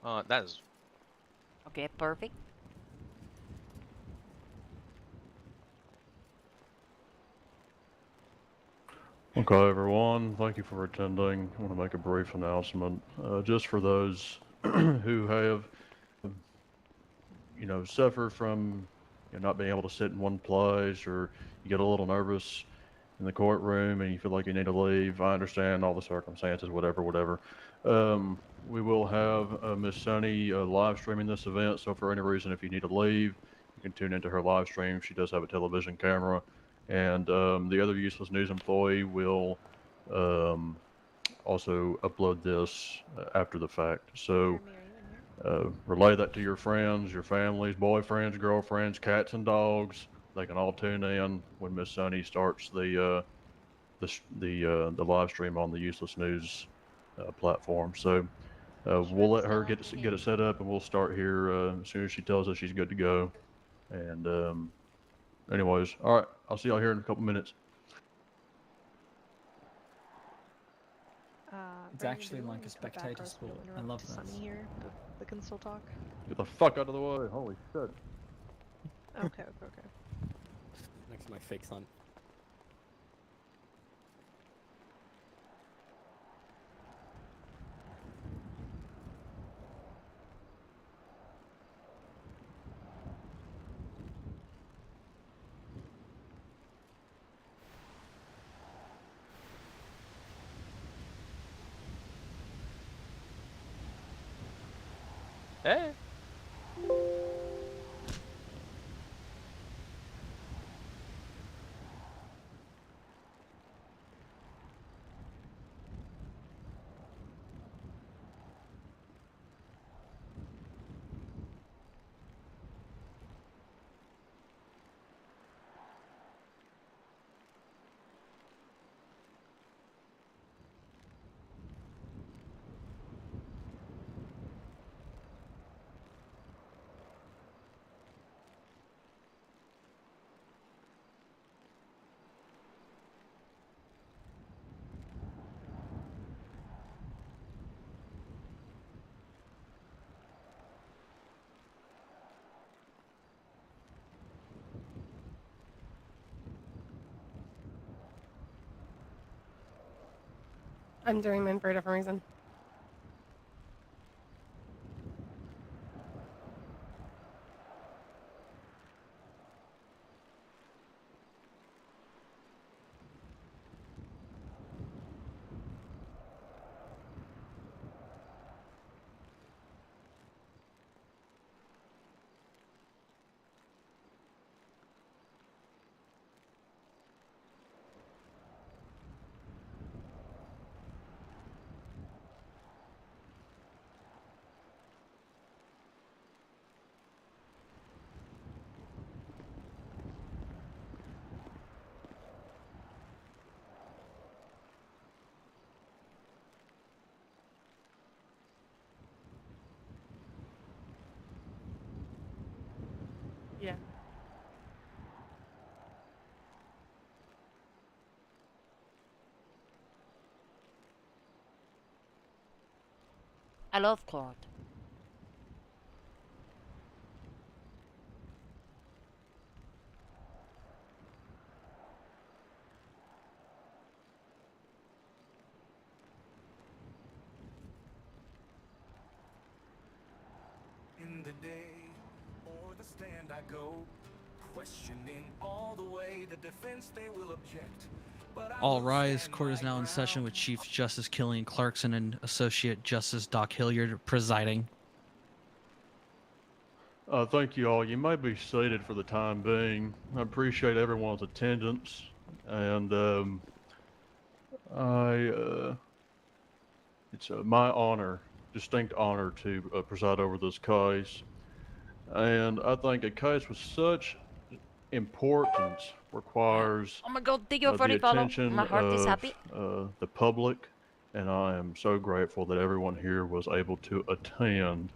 That is. Okay, perfect. Okay, everyone, thank you for attending. I want to make a brief announcement. Just for those who have, suffered from not being able to sit in one place, or you get a little nervous in the courtroom and you feel like you need to leave. I understand all the circumstances, whatever, whatever. We will have Miss Sunny live streaming this event, so for any reason, if you need to leave, you can tune into her live stream. She does have a television camera, and the other useless news employee will um, also upload this after the fact. So Jeremy, are you in here? relay that to your friends, your families, boyfriends, girlfriends, cats, and dogs. They can all tune in when Miss Sunny starts the live stream on the Useless News platform. So You sure we'll it's let still her get active? it set up, and we'll start here as soon as she tells us she's good to go. And anyways, all right, I'll see y'all here in a couple minutes. It's Brandon, do actually we want like to a just go back spectator or else we don't sport. I interrupt love Sunny this. here, but they can still talk? Get the fuck out of the way! Holy shit! Okay, okay, okay. Next to my fake son. Hey. I'm doing mine for a different reason. Yeah. I love court. In the day or the stand I go, questioning all the way the defense they will object. But I All will rise. stand Court is my now in session ground. with Chief Justice Killian Clarkson and Associate Justice Doc Hilliard presiding. Thank you all. You may be seated for the time being. I appreciate everyone's attendance, and I it's my honor, distinct honor, to preside over this case. And I think a case with such importance requires Oh my god, thank you for the the follow. attention My heart is of happy. the public, and I am so grateful that everyone here was able to attend.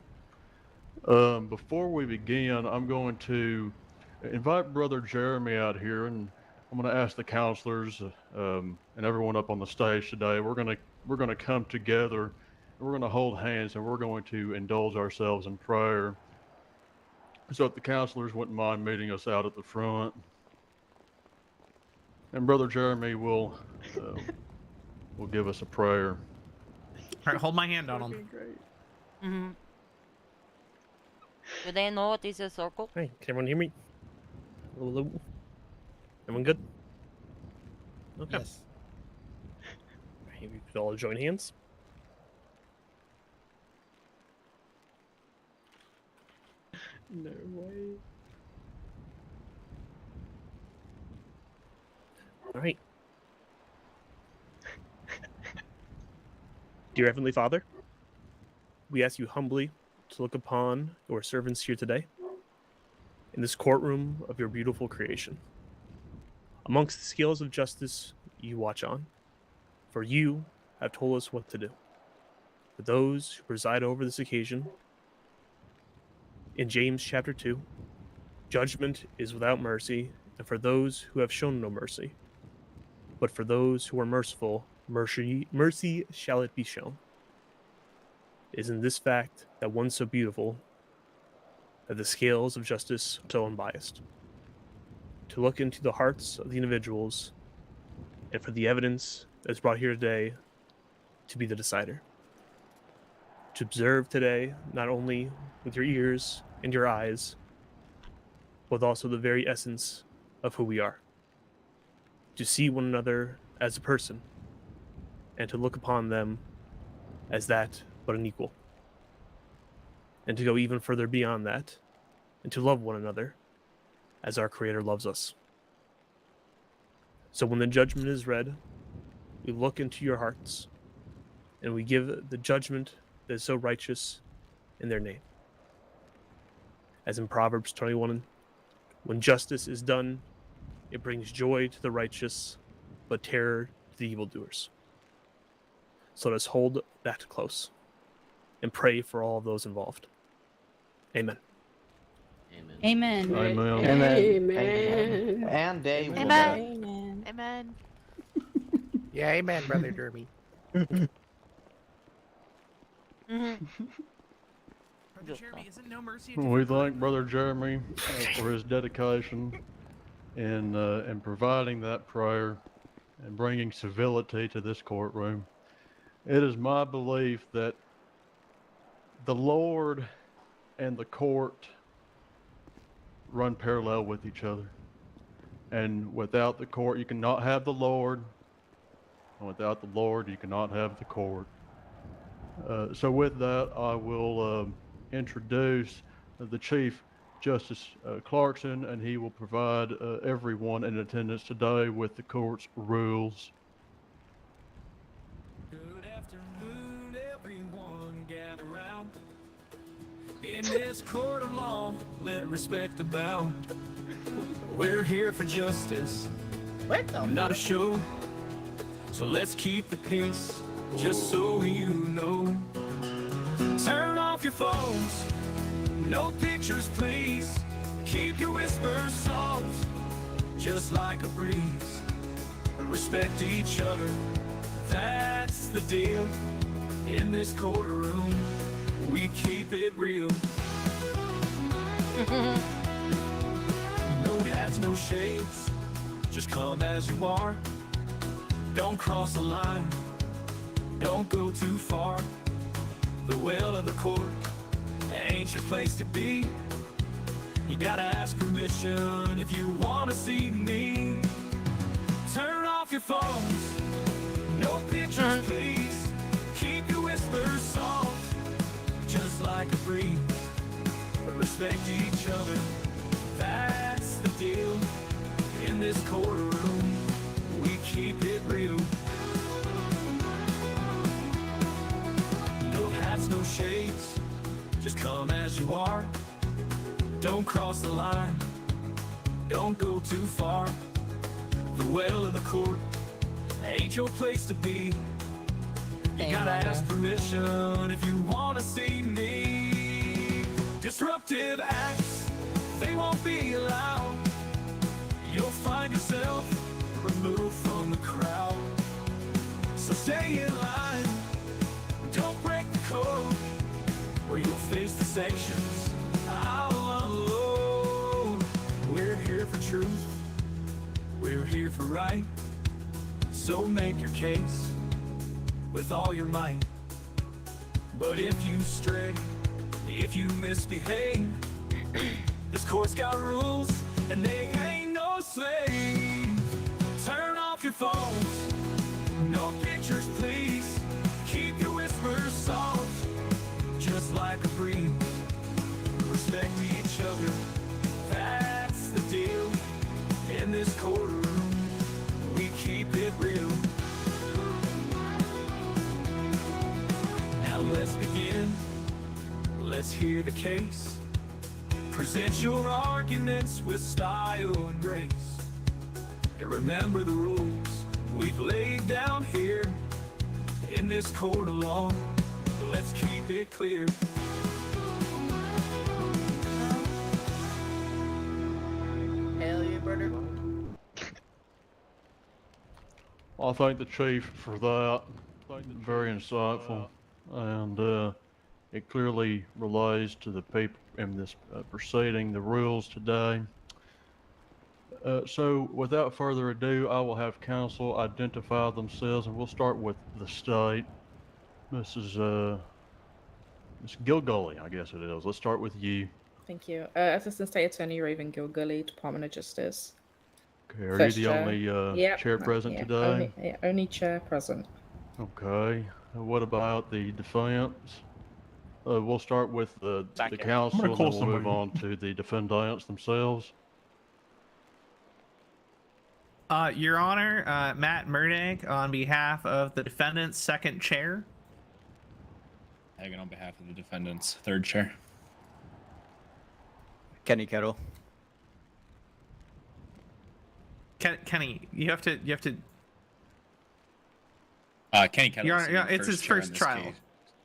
Before we begin, I'm going to invite Brother Jeremy out here, and I'm going to ask the counselors and everyone up on the stage today. We're going to come together. we're going to hold hands and we're going to indulge ourselves in prayer. So if the counselors wouldn't mind meeting us out at the front. And Brother Jeremy will give us a prayer. All right, hold my hand on That'd him. be great. Mm-hmm. Do they know what is a circle? Hey, can everyone hear me? Hello? Everyone good? Okay. Yes. Hey, we could all join hands. No way. All right. Dear Heavenly Father, we ask you humbly to look upon your servants here today in this courtroom of your beautiful creation. Amongst the scales of justice you watch on, for you have told us what to do. For those who preside over this occasion, in James chapter 2, judgment is without mercy, and for those who have shown no mercy. But for those who are merciful, mercy shall it be shown. It is in this fact that one so beautiful that the scales of justice are so unbiased. To look into the hearts of the individuals and for the evidence that is brought here today to be the decider. To observe today not only with your ears and your eyes, but also the very essence of who we are. To see one another as a person and to look upon them as that but an equal. And to go even further beyond that and to love one another as our Creator loves us. So when the judgment is read, we look into your hearts and we give the judgment that is so righteous in their name. As in Proverbs 21, when justice is done, it brings joy to the righteous, but terror to the evildoers. So let us hold that close and pray for all of those involved. Amen. Amen. Amen. Amen. And they will. Amen. Amen. Amen. Yeah, amen, Brother Derby. Mm-hmm. Brother Jeremy, isn't no mercy? We thank Brother Jeremy for his dedication in providing that prayer and bringing civility to this courtroom. It is my belief that the Lord and the court run parallel with each other. And without the court, you cannot have the Lord. And without the Lord, you cannot have the court. So with that, I will introduce the Chief Justice Clarkson, and he will provide everyone in attendance today with the court's rules. Good afternoon, everyone, gather round. In this court of law, let respect abound. We're here for justice, not a show. So let's keep the peace, just so you know. Turn off your phones, no pictures please. Keep your whispers soft, just like a breeze. Respect each other, that's the deal. In this courtroom, we keep it real. No hats, no shades, just come as you are. Don't cross the line, don't go too far. The well of the court ain't your place to be. You gotta ask permission if you wanna see me. Turn off your phones, no pictures please. Keep your whispers soft, just like a breeze. Respect each other, that's the deal. In this courtroom, we keep it real. No hats, no shades, just come as you are. Don't cross the line, don't go too far. The well of the court ain't your place to be. You gotta ask permission if you wanna see me. Disruptive acts, they won't be allowed. You'll find yourself removed from the crowd. So stay in line, don't break the conversations I'll unload. We're here for truth, we're here for right. So make your case with all your might. But if you stray, if you misbehave, this court's got rules and they ain't no slave. Turn off your phones, no pictures please. Keep your whispers soft, just like a breeze. Respect each other, that's the deal. In this courtroom, we keep it real. Now let's begin, let's hear the case. Present your arguments with style and grace. And remember the rules we've laid down here. In this court of law, let's keep it clear. Hell yeah, brother. Well, I thank the chief for that. Very insightful, and it clearly relates to the people in this proceeding, the rules today. So, without further ado, I will have counsel identify themselves, and we'll start with the state. Mrs. Miss Gilgully, I guess it is. Let's start with you. Thank you. Assistant State Attorney Raven Gilgully, Department of Justice. Okay, are First you the chair. only Yep, chair present yeah, today? Only chair present. Okay. What about the defense? We'll start with the counsel, and then we'll move on to the defendants themselves. Your Honor, Matt Murdag on behalf of the defendant's second chair. Hagan on behalf of the defendant's third chair. Kenny Kettle. Kenny, you have to. Kenny Kettle. Your Honor, it's his first trial. Case.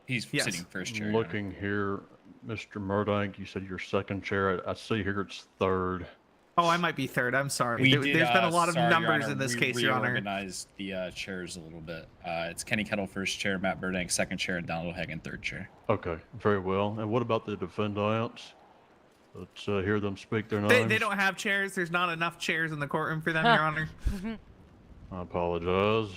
He's sitting first chair. Looking here, Mr. Murdoch, you said your second chair. I see here it's third. Oh, I might be third. I'm sorry. There's been a lot of numbers in this case, Your Honor. We reorganized the chairs a little bit. It's Kenny Kettle first chair, Matt Burdank second chair, and Donald Hagan third chair. Okay, very well. And what about the defendants? Let's hear them speak their names. They don't have chairs. There's not enough chairs in the courtroom for them, Your Honor. I apologize.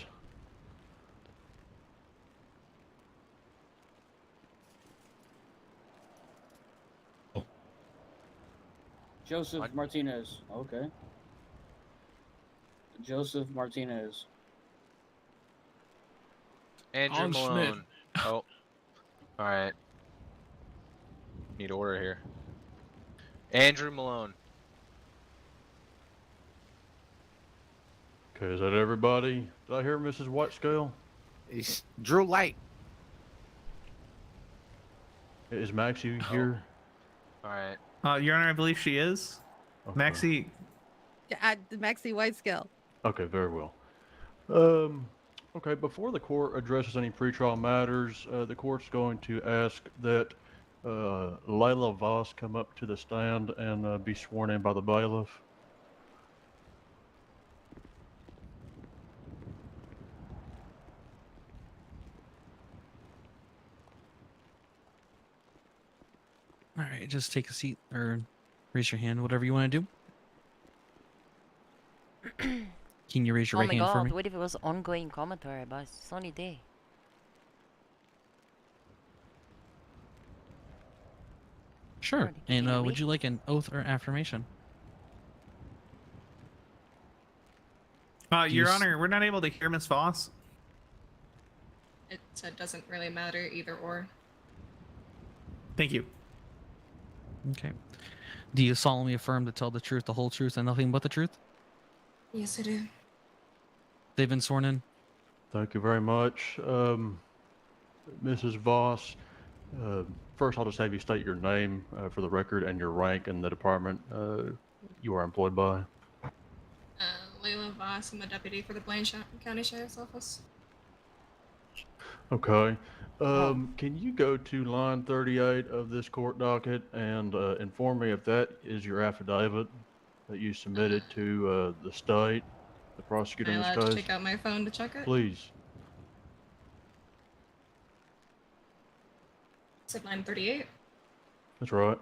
Joseph Martinez. Okay. Joseph Martinez. Andrew Malone. Oh. Alright. Need order here. Andrew Malone. Okay, is that everybody? Did I hear Mrs. Whitescale? It's Drew Light. Is Maxie here? Alright. Your Honor, I believe she is. Okay. Maxie Whitescale. Okay, very well. Okay, before the court addresses any pretrial matters, the court's going to ask that Layla Voss come up to the stand and be sworn in by the bailiff. All right, just take a seat or raise your hand, whatever you want to do. Can you raise your Oh right my hand for god, me? what if it was ongoing commentary about sunny day? Sure. Alrighty, can And you would read? you like an oath or affirmation? Your s- Honor, we're not able to hear Miss Voss. It doesn't really matter either or. Thank you. Okay. Do you solemnly affirm to tell the truth, the whole truth, and nothing but the truth? Yes, I do. They've been sworn in. Thank you very much. Mrs. Voss, first I'll just have you state your name for the record and your rank in the department you are employed by. Layla Voss, I'm a deputy for the Blaine County Sheriff's Office. Okay. Can you go to line 38 of this court docket and inform me if that is your affidavit that you submitted to the state, the prosecutor Am in I this allowed to case? take out my phone to check it? Please. It's at 938. That's right.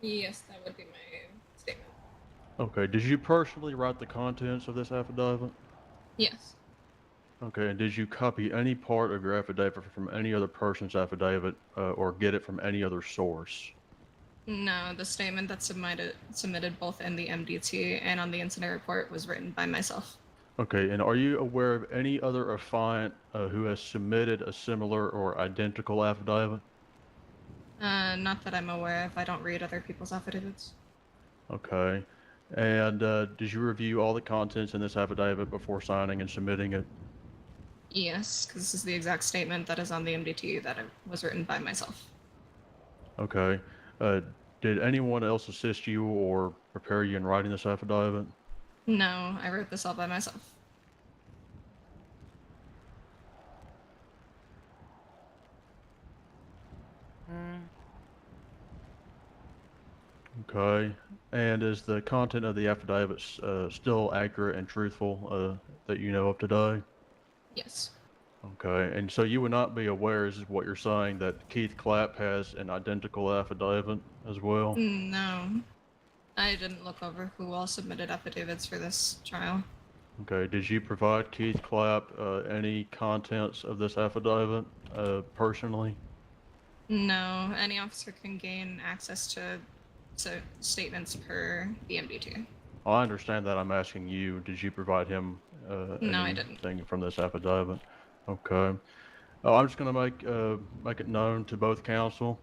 Yes, that would be my statement. Okay. Did you personally write the contents of this affidavit? Yes. Okay. And did you copy any part of your affidavit from any other person's affidavit or get it from any other source? No, the statement that's submitted both in the MDT and on the incident report was written by myself. Okay. And are you aware of any other affiant who has submitted a similar or identical affidavit? Not that I'm aware of. I don't read other people's affidavits. Okay. And did you review all the contents in this affidavit before signing and submitting it? Yes, because this is the exact statement that is on the MDT that it was written by myself. Okay. Did anyone else assist you or prepare you in writing this affidavit? No, I wrote this all by myself. Okay. And is the content of the affidavit still accurate and truthful that you know of today? Yes. Okay. And so you would not be aware, is what you're saying, that Keith Clapp has an identical affidavit as well? No. I didn't look over who all submitted affidavits for this trial. Okay. Did you provide Keith Clapp any contents of this affidavit personally? No, any officer can gain access to statements per the MDT. Oh, I understand that. I'm asking you, did you provide him No, I didn't. anything from this affidavit? Okay. Oh, I'm just going to make it known to both counsel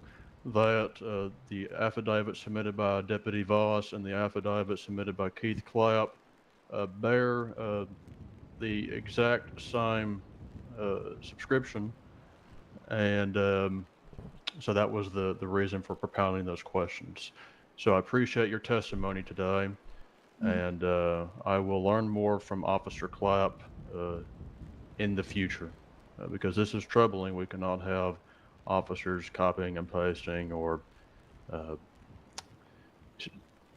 that the affidavit submitted by Deputy Voss and the affidavit submitted by Keith Clapp bear the exact same subscription, and so that was the reason for propounding those questions. So I appreciate your testimony today, and I will learn more from Officer Clapp in the future because this is troubling. We cannot have officers copying and pasting or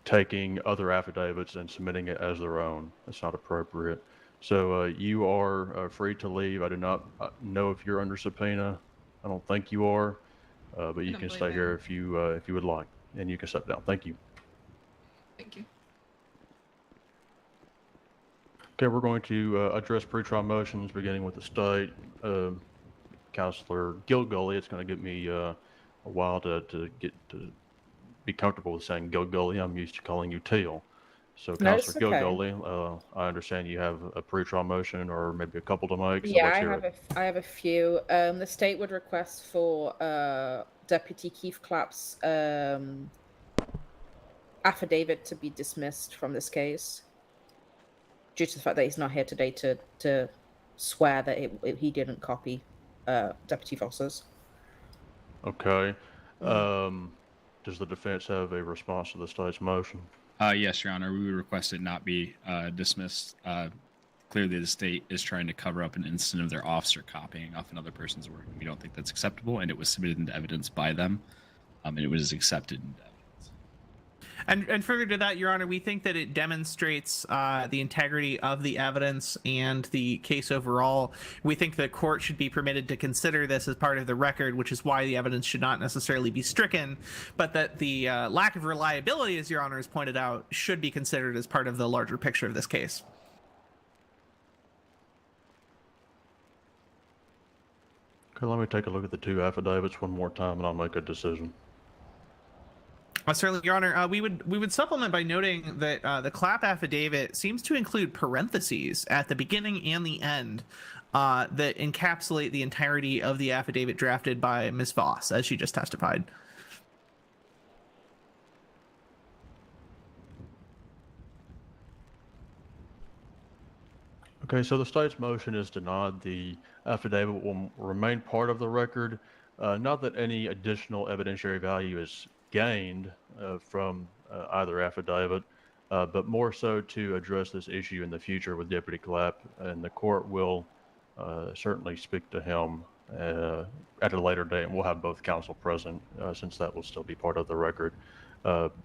taking other affidavits and submitting it as their own. That's not appropriate. So you are free to leave. I do not know if you're under subpoena. I don't think you are, but you can stay here if you would like, and you can step down. Thank you. Thank you. Okay, we're going to address pretrial motions, beginning with the state. Counselor Gilgully, it's going to give me a while to get to be comfortable with saying Gilgully. I'm used to calling you Teal. So, No, it's Counselor okay. Gilgully, I understand you have a pretrial motion or maybe a couple to make. So Yeah, let's hear it. I have a few. The state would request for Deputy Keith Clapp's affidavit to be dismissed from this case due to the fact that he's not here today to swear that he didn't copy Deputy Voss's. Okay. Does the defense have a response to the state's motion? Yes, Your Honor. We would request it not be dismissed. Clearly, the state is trying to cover up an incident of their officer copying off another person's work. We don't think that's acceptable, and it was submitted into evidence by them, and it was accepted into evidence. And further to that, Your Honor, we think that it demonstrates the integrity of the evidence and the case overall. We think the court should be permitted to consider this as part of the record, which is why the evidence should not necessarily be stricken, but that the lack of reliability, as Your Honor has pointed out, should be considered as part of the larger picture of this case. Okay, let me take a look at the two affidavits one more time, and I'll make a decision. Certainly, Your Honor. We would supplement by noting that the Clapp affidavit seems to include parentheses at the beginning and the end that encapsulate the entirety of the affidavit drafted by Ms. Voss, as she just testified. Okay, so the state's motion is denied. The affidavit will remain part of the record. Not that any additional evidentiary value is gained from either affidavit, but more so to address this issue in the future with Deputy Clapp, and the court will certainly speak to him at a later date, and we'll have both counsel present since that will still be part of the record.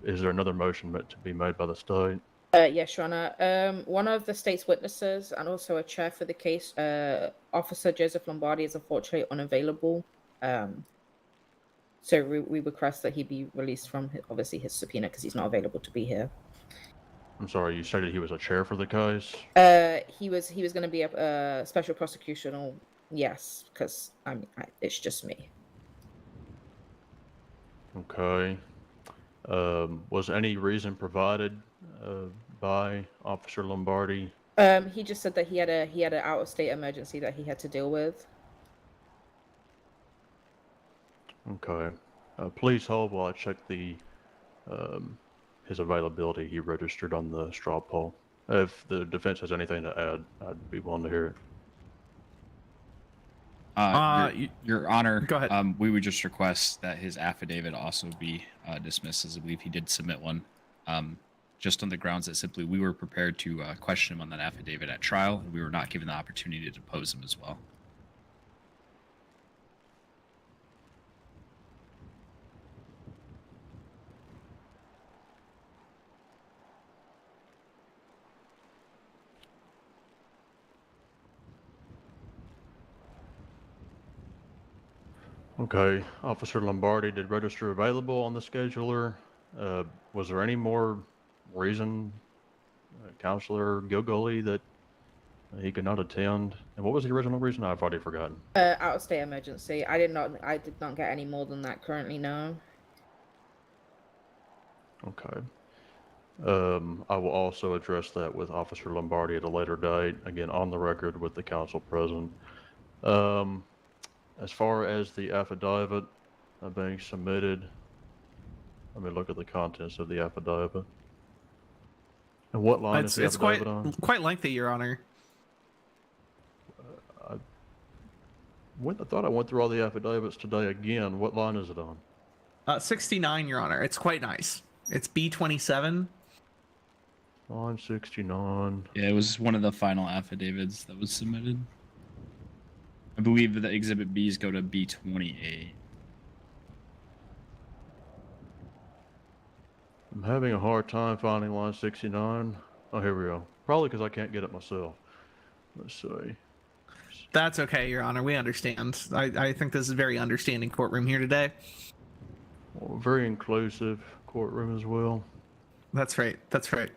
Is there another motion meant to be made by the state? Yes, Your Honor. One of the state's witnesses and also a chair for the case, Officer Joseph Lombardi, is unfortunately unavailable. So we request that he be released from obviously his subpoena because he's not available to be here. I'm sorry, you stated he was a chair for the case? He was going to be a special prosecutional, yes, because it's just me. Okay. Was any reason provided by Officer Lombardi? He just said that he had an out of state emergency that he had to deal with. Okay. Please hold while I check the his availability. He registered on the straw poll. If the defense has anything to add, I'd be willing to hear it. Your Honor, go ahead. We would just request that his affidavit also be dismissed, as I believe he did submit one. Just on the grounds that simply we were prepared to question him on that affidavit at trial, and we were not given the opportunity to depose him as well. Okay, Officer Lombardi did register available on the scheduler. Was there any more reason, Counselor Gilgully, that he could not attend? And what was the original reason? I've already forgotten. Out of state emergency. I did not get any more than that currently, no. Okay. I will also address that with Officer Lombardi at a later date, again on the record with the counsel present. As far as the affidavit being submitted, let me look at the contents of the affidavit. And what line is the affidavit on? Quite lengthy, Your Honor. I thought I went through all the affidavits today again. What line is it on? 69, Your Honor. It's quite nice. It's B27. Line 69. Yeah, it was one of the final affidavits that was submitted. I believe that Exhibit B's go to B28. I'm having a hard time finding line 69. Oh, here we go. Probably because I can't get it myself. Let's see. That's okay, Your Honor. We understand. I think this is a very understanding courtroom here today. Well, very inclusive courtroom as well. That's right. That's right.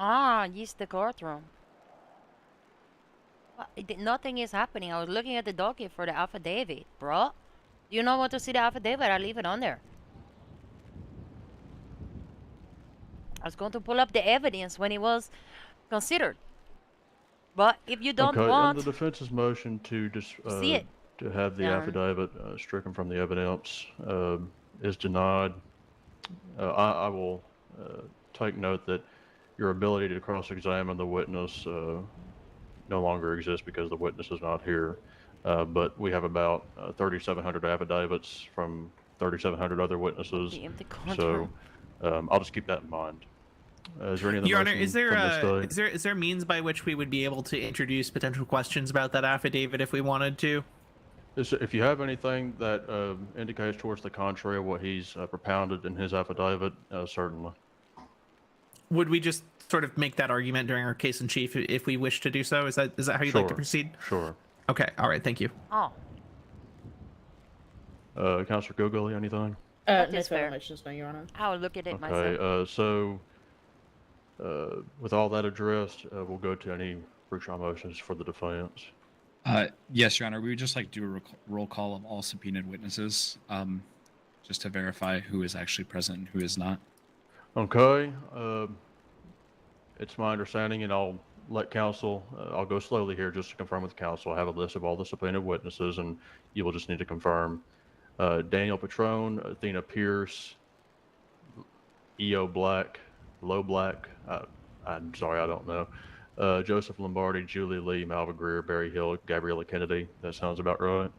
Ah, use the courtroom. Nothing is happening. I was looking at the docket for the affidavit, bro. Do you not want to see the affidavit? I'll leave it on there. I was going to pull up the evidence when it was considered. But if you don't want... and the defense's motion to just see it. To have the affidavit stricken from the evidence is denied. I will take note that your ability to cross-examine the witness no longer exists because the witness is not here. But we have about 3,700 affidavits from 3,700 other witnesses. So I'll just keep that in mind. Is there any other Your Honor, motion is there means by which we would be able to introduce potential questions about that affidavit if we wanted to? If you have anything that indicates towards the contrary of what he's propounded in his affidavit, certainly. Would we just sort of make that argument during our case in chief if we wish to do so? Is that how you'd like to proceed? Sure. Okay. All right. Thank you. Oh. Counselor Gogoli, anything? No further motions, no, Your Honor. I'll look at it myself. Okay. So with all that addressed, we'll go to any pretrial motions for the defense. Yes, Your Honor. We would just like to do a roll call of all subpoenaed witnesses, just to verify who is actually present and who is not. Okay. It's my understanding, and I'll let counsel, I'll go slowly here just to confirm with counsel. I have a list of all the subpoenaed witnesses, and you will just need to confirm. Daniel Petrone, Athena Pierce, EO Black, Low Black. I'm sorry, I don't know. Joseph Lombardi, Julie Lee, Malva Greer, Barry Hill, Gabriella Kennedy. That sounds about right.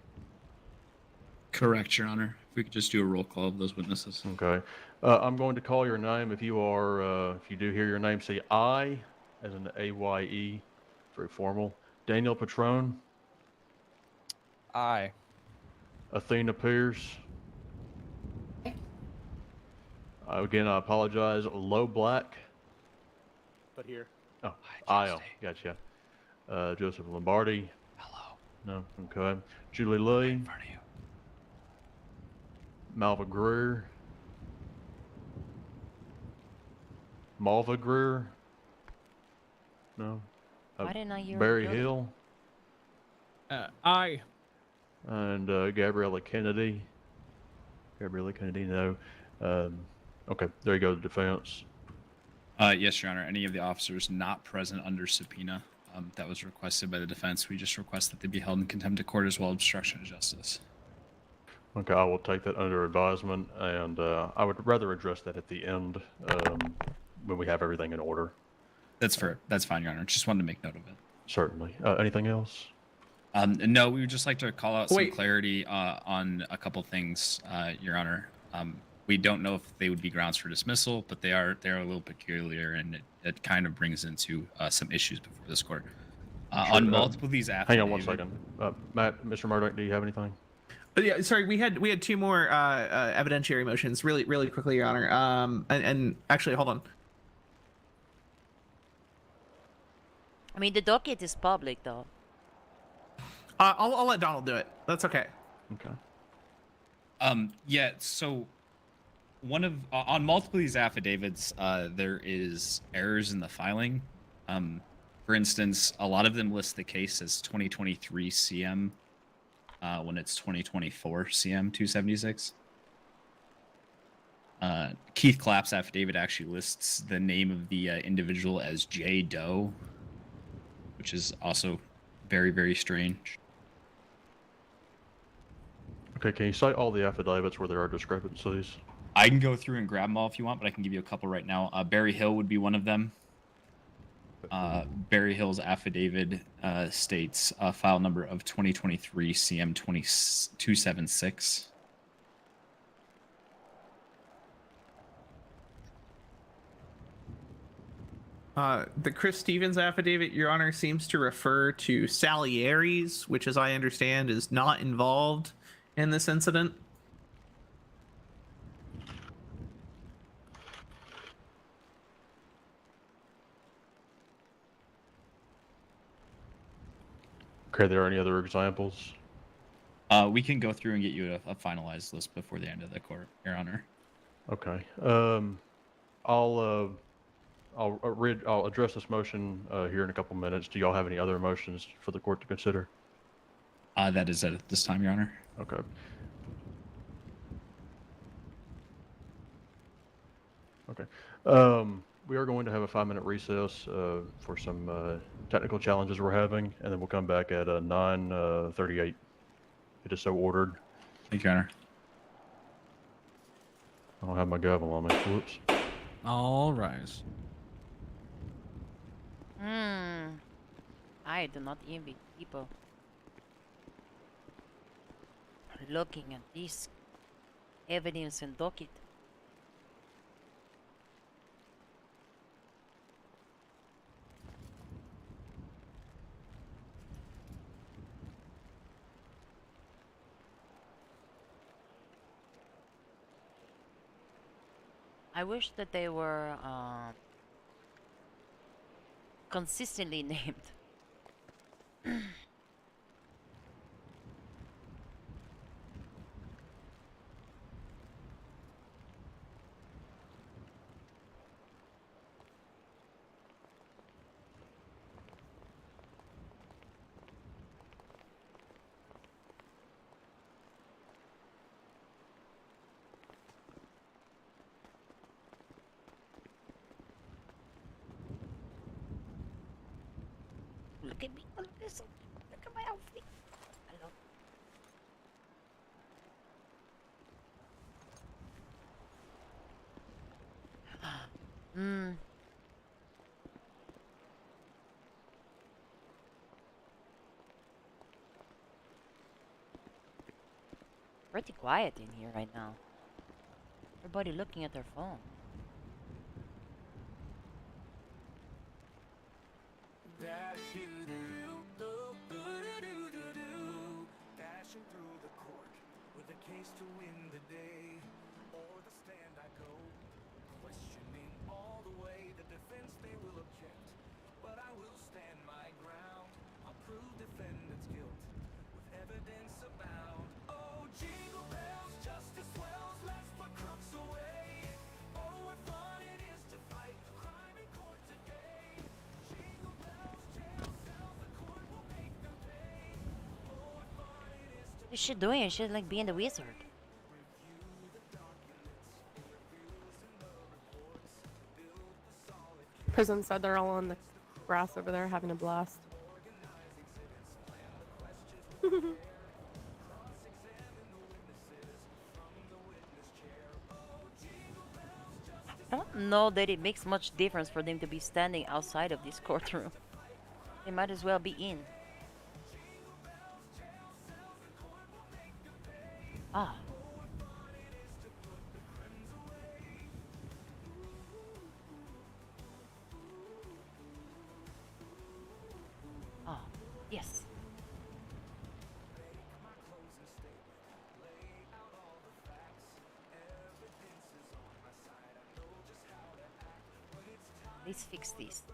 Correct, Your Honor. If we could just do a roll call of those witnesses. Okay. I'm going to call your name. If you do hear your name, say I, as in AYE, very formal. Daniel Patron. Aye. Athena Pierce. Again, I apologize. Low Black. But here. Oh, Io. Gotcha. Joseph Lombardi. Hello. No. Okay. Julie Lee. In front of you. Malva Greer. Malva Greer. No. Why didn't I hear Barry the other? Hill. Aye. And Gabriella Kennedy. Gabriella Kennedy, no. Okay, there you go, the defense. Yes, Your Honor. Any of the officers not present under subpoena that was requested by the defense, we just request that they be held in contempt of court as well as obstruction of justice. Okay, I will take that under advisement, and I would rather address that at the end when we have everything in order. That's fair. That's fine, Your Honor. Just wanted to make note of it. Certainly. Anything else? No, we would just like to call out some clarity on a couple things, Your Honor. We don't know if they would be grounds for dismissal, but they're a little peculiar, and it kind of brings into some issues before this court. Sure, On multiple of these affidavits. Hang on one second. Matt, Mr. Murdoch, do you have anything? Yeah, sorry, we had two more evidentiary motions, really quickly, Your Honor. And actually, hold on. I mean, the docket is public, though. I'll let Donald do it. That's okay. Okay. Yeah. So, on multiple of these affidavits, there is errors in the filing. For instance, a lot of them list the case as 2023 CM when it's 2024 CM 276. Keith Clapp's affidavit actually lists the name of the individual as J. Doe, which is also very, very strange. Okay, can you cite all the affidavits where there are discrepancies? I can go through and grab them all if you want, but I can give you a couple right now. Barry Hill would be one of them. Barry Hill's affidavit states file number of 2023 CM 276. The Chris Stevens affidavit, Your Honor, seems to refer to Salieri's, which, as I understand, is not involved in this incident. Okay, are there any other examples? We can go through and get you a finalized list before the end of the court, Your Honor. Okay. I'll address this motion here in a couple minutes. Do y'all have any other motions for the court to consider? That is it at this time, Your Honor. Okay. Okay. We are going to have a 5-minute recess for some technical challenges we're having, and then we'll come back at 9:38. It is so ordered. Thank you, Your Honor. I don't have my gavel on me. Whoops. All rise. I do not envy people looking at this evidence and docket. I wish that they were consistently named. Look at me, look at this, look at my outfit. I love Hmm. Pretty quiet in here right now. Everybody looking at their phone. Dashing through the court with a case to win the day. Or the stand I go, questioning all the way. The defense they will object, but I will stand my ground. I'll prove defendant's guilt with evidence abound. Oh, jingle bells, justice swells, let's put crooks away. Oh, what fun it is to fight crime in court today. Jingle bells, jail cells, the court will make them pay. Oh, what fun it is to What's she doing? She's like being the wizard. Prison said they're all on the grass over there having a blast. I don't know that it makes much difference for them to be standing outside of this courtroom. They might as well be in. Ah. Ah, yes. Let's fix this.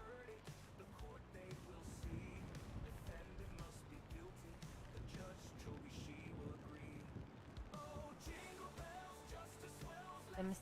Let me see.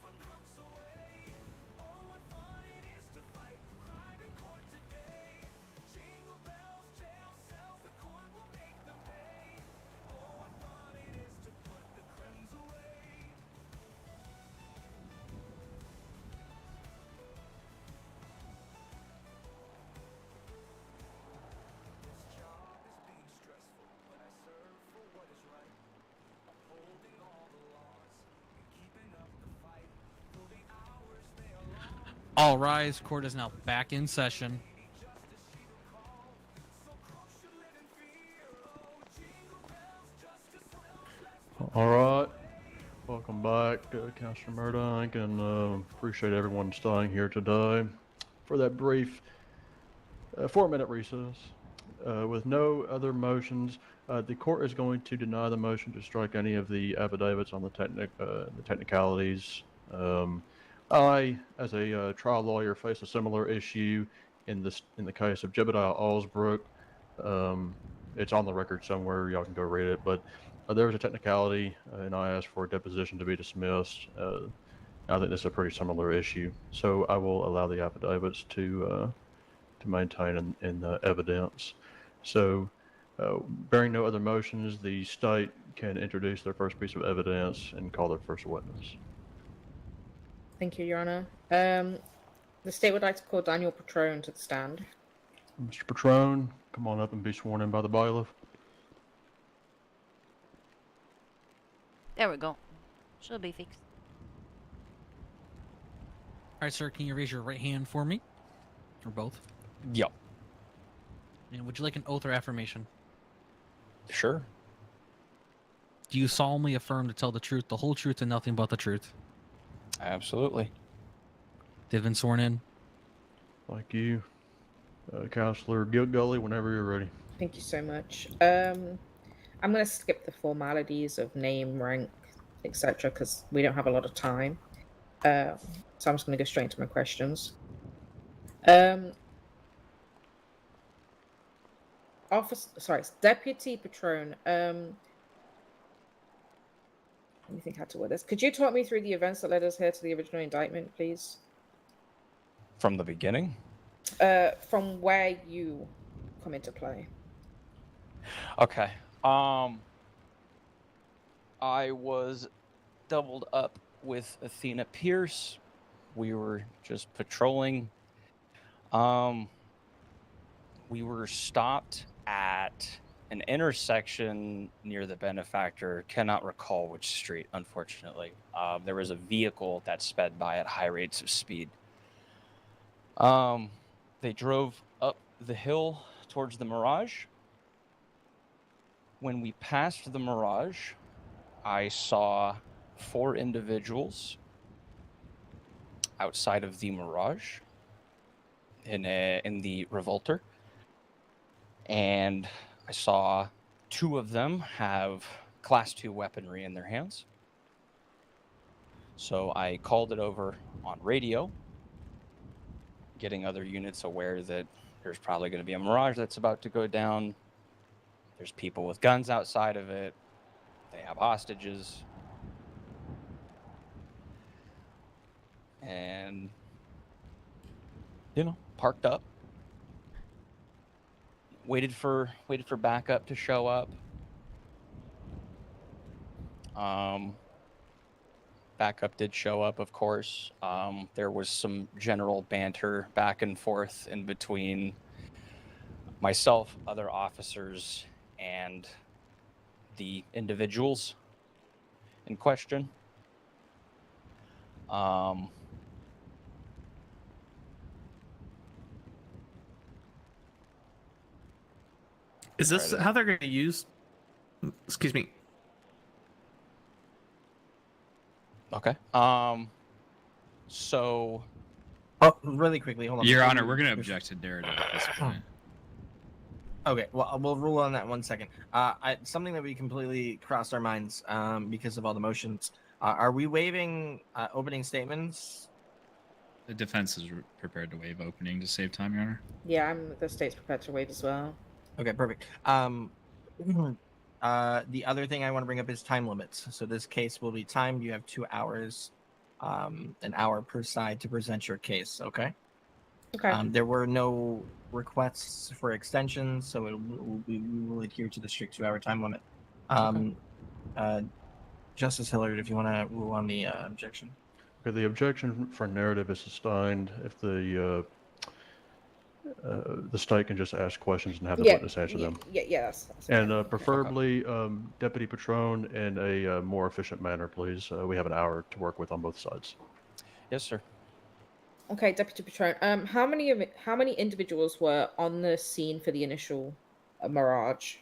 All rise. Court is now back in session. All right. Welcome back, Councilor Murdoch, and appreciate everyone staying here today for that brief 4-minute recess. With no other motions, the court is going to deny the motion to strike any of the affidavits on the technicalities. I, as a trial lawyer, face a similar issue in the case of Jebediah Allsbrook. It's on the record somewhere. Y'all can go read it. But there was a technicality, and I asked for a deposition to be dismissed. I think this is a pretty similar issue. So I will allow the affidavits to maintain in the evidence. So, bearing no other motions, the state can introduce their first piece of evidence and call their first witness. Thank you, Your Honor. The state would like to call Daniel Petrone to the stand. Mr. Petrone, come on up and be sworn in by the bailiff. There we go. Should be fixed. All right, sir. Can you raise your right hand for me, or both? Yep. And would you like an oath or affirmation? Sure. Do you solemnly affirm to tell the truth, the whole truth, and nothing but the truth? Absolutely. They've been sworn in. Thank you. Counselor Gully, whenever you're ready. Thank you so much. I'm going to skip the formalities of name, rank, etc., because we don't have a lot of time. So I'm just going to go straight into my questions. Deputy Petrone. Let me think how to word this. Could you talk me through the events that led us here to the original indictment, please? From the beginning? From where you come into play. Okay. I was doubled up with Athena Pierce. We were just patrolling. We were stopped at an intersection near the benefactor. Cannot recall which street, unfortunately. There was a vehicle that sped by at high rates of speed. They drove up the hill towards the Mirage. When we passed the Mirage, I saw 4 individuals outside of the Mirage in the Revolter, and I saw 2 of them have Class 2 weaponry in their hands. So I called it over on radio, getting other units aware that there's probably going to be a Mirage that's about to go down. There's people with guns outside of it. They have hostages. And, parked up. Waited for backup to show up. Backup did show up, of course. There was some general banter back and forth in between myself, other officers, and the individuals in question. Is this how they're going to use? Excuse me. Okay. So. Oh, really quickly, hold on. Your Honor, we're going to object to narrative at this point. Okay, well, we'll rule on that 1 second. Something that we completely crossed our minds because of all the motions. Are we waiving opening statements? The defense is prepared to waive opening to save time, Your Honor. Yeah, the state's prepared to waive as well. Okay, perfect. The other thing I want to bring up is time limits. So this case will be timed. You have 2 hours, an hour per side to present your case. Okay. Okay. There were no requests for extensions, so we will adhere to the strict 2-hour time limit. Justice Hillard, if you want to rule on the objection. Okay, the objection for narrative is sustained if the state can just ask questions and have the witness answer them. Yeah, that's and preferably Deputy Patron in a more efficient manner, please. We have an hour to work with on both sides. Yes, sir. Okay, Deputy Patron. How many individuals were on the scene for the initial Mirage?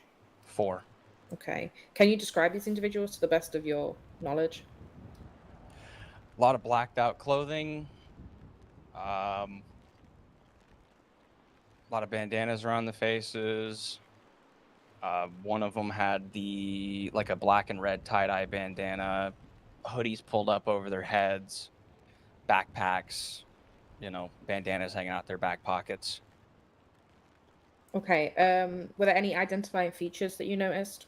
4. Okay. Can you describe these individuals to the best of your knowledge? A lot of blacked out clothing. A lot of bandanas around the faces. One of them had a black and red tie-dye bandana, hoodies pulled up over their heads, backpacks, bandanas hanging out their back pockets. Okay. Were there any identifying features that you noticed?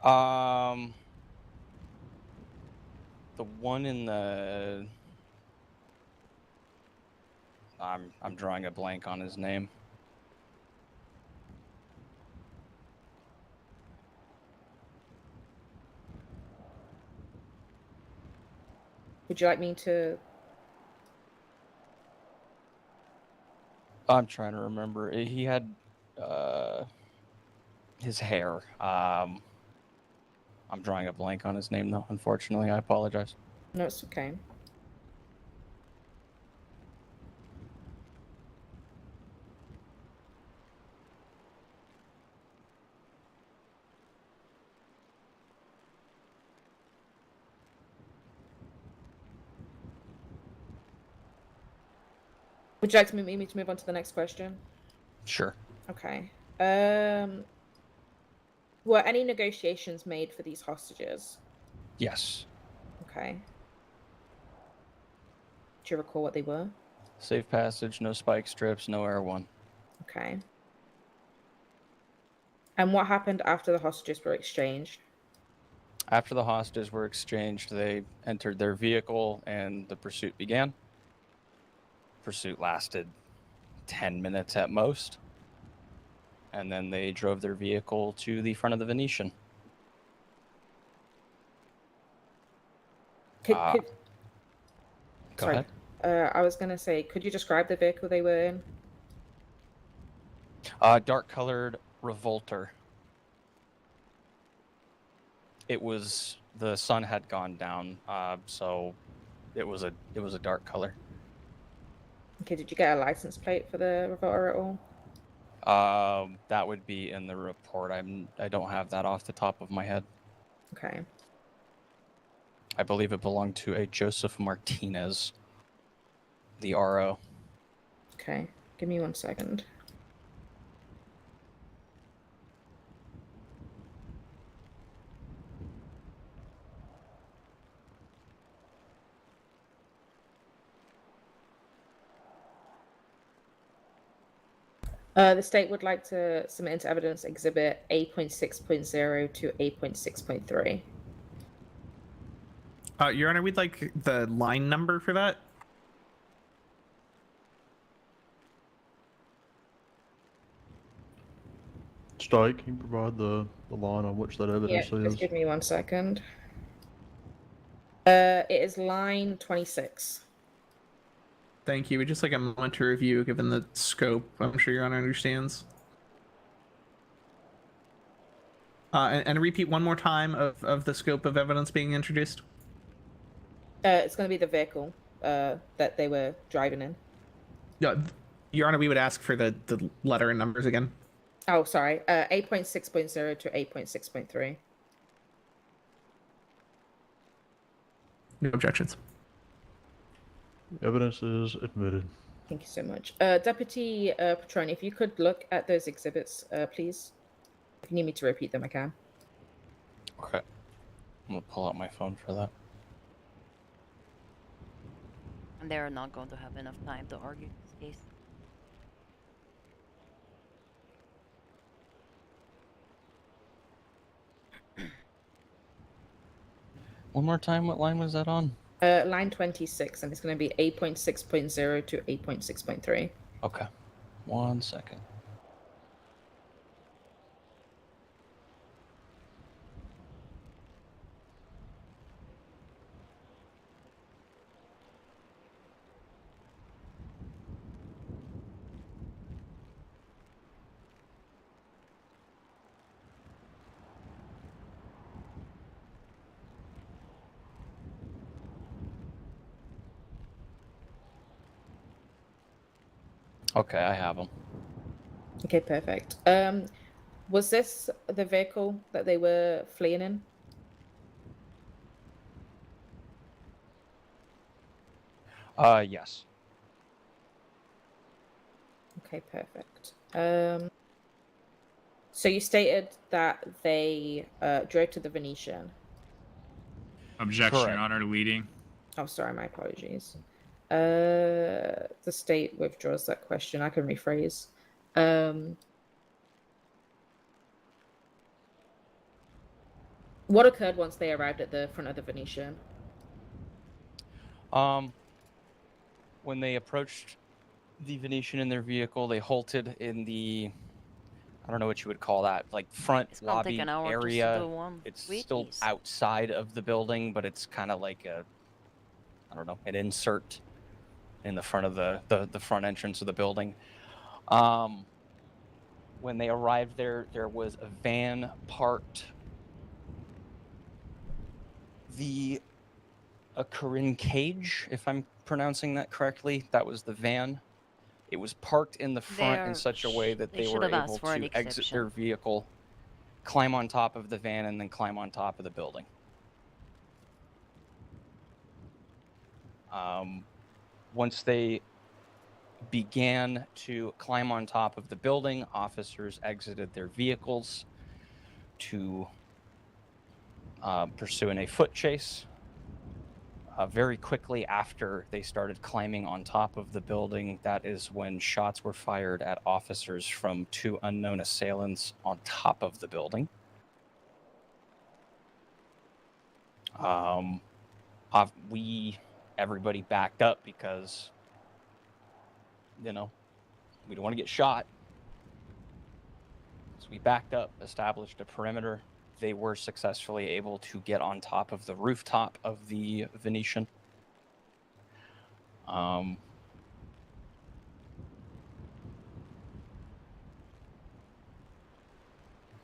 The one in the... I'm drawing a blank on his name. Would you like me to... I'm trying to remember. He had his hair. I'm drawing a blank on his name, though. Unfortunately, I apologize. No, it's okay. Would you like me to move on to the next question? Sure. Okay. Were any negotiations made for these hostages? Yes. Okay. Do you recall what they were? Safe passage, no spike strips, no Air 1. Okay. And what happened after the hostages were exchanged? After the hostages were exchanged, they entered their vehicle and the pursuit began. Pursuit lasted 10 minutes at most. And then they drove their vehicle to the front of the Venetian. Go ahead. I was going to say, could you describe the vehicle they were in? Dark-colored Revolter. It was the sun had gone down, so it was a dark color. Okay, did you get a license plate for the Revolter at all? That would be in the report. I don't have that off the top of my head. Okay. I believe it belonged to a Joseph Martinez, the RO. Okay, give me 1 second. The state would like to submit into evidence exhibit 8.6.0 to 8.6.3. Your Honor, we'd like the line number for that. State, can you provide the line on which that Yeah, evidence just is? give me 1 second. It is line 26. Thank you. We'd just like a moment to review, given the scope. I'm sure Your Honor understands. And repeat one more time of the scope of evidence being introduced. It's going to be the vehicle that they were driving in. Yeah, Your Honor, we would ask for the letter and numbers again. Oh, sorry. 8.6.0 to 8.6.3. No objections. Evidence is admitted. Thank you so much. Deputy Petroni, if you could look at those exhibits, please. If you need me to repeat them, I can. Okay. I'm gonna pull out my phone for that. And they're not going to have enough time to argue this case. One more time, what line was that on? Line 26, and it's going to be 8.6.0 to 8.6.3. Okay. 1 second. Okay, I have them. Okay, perfect. Was this the vehicle that they were fleeing in? Yes. Okay, perfect. So you stated that they drove to the Venetian. Objection, Correct. Your Honor, to leading. Oh, sorry, my apologies. The state withdraws that question. I can rephrase. What occurred once they arrived at the front of the Venetian? When they approached the Venetian in their vehicle, they halted in the, I don't know what you would call that, like front It's gonna take lobby an hour just to area. do one. It's Wait, still please. outside of the building, but it's kind of like a, I don't know, an insert in the front of the front entrance of the building. When they arrived there was a van parked. A Corinne Cage, if I'm pronouncing that correctly, that was the van. It was parked in the front in such a way that they they should were have able asked for an to exit exception. their vehicle, climb on top of the van, and then climb on top of the building. Once they began to climb on top of the building, officers exited their vehicles to pursue a foot chase. Very quickly after they started climbing on top of the building, that is when shots were fired at officers from two unknown assailants on top of the building. Everybody backed up because, you know, we don't want to get shot. So we backed up, established a perimeter. They were successfully able to get on top of the rooftop of the Venetian.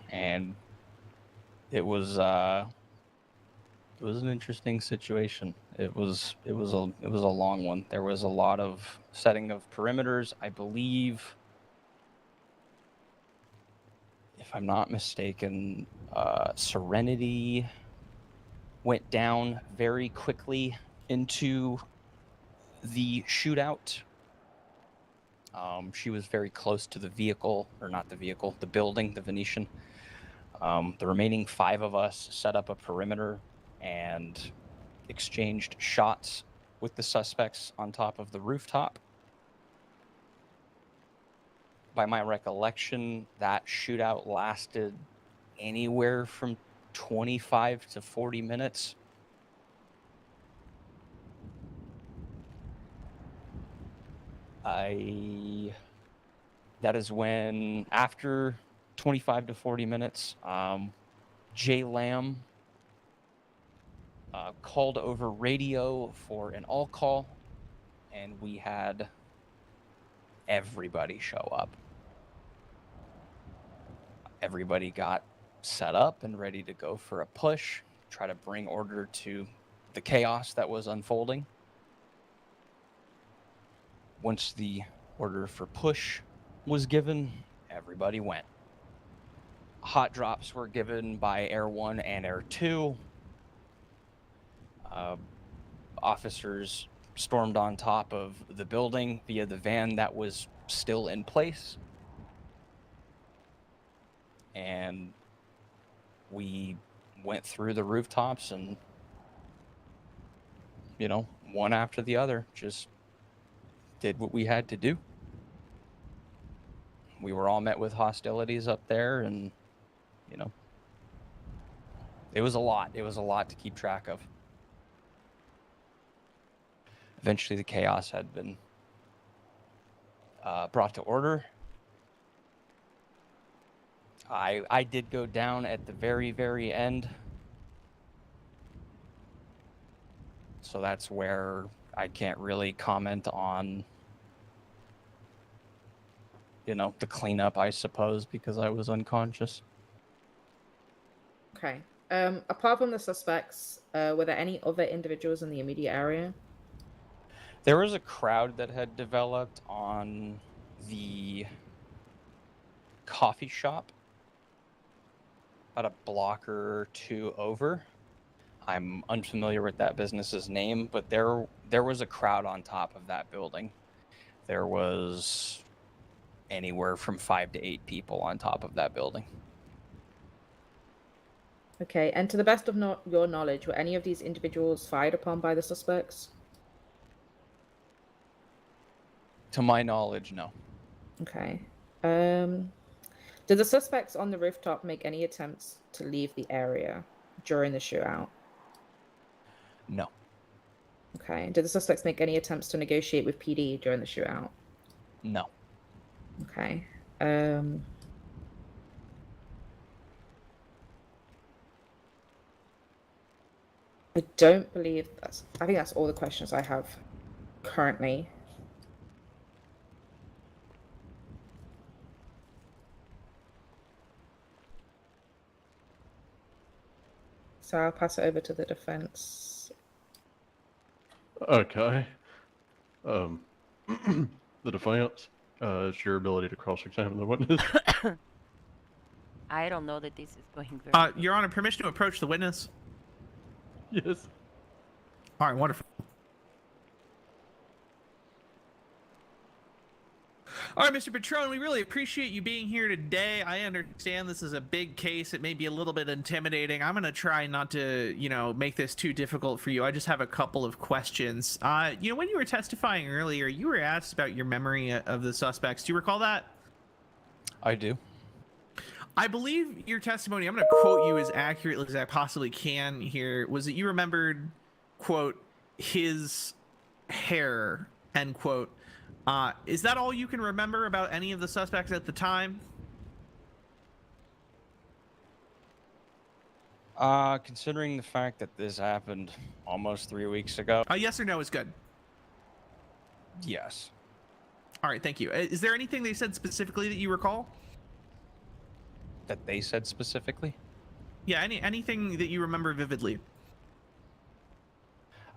And it was It was an interesting situation. It was a long one. There was a lot of setting of perimeters. I believe, if I'm not mistaken, Serenity went down very quickly into the shootout. She was very close to the vehicle, or not the vehicle, the building, the Venetian. The remaining 5 of us set up a perimeter and exchanged shots with the suspects on top of the rooftop. By my recollection, that shootout lasted anywhere from 25 to 40 minutes. That is when, after 25 to 40 minutes, Jay Lamb called over radio for an all call, and we had everybody show up. Everybody got set up and ready to go for a push, try to bring order to the chaos that was unfolding. Once the order for push was given, everybody went. Hot drops were given by Air 1 and Air 2. Officers stormed on top of the building via the van that was still in place. And we went through the rooftops and, one after the other, just did what we had to do. We were all met with hostilities up there, and, it was a lot. It was a lot to keep track of. Eventually, the chaos had been brought to order. I did go down at the very, very end. So that's where I can't really comment on, the cleanup, I suppose, because I was unconscious. Okay. Apart from the suspects, were there any other individuals in the immediate area? There was a crowd that had developed on the coffee shop about a block or 2 over. I'm unfamiliar with that business's name, but there was a crowd on top of that building. There was anywhere from 5 to 8 people on top of that building. Okay, and to the best of your knowledge, were any of these individuals fired upon by the suspects? To my knowledge, no. Okay. Did the suspects on the rooftop make any attempts to leave the area during the shootout? No. Okay. Did the suspects make any attempts to negotiate with PD during the shootout? No. Okay. I don't believe I think that's all the questions I have currently. So I'll pass it over to the defense. Okay. The defense, it's your ability to cross-examine the witness. I don't know that this is going very Your Honor, permission to approach the witness? Yes. All right, wonderful. All right, Mr. Patron, we really appreciate you being here today. I understand this is a big case. It may be a little bit intimidating. I'm going to try not to, make this too difficult for you. I just have a couple of questions. When you were testifying earlier, you were asked about your memory of the suspects. Do you recall that? I do. I believe your testimony, I'm going to quote you as accurately as I possibly can here, was that you remembered, quote, his hair, end quote. Is that all you can remember about any of the suspects at the time? Considering the fact that this happened almost 3 weeks ago. Yes or no is good. Yes. All right, thank you. Is there anything they said specifically that you recall? That they said specifically? Yeah, anything that you remember vividly.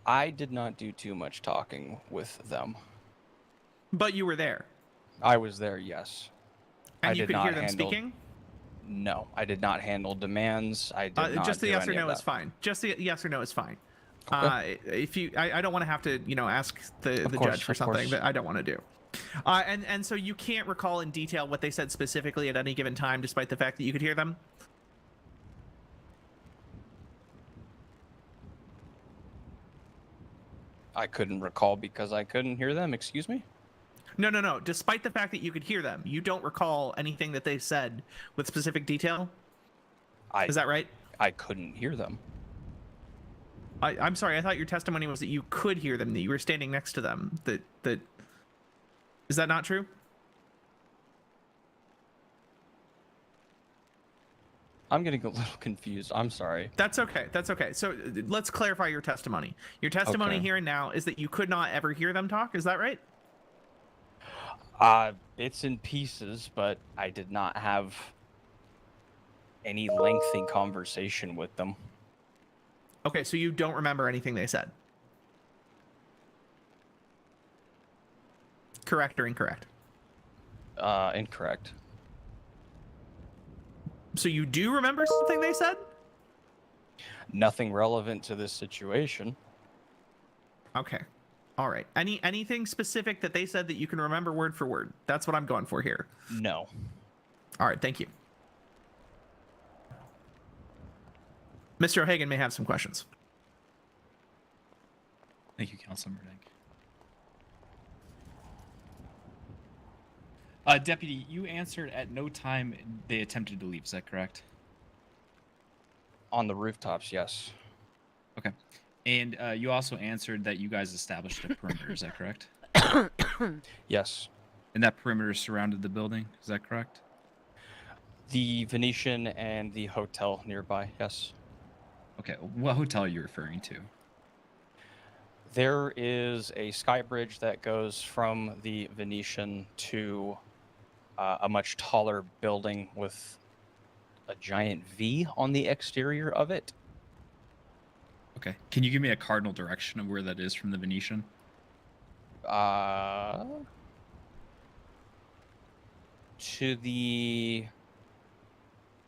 I did not do too much talking with them. But you were there. I was there, yes. And I you did could not hear them handle, speaking? No, I did not handle demands. I did not Just the do yes or any of no is that. fine. Just the yes or no is fine. Okay. If you, I don't want to have to, ask the course, judge for of something course. that I don't want to do. And so you can't recall in detail what they said specifically at any given time, despite the fact that you could hear them? I couldn't recall because I couldn't hear them. Excuse me? No. Despite the fact that you could hear them, you don't recall anything that they said with specific detail? Is that right? I couldn't hear them. I'm sorry. I thought your testimony was that you could hear them, that you were standing next to them. That is that not true? I'm getting a little confused. I'm sorry. That's okay. That's okay. So let's clarify your testimony. Your testimony Okay. here and now is that you could not ever hear them talk. Is that right? Bits and pieces, but I did not have any lengthy conversation with them. Okay, so you don't remember anything they said. Correct or incorrect? Incorrect. So you do remember something they said? Nothing relevant to this situation. Okay. All right. Anything specific that they said that you can remember word for word? That's what I'm going for here. No. All right, thank you. Mr. O'Hagan may have some questions. Thank you, Councilor Murdank. Deputy, you answered at no time they attempted to leave. Is that correct? On the rooftops, yes. Okay. And you also answered that you guys established a perimeter. Is that correct? Yes. And that perimeter surrounded the building. Is that correct? The Venetian and the hotel nearby, yes. Okay. What hotel are you referring to? There is a sky bridge that goes from the Venetian to a much taller building with a giant V on the exterior of it. Okay. Can you give me a cardinal direction of where that is from the Venetian? To the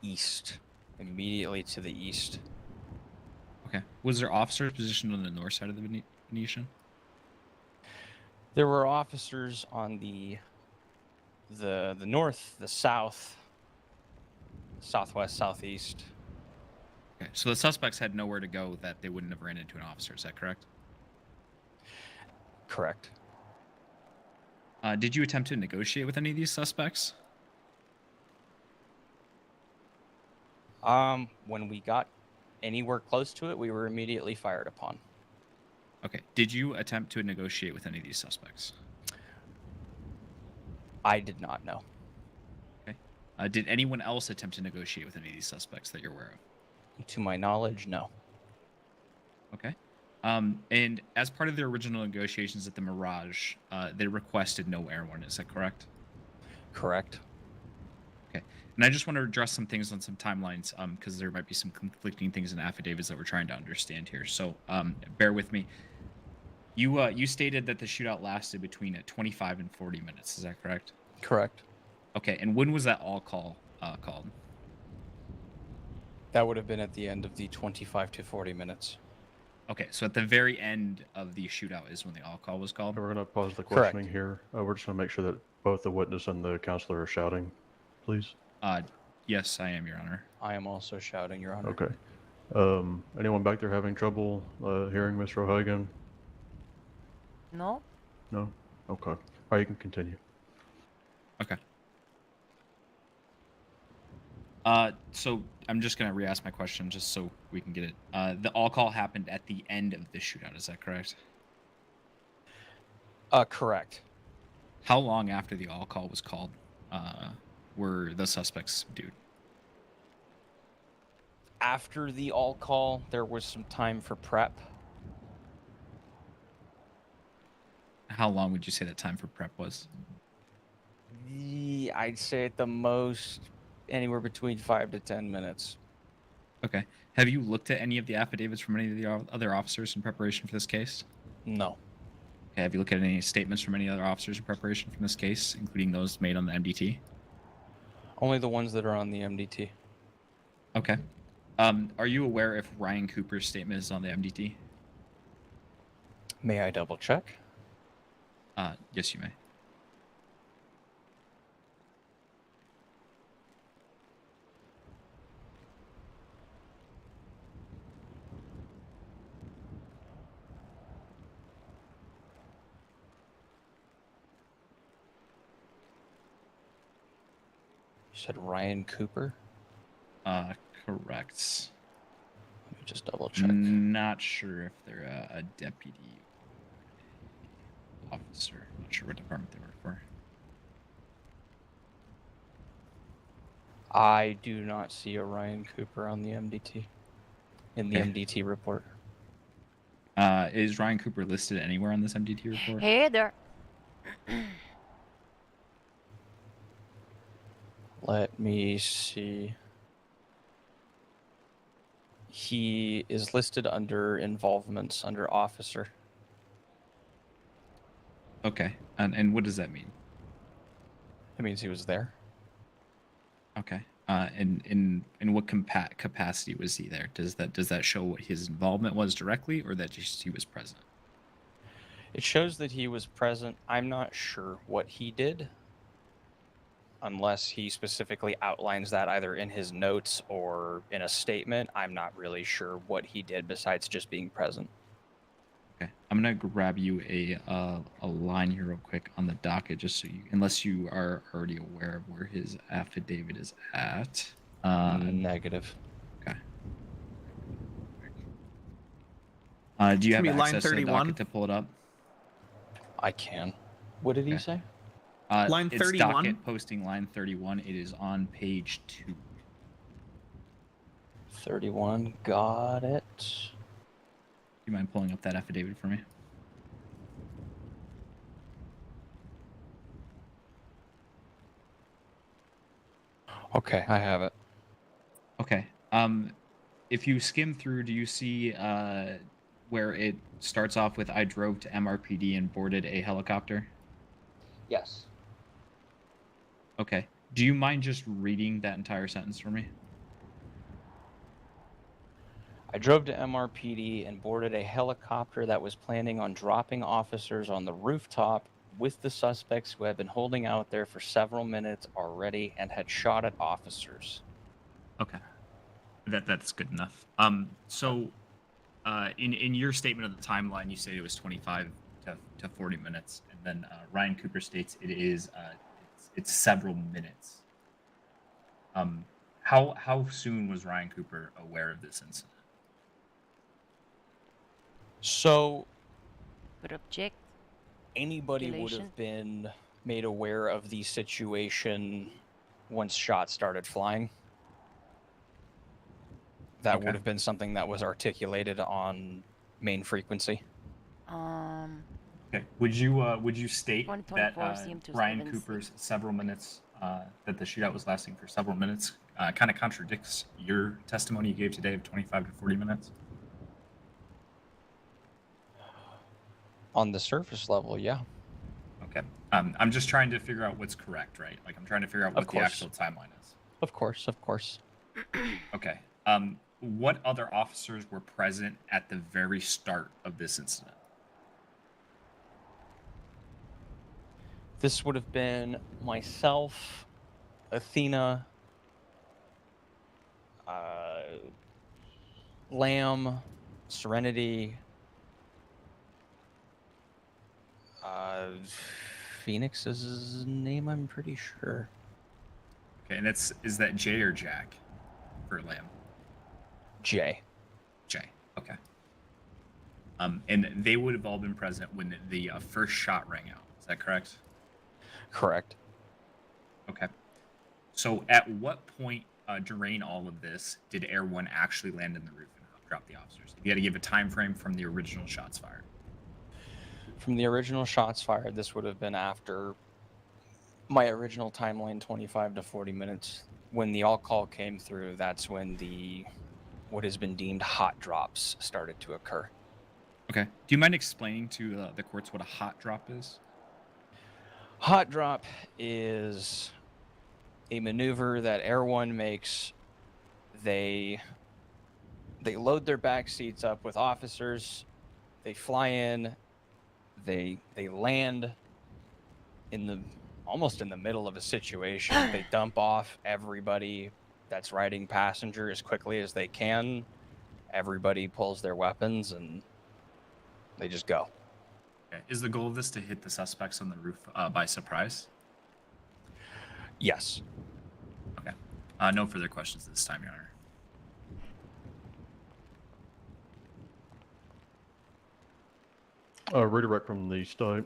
east. Immediately to the east. Okay. Was there officers positioned on the north side of the Venetian? There were officers on the north, the south, southwest, southeast. Okay. So the suspects had nowhere to go that they wouldn't have ran into an officer. Is that correct? Correct. Did you attempt to negotiate with any of these suspects? When we got anywhere close to it, we were immediately fired upon. Okay. Did you attempt to negotiate with any of these suspects? I did not know. Okay. Did anyone else attempt to negotiate with any of these suspects that you're aware of? To my knowledge, no. Okay. And as part of their original negotiations at the Mirage, they requested no airborne. Is that correct? Correct. Okay. And I just want to address some things on some timelines, because there might be some conflicting things in affidavits that we're trying to understand here. So bear with me. You stated that the shootout lasted between 25 and 40 minutes. Is that correct? Correct. Okay. And when was that all call called? That would have been at the end of the 25 to 40 minutes. Okay, so at the very end of the shootout is when the all call was called? We're going to pause the Correct. questioning here. We're just going to make sure that both the witness and the counselor are shouting, please. Yes, I am, Your Honor. I am also shouting, Your Honor. Okay. Anyone back there having trouble hearing Mr. O'Hagan? No? No? Okay. All right, you can continue. Okay. So I'm just gonna re-ask my question just so we can get it. The all call happened at the end of the shootout. Is that correct? Correct. How long after the all call was called were the suspects due? After the all call, there was some time for prep. How long would you say that time for prep was? I'd say at the most anywhere between 5 to 10 minutes. Okay. Have you looked at any of the affidavits from any of the other officers in preparation for this case? No. Okay. Have you looked at any statements from any other officers in preparation from this case, including those made on the MDT? Only the ones that are on the MDT. Okay. Are you aware if Ryan Cooper's statement is on the MDT? May I double check? Yes, you may. You said Ryan Cooper? Correct. Let me just double check. Not sure if they're a deputy officer. Not sure what department they work for. I do not see a Ryan Cooper on the MDT. In the Okay. MDT report. Is Ryan Cooper listed anywhere on this MDT report? Hey there. Let me see. He is listed under involvements, under officer. Okay. And what does that mean? It means he was there. Okay. In what capacity was he there? Does that show what his involvement was directly, or that just he was present? It shows that he was present. I'm not sure what he did, unless he specifically outlines that either in his notes or in a statement. I'm not really sure what he did besides just being present. Okay. I'm gonna grab you a line here real quick on the docket, just so you, unless you are already aware of where his affidavit is at. Negative. Okay. Do you have Maybe line access to the 31? docket to pull it up? I can. What did he Okay. say? Line It's 31? docket posting line 31. It is on page 2. 31. Got it. Do you mind pulling up that affidavit for me? Okay, I have it. Okay. If you skim through, do you see where it starts off with "I drove to MRPD and boarded a helicopter"? Yes. Okay. Do you mind just reading that entire sentence for me? I drove to MRPD and boarded a helicopter that was planning on dropping officers on the rooftop with the suspects who had been holding out there for several minutes already and had shot at officers. Okay. That's good enough. So, in your statement of the timeline, you say it was 25 to 40 minutes, and then Ryan Cooper states it is it's several minutes. How soon was Ryan Cooper aware of this incident? So, Would object. anybody would have been made aware of the situation once shots started flying. That Okay. would have been something that was articulated on main frequency. Okay. Would you state that 124 CM to Ryan 7C. Cooper's several minutes, that the shootout was lasting for several minutes, kind of contradicts your testimony you gave today of 25 to 40 minutes? On the surface level, yeah. Okay. I'm just trying to figure out what's correct, right? Like, I'm trying to figure out what the actual timeline is. Of course, of course. Okay. What other officers were present at the very start of this incident? This would have been myself, Athena, Lamb, Serenity, Phoenix is his name, I'm pretty sure. Okay, and is that Jay or Jack for Lamb? Jay. Jay. Okay. And they would have all been present when the first shot rang out. Is that correct? Correct. Okay. So at what point during all of this did Air One actually land in the roof and drop the officers? You got to give a time frame from the original shots fired. From the original shots fired, this would have been after my original timeline, 25 to 40 minutes. When the all call came through, that's when the what has been deemed hot drops started to occur. Okay. Do you mind explaining to the courts what a hot drop is? Hot drop is a maneuver that Air One makes. They load their back seats up with officers. They fly in. They land almost in the middle of a situation. They dump off everybody that's riding passenger as quickly as they can. Everybody pulls their weapons and they just go. Okay. Is the goal of this to hit the suspects on the roof by surprise? Yes. Okay. No further questions this time, Your Honor. Redirect from the state.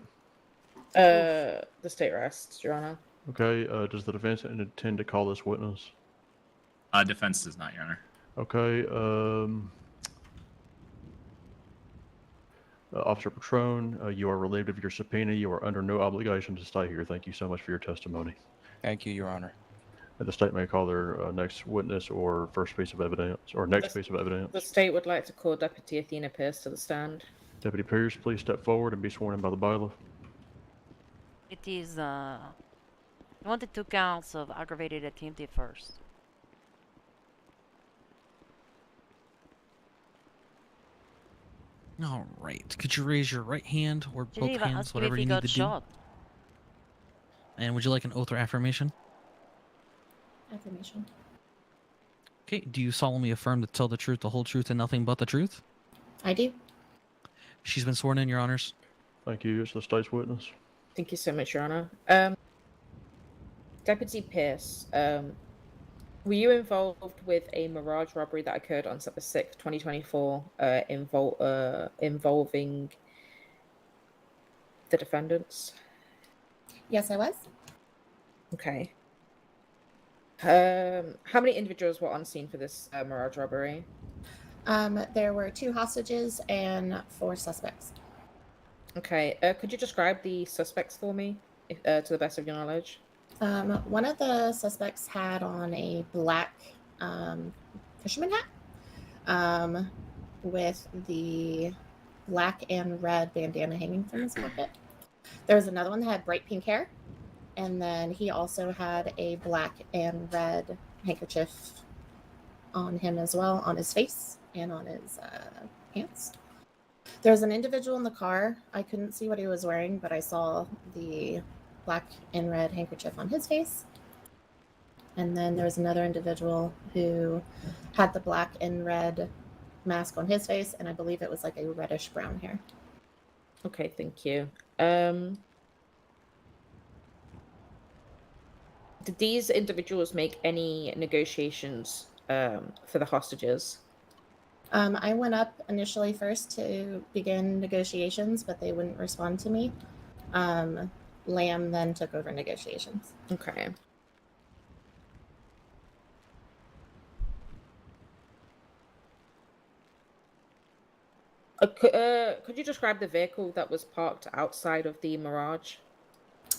The state rests, Your Honor. Okay. Does the defense intend to call this witness? Defense does not, Your Honor. Okay. Officer Patron, you are relieved of your subpoena. You are under no obligation to stay here. Thank you so much for your testimony. Thank you, Your Honor. The state may call their next witness or first piece of evidence, or next piece of evidence. The state would like to call Deputy Athena Pierce to the stand. Deputy Pierce, please step forward and be sworn in by the bailiff. It is, wanted 2 counts of aggravated attempted first. All right. Could you raise your right hand or Didn't both even hands, ask you whatever if you he need got to shot. do? And would you like an oath or affirmation? Affirmation. Okay. Do you solemnly affirm to tell the truth, the whole truth, and nothing but the truth? I do. She's been sworn in, Your Honors. Thank you. It's the state's witness. Thank you so much, Your Honor. Deputy Pierce, were you involved with a Mirage robbery that occurred on September 6th, 2024, involving the defendants? Yes, I was. Okay. How many individuals were on scene for this Mirage robbery? There were 2 hostages and 4 suspects. Okay. Could you describe the suspects for me, to the best of your knowledge? One of the suspects had on a black fisherman hat with the black and red bandana hanging from his pocket. There was another one that had bright pink hair, and then he also had a black and red handkerchief on him as well, on his face and on his pants. There was an individual in the car. I couldn't see what he was wearing, but I saw the black and red handkerchief on his face. And then there was another individual who had the black and red mask on his face, and I believe it was like a reddish brown hair. Okay, thank you. Did these individuals make any negotiations for the hostages? I went up initially first to begin negotiations, but they wouldn't respond to me. Lamb then took over negotiations. Okay. Could you describe the vehicle that was parked outside of the Mirage?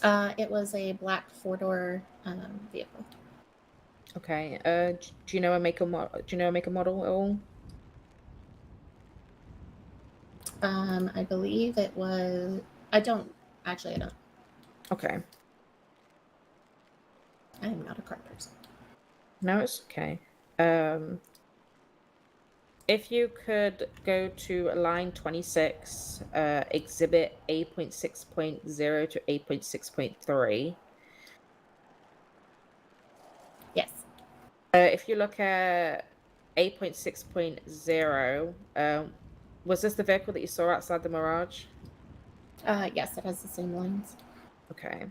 It was a black 4-door vehicle. Okay. Do you know a make and model? Do you know a make and model at all? I believe it was. I don't. Actually, I don't. Okay. I am not a car person. No, it's okay. If you could go to line 26, exhibit 8.6.0 to 8.6.3. Yes. If you look at 8.6.0, was this the vehicle that you saw outside the Mirage? Yes, it has the same lines. Okay.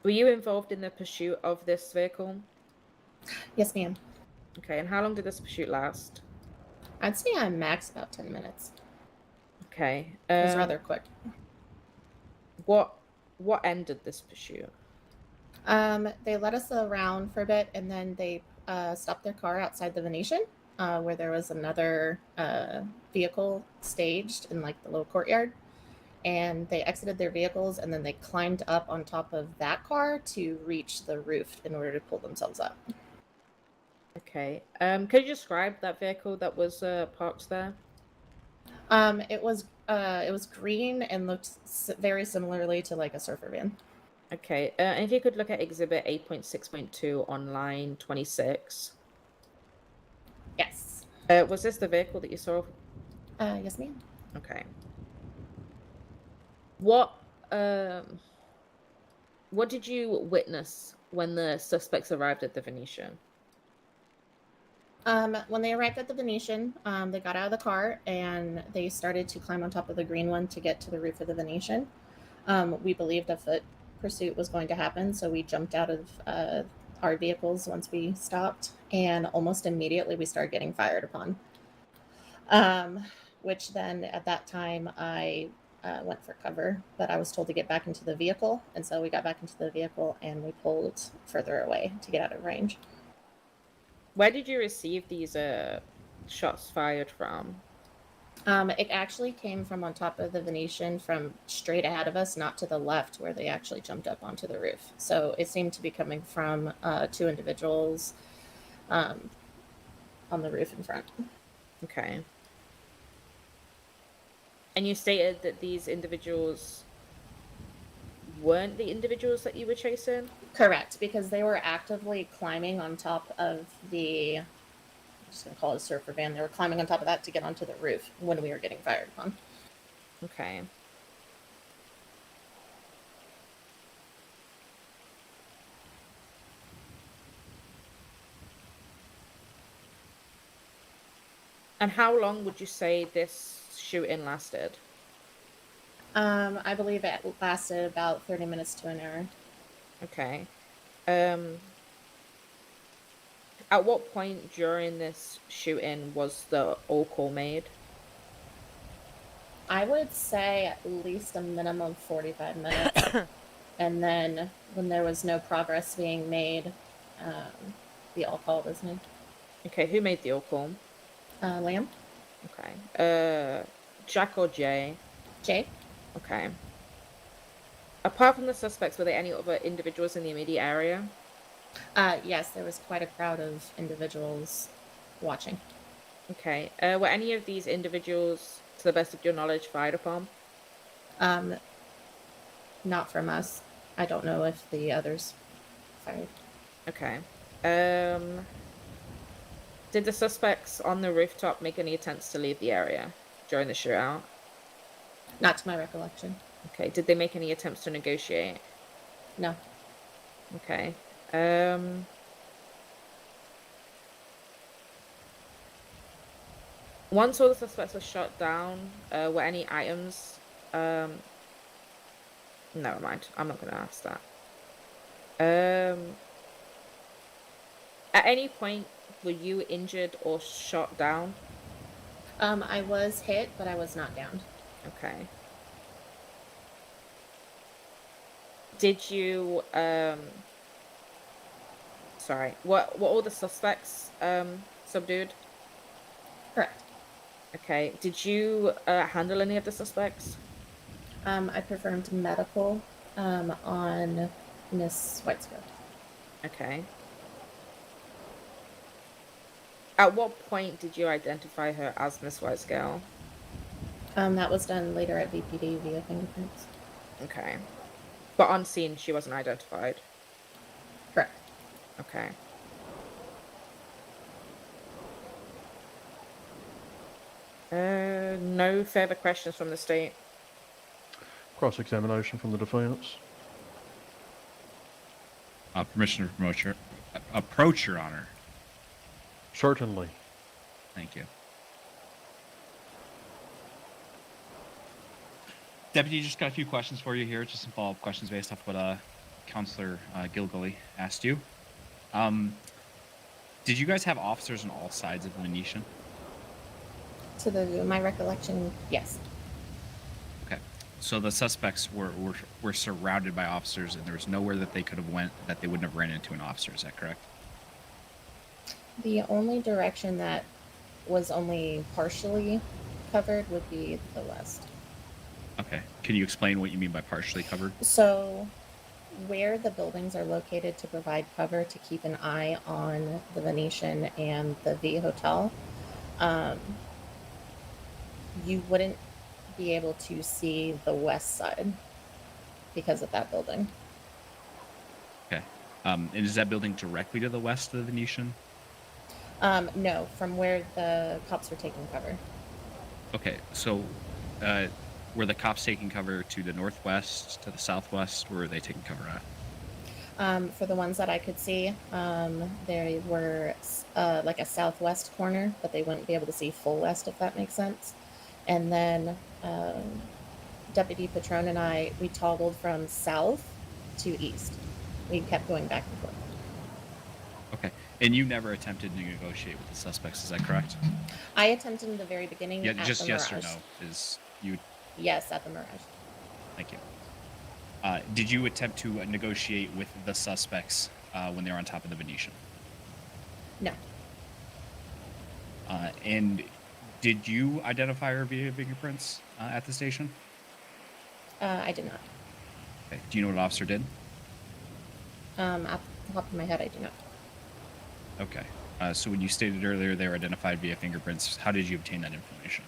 Were you involved in the pursuit of this vehicle? Yes, ma'am. Okay, and how long did this pursuit last? I'd say I max about 10 minutes. Okay. It was rather quick. What ended this pursuit? They let us around for a bit, and then they stopped their car outside the Venetian, where there was another vehicle staged in like the little courtyard. And they exited their vehicles, and then they climbed up on top of that car to reach the roof in order to pull themselves up. Okay. Could you describe that vehicle that was parked there? It was green and looked very similarly to like a surfer van. Okay. And if you could look at Exhibit 8.6.2 on line 26. Yes. Was this the vehicle that you saw? Yes, ma'am. Okay. What did you witness when the suspects arrived at the Venetian? When they arrived at the Venetian, they got out of the car and they started to climb on top of the green one to get to the roof of the Venetian. We believed a foot pursuit was going to happen, so we jumped out of our vehicles once we stopped, and almost immediately we started getting fired upon. Which then, at that time, I went for cover, but I was told to get back into the vehicle, and so we got back into the vehicle and we pulled further away to get out of range. Where did you receive these shots fired from? It actually came from on top of the Venetian, from straight ahead of us, not to the left where they actually jumped up onto the roof. So it seemed to be coming from two individuals on the roof in front. Okay. And you stated that these individuals weren't the individuals that you were chasing? Correct, because they were actively climbing on top of the, I'm just going to call it a surfer van. They were climbing on top of that to get onto the roof when we were getting fired upon. Okay. And how long would you say this shooting lasted? I believe it lasted about 30 minutes to an hour. Okay. At what point during this shooting was the all call made? I would say at least a minimum 45 minutes. And then when there was no progress being made, the all call was made. Okay, who made the all call? Lamb. Okay. Jack or Jay? Jay. Okay. Apart from the suspects, were there any other individuals in the immediate area? Yes, there was quite a crowd of individuals watching. Okay. Were any of these individuals, to the best of your knowledge, fired upon? Not from us. I don't know if the others fired. Okay. Did the suspects on the rooftop make any attempts to leave the area during the shootout? Not to my recollection. Okay. Did they make any attempts to negotiate? No. Okay. Once all the suspects were shot down, were any items... Never mind. I'm not going to ask that. At any point, were you injured or shot down? I was hit, but I was not downed. Okay. Did you, sorry, were all the suspects, subdued? Correct. Okay. Did you, handle any of the suspects? I performed medical, on Miss Whitescott. Okay. At what point did you identify her as Miss Whitescale? That was done later at VPD via fingerprints. Okay. But on scene, she wasn't identified? Correct. Okay. No further questions from the state? Cross-examination from the defense. Permission to approach your honor. Certainly. Thank you. Deputy, just got a few questions for you here. Just some follow-up questions based off what Counselor Gilgully asked you. Did you guys have officers on all sides of the Venetian? To my recollection, yes. Okay. So the suspects were surrounded by officers, and there was nowhere that they could have went that they wouldn't have ran into an officer. Is that correct? The only direction that was only partially covered would be the west. Okay. Can you explain what you mean by partially covered? So where the buildings are located to provide cover to keep an eye on the Venetian and the V Hotel, you wouldn't be able to see the west side because of that building. Okay. And is that building directly to the west of the Venetian? No, from where the cops were taking cover. Okay, so were the cops taking cover to the northwest, to the southwest? Where were they taking cover at? For the ones that I could see, they were like a southwest corner, but they wouldn't be able to see full west, if that makes sense. And then Deputy Patron and I, we toggled from south to east. We kept going back and forth. Okay. And you never attempted to negotiate with the suspects, is that correct? I attempted in the very beginning. Yeah, at just the yes or Mirage. no. Is you? Yes, at the Mirage. Thank you. Did you attempt to negotiate with the suspects when they were on top of the Venetian? No. And did you identify her via fingerprints at the station? I did not. Okay. Do you know what officer did? At the top of my head, I do not. Okay. So when you stated earlier they were identified via fingerprints, how did you obtain that information?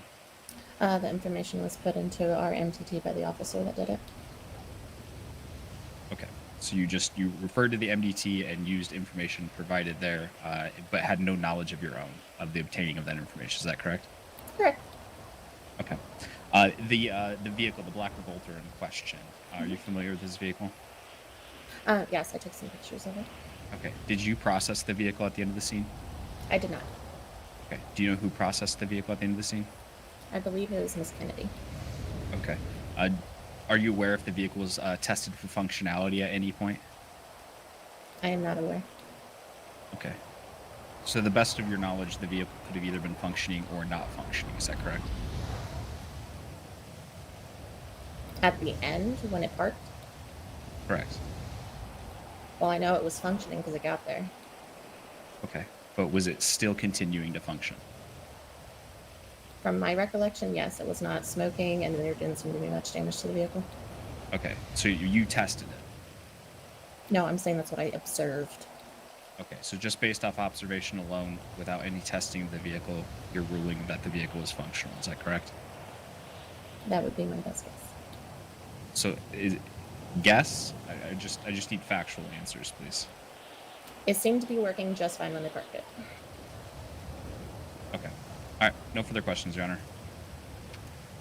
The information was put into our MTT by the officer that did it. Okay. So you referred to the MDT and used information provided there, but had no knowledge of your own of the obtaining of that information. Is that correct? Correct. Okay. The vehicle, the black Revolter in question. Are you familiar with this vehicle? Yes, I took some pictures of it. Okay. Did you process the vehicle at the end of the scene? I did not. Okay. Do you know who processed the vehicle at the end of the scene? I believe it was Miss Kennedy. Okay. Are you aware if the vehicle was tested for functionality at any point? I am not aware. Okay. So, the best of your knowledge, the vehicle could have either been functioning or not functioning. Is that correct? At the end, when it parked? Correct. Well, I know it was functioning because it got there. Okay. But was it still continuing to function? From my recollection, yes, it was not smoking, and there didn't seem to be much damage to the vehicle. Okay. So, you tested it? No, I'm saying that's what I observed. Okay. So, just based off observation alone, without any testing of the vehicle, you're ruling that the vehicle is functional. Is that correct? That would be my best guess. So, guess? I just need factual answers, please. It seemed to be working just fine when they parked it. Okay. All right. No further questions, Your Honor.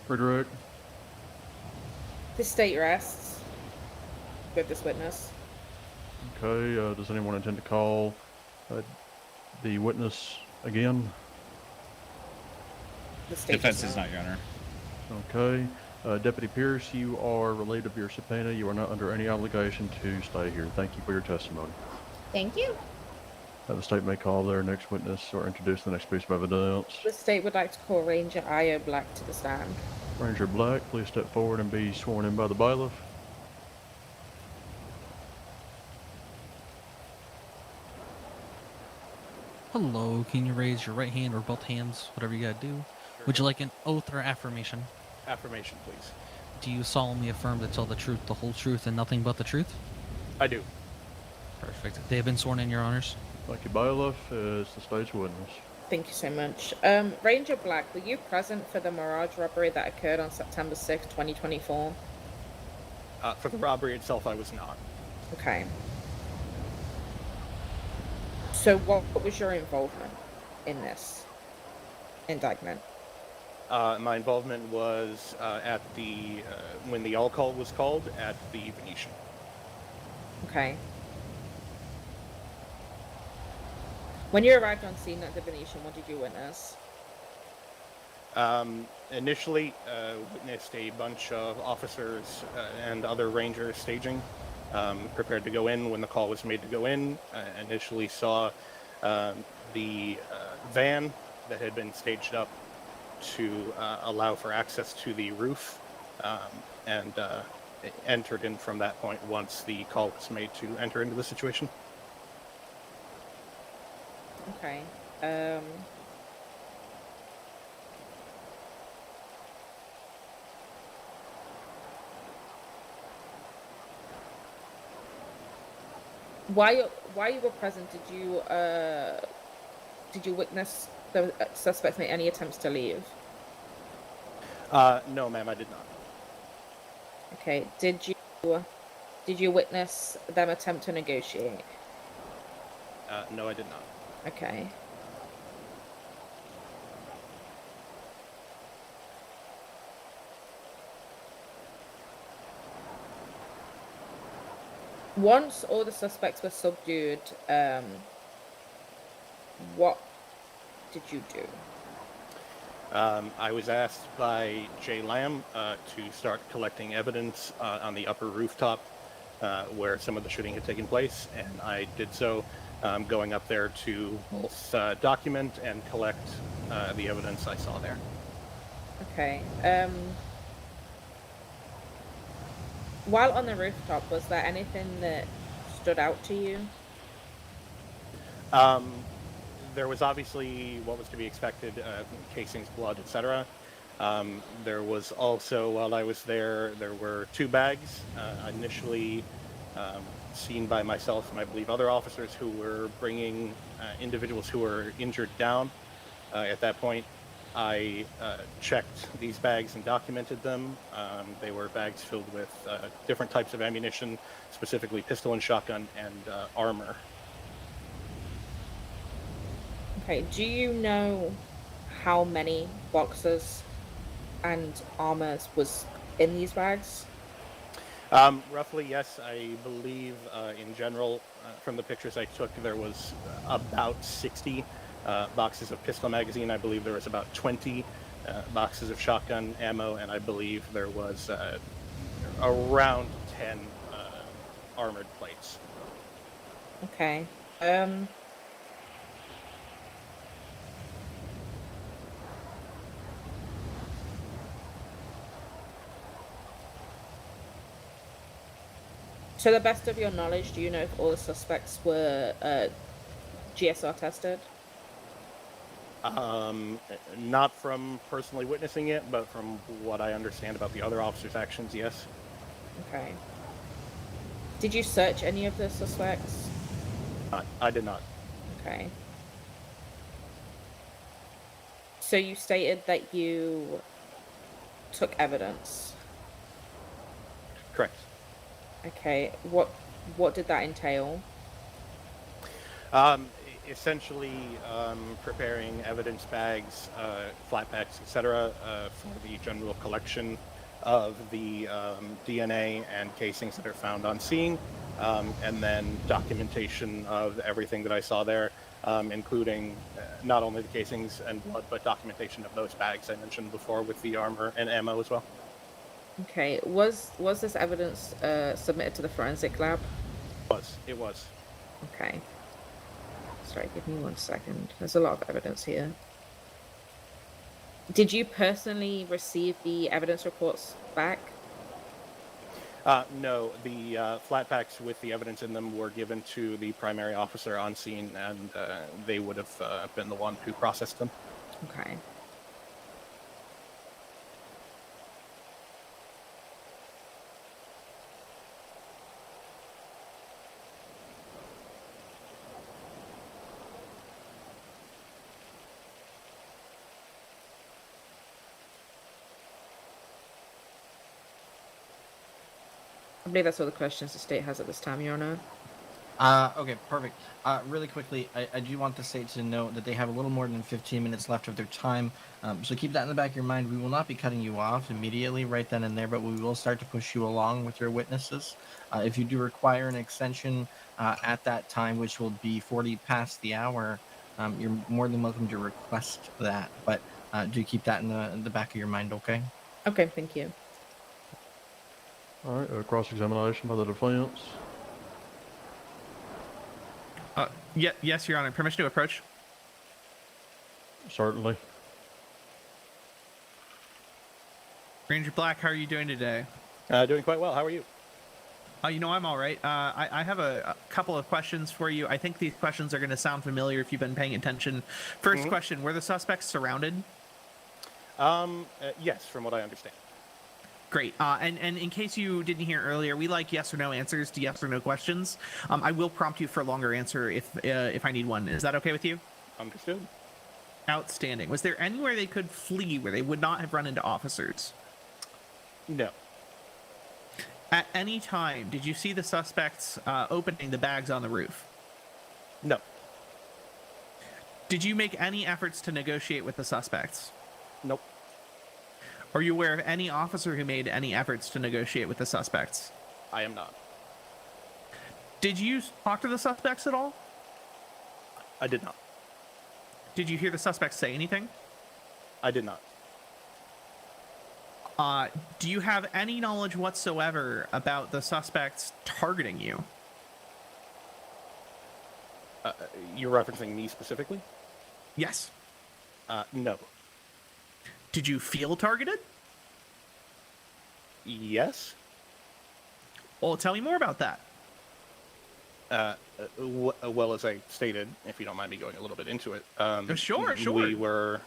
Frederick? The state rests with this witness. Okay. Does anyone intend to call the witness again? The state Defense does is not, Your Honor. Okay. Deputy Pierce, you are relieved of your subpoena. You are not under any obligation to stay here. Thank you for your testimony. Thank you. The state may call their next witness or introduce the next piece of evidence. The state would like to call Ranger Io Black to the stand. Ranger Black, please step forward and be sworn in by the bailiff. Hello, can you raise your right hand or both hands, whatever you gotta do? Would you like an oath or affirmation? Affirmation, please. Do you solemnly affirm to tell the truth, the whole truth, and nothing but the truth? I do. Perfect. They have been sworn in, Your Honors. Thank you, bailiff. Is the state's witness. Thank you so much. Ranger Black, were you present for the Mirage robbery that occurred on September 6th, 2024? For the robbery itself, I was not. Okay. So what was your involvement in this indictment? My involvement was at the when the all call was called at the Venetian. Okay. When you arrived on scene at the Venetian, what did you witness? Initially, witnessed a bunch of officers and other rangers staging, prepared to go in when the call was made to go in. Initially saw the van that had been staged up to allow for access to the roof, and entered in from that point once the call was made to enter into the situation. Okay. While you were present, did you witness the suspects make any attempts to leave? No, ma'am, I did not. Okay. Did you witness them attempt to negotiate? No, I did not. Okay. Once all the suspects were subdued, what did you do? I was asked by Jay Lamb to start collecting evidence on the upper rooftop where some of the shooting had taken place, and I did so, going up there to both document and collect the evidence I saw there. Okay. While on the rooftop, was there anything that stood out to you? There was obviously what was to be expected, casings, blood, etc. There was also, while I was there were 2 bags initially seen by myself and I believe other officers who were bringing individuals who were injured down. At that point, I checked these bags and documented them. They were bags filled with different types of ammunition, specifically pistol and shotgun and armor. Okay, do you know how many boxes and armors was in these bags? Roughly, yes. I believe in general, from the pictures I took, there was about 60 boxes of pistol magazine. I believe there was about 20 boxes of shotgun ammo, and I believe there was around 10 armored plates. Okay. To the best of your knowledge, do you know if all the suspects were GSR tested? Not from personally witnessing it, but from what I understand about the other officers' actions, yes. Okay. Did you search any of the suspects? I did not. Okay. So you stated that you took evidence. Correct. Okay. What did that entail? Essentially, preparing evidence bags, flat packs, etc., for the general collection of the DNA and casings that are found on scene, and then documentation of everything that I saw there, including not only the casings and blood, but documentation of those bags I mentioned before with the armor and ammo as well. Okay. Was this evidence submitted to the forensic lab? It was. Okay. Sorry, give me 1 second. There's a lot of evidence here. Did you personally receive the evidence reports back? No, the flat packs with the evidence in them were given to the primary officer on scene, and they would have been the one who processed them. Okay. I believe that's all the questions the state has at this time, Your Honor. Okay, perfect. Really quickly, I do want the state to know that they have a little more than 15 minutes left of their time. So keep that in the back of your mind. We will not be cutting you off immediately right then and there, but we will start to push you along with your witnesses. If you do require an extension at that time, which will be 40 past the hour, you're more than welcome to request that. But do keep that in the back of your mind, okay? Okay, thank you. All right, cross-examination by the defense. Yes, Your Honor. Permission to approach? Certainly. Ranger Black, how are you doing today? Doing quite well. How are you? You know, I'm all right. I have a couple of questions for you. I think these questions are going to sound familiar if you've been paying attention. First question, were the suspects surrounded? Yes, from what I understand. Great. And in case you didn't hear earlier, we like yes or no answers to yes or no questions. I will prompt you for a longer answer if I need one. Is that okay with you? Understood. Outstanding. Was there anywhere they could flee where they would not have run into officers? No. At any time, did you see the suspects opening the bags on the roof? No. Did you make any efforts to negotiate with the suspects? Nope. Are you aware of any officer who made any efforts to negotiate with the suspects? I am not. Did you talk to the suspects at all? I did not. Did you hear the suspects say anything? I did not. Do you have any knowledge whatsoever about the suspects targeting you? You're referencing me specifically? Yes. No. Did you feel targeted? Yes. Well, tell me more about that. Well, as I stated, if you don't mind me going a little bit into it. Sure. We were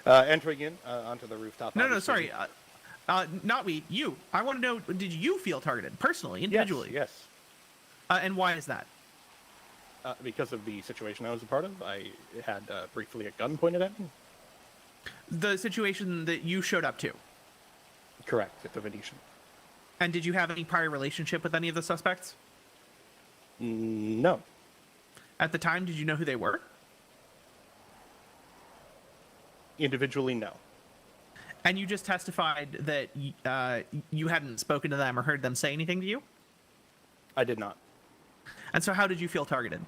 entering in onto the rooftop. No, sorry. Not we. You. I want to know, did you feel targeted personally, individually? Yes. And why is that? Because of the situation I was a part of. I had briefly a gun pointed at me. The situation that you showed up to? Correct, at the Venetian. And did you have any prior relationship with any of the suspects? No. At the time, did you know who they were? Individually, no. And you just testified that you hadn't spoken to them or heard them say anything to you? I did not. And so how did you feel targeted?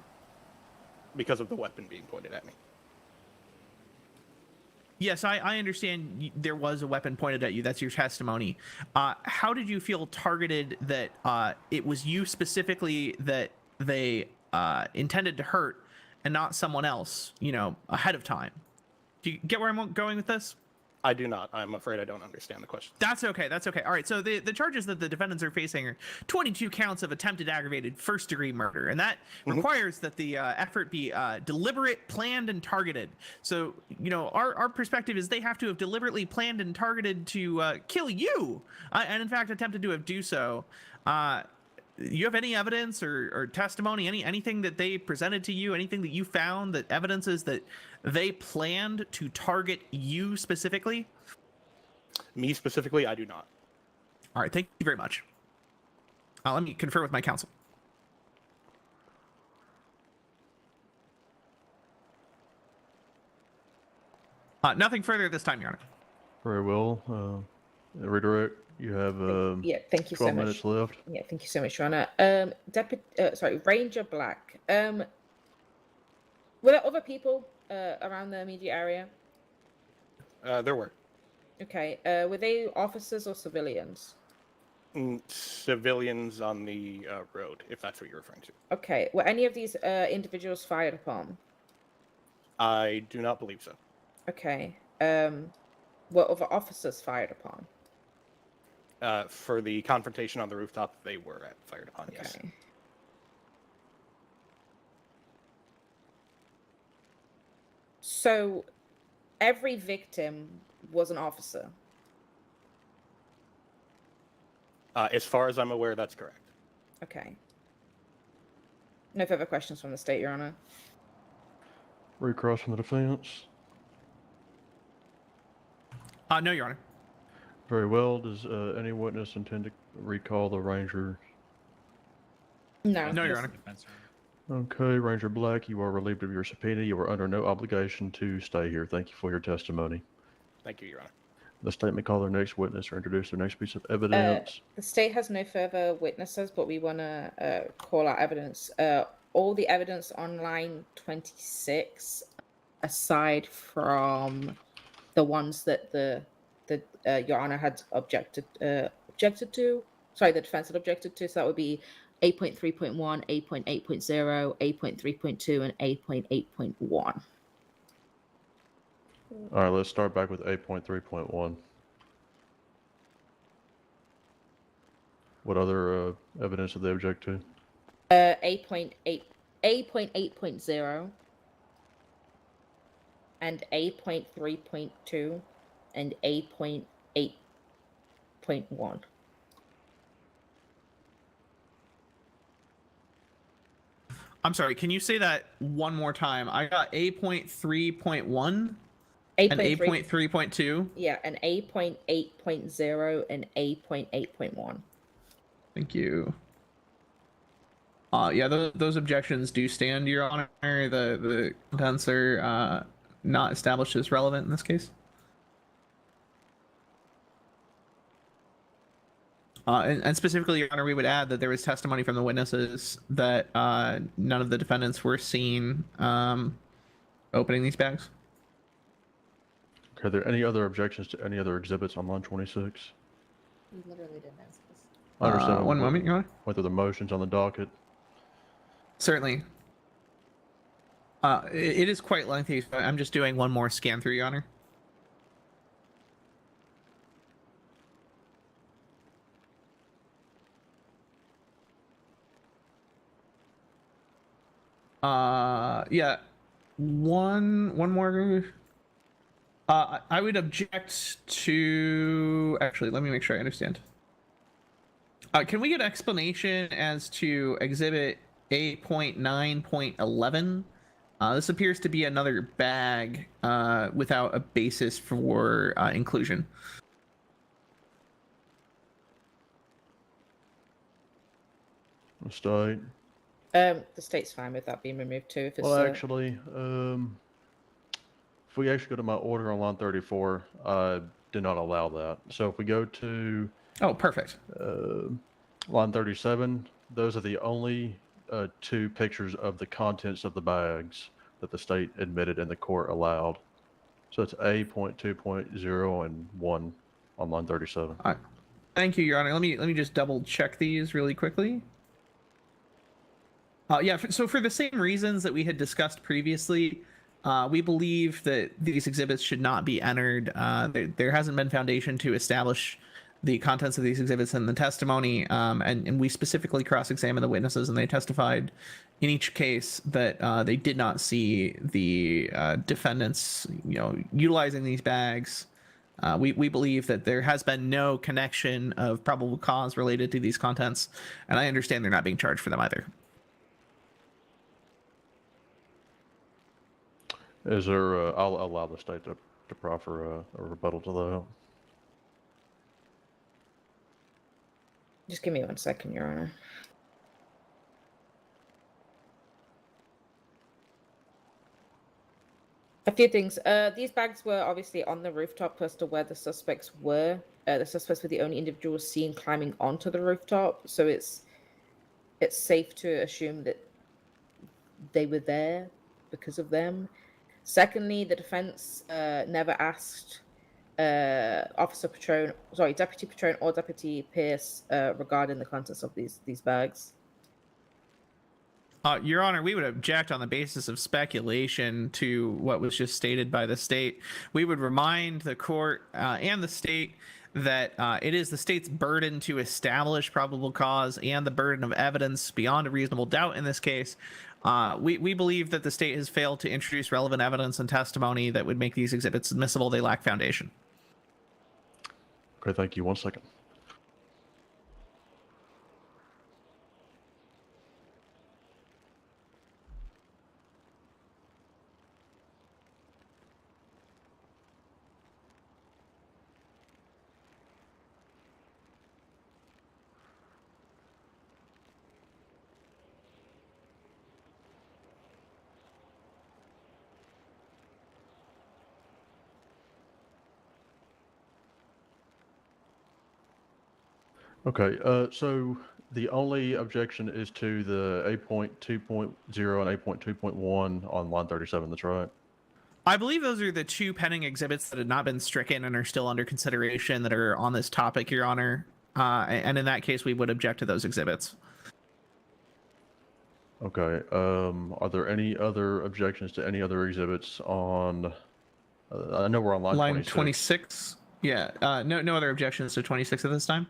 Because of the weapon being pointed at me. Yes, I understand there was a weapon pointed at you. That's your testimony. How did you feel targeted that it was you specifically that they intended to hurt and not someone else, ahead of time? Do you get where I'm going with this? I do not. I'm afraid I don't understand the question. That's okay. All right, so the charges that the defendants are facing are 22 counts of attempted aggravated first-degree murder, and that requires that the effort be deliberate, planned, and targeted. So, our perspective is they have to have deliberately planned and targeted to kill you, and in fact attempted to have do so. You have any evidence or testimony, anything that they presented to you, anything that you found that evidences that they planned to target you specifically? Me specifically, I do not. All right, thank you very much. Let me confer with my counsel. Nothing further at this time, Your Honor. Very well. Redirect. You have thank you 12 so much. minutes left. Yeah, thank you so much, Your Honor. Ranger Black. Were there other people around the immediate area? There were. Okay. Were they officers or civilians? Civilians on the road, if that's what you're referring to. Okay. Were any of these individuals fired upon? I do not believe so. Okay. Were other officers fired upon? For the confrontation on the rooftop, they were fired upon, yes. So, every victim was an officer? As far as I'm aware, that's correct. Okay. No further questions from the state, Your Honor. Recross from the defense. No, Your Honor. Very well. Does any witness intend to recall the Ranger? No. No, Your Honor. Okay, Ranger Black, you are relieved of your subpoena. You are under no obligation to stay here. Thank you for your testimony. Thank you, Your Honor. The state may call their next witness or introduce their next piece of evidence. The state has no further witnesses, but we want to call out evidence. All the evidence on line 26, aside from the ones that Your Honor had objected to. Sorry, the defense had objected to. So that would be 8.3.1, 8.8.0, 8.3.2, and 8.8.1. All right, let's start back with 8.3.1. What other evidence did they object to? 8.8.0 and 8.3.2 and 8.8.1. 8.1. I'm sorry, can you say that one more time? I got 8.3.1 and 8.3. 8.3.2. Yeah, and 8.8.0 and 8.8.1. Thank you. Yeah, those objections do stand, Your Honor. The contents are not established as relevant in this case. And specifically, Your Honor, we would add that there was testimony from the witnesses that none of the defendants were seen opening these bags. Okay, are there any other objections to any other exhibits on line 26? You literally didn't ask this. I understand. One moment, Your Honor. Whether the motions on the docket. Certainly. It is quite lengthy. So I'm just doing one more scan through, Your Honor. Yeah, one more. I would object to. Actually, let me make sure I understand. Can we get explanation as to Exhibit 8.9.11? This appears to be another bag without a basis for inclusion. State. The state's fine with that being removed too. If it's, Well, actually, if we actually go to my order on line 34, I did not allow that. So if we go to oh, perfect. Line 37, those are the only two pictures of the contents of the bags that the state admitted and the court allowed. So it's A.2.0 and 1 on line 37. All right. Thank you, Your Honor. Let me just double check these really quickly. Yeah, so for the same reasons that we had discussed previously, we believe that these exhibits should not be entered. There hasn't been foundation to establish the contents of these exhibits in the testimony, and we specifically cross-examined the witnesses, and they testified in each case that they did not see the defendants, utilizing these bags. We believe that there has been no connection of probable cause related to these contents, and I understand they're not being charged for them either. Is there? I'll allow the state to proffer a rebuttal to that. just give me 1 second, Your Honor. A few things. These bags were obviously on the rooftop close to where the suspects were. The suspects were the only individuals seen climbing onto the rooftop, so it's safe to assume that they were there because of them. Secondly, the defense never asked Deputy Patron or Deputy Pierce regarding the contents of these bags. Your Honor, we would object on the basis of speculation to what was just stated by the state. We would remind the court and the state that it is the state's burden to establish probable cause and the burden of evidence beyond a reasonable doubt in this case. We believe that the state has failed to introduce relevant evidence and testimony that would make these exhibits admissible. They lack foundation. Okay, thank you. 1 second. Okay, so the only objection is to the 8.2.0 and 8.2.1 on line 37, that's right? I believe those are the two pending exhibits that had not been stricken and are still under consideration that are on this topic, Your Honor. And in that case, we would object to those exhibits. Okay, are there any other objections to any other exhibits on, I know we're on line 26? Yeah, no other objections to 26 at this time?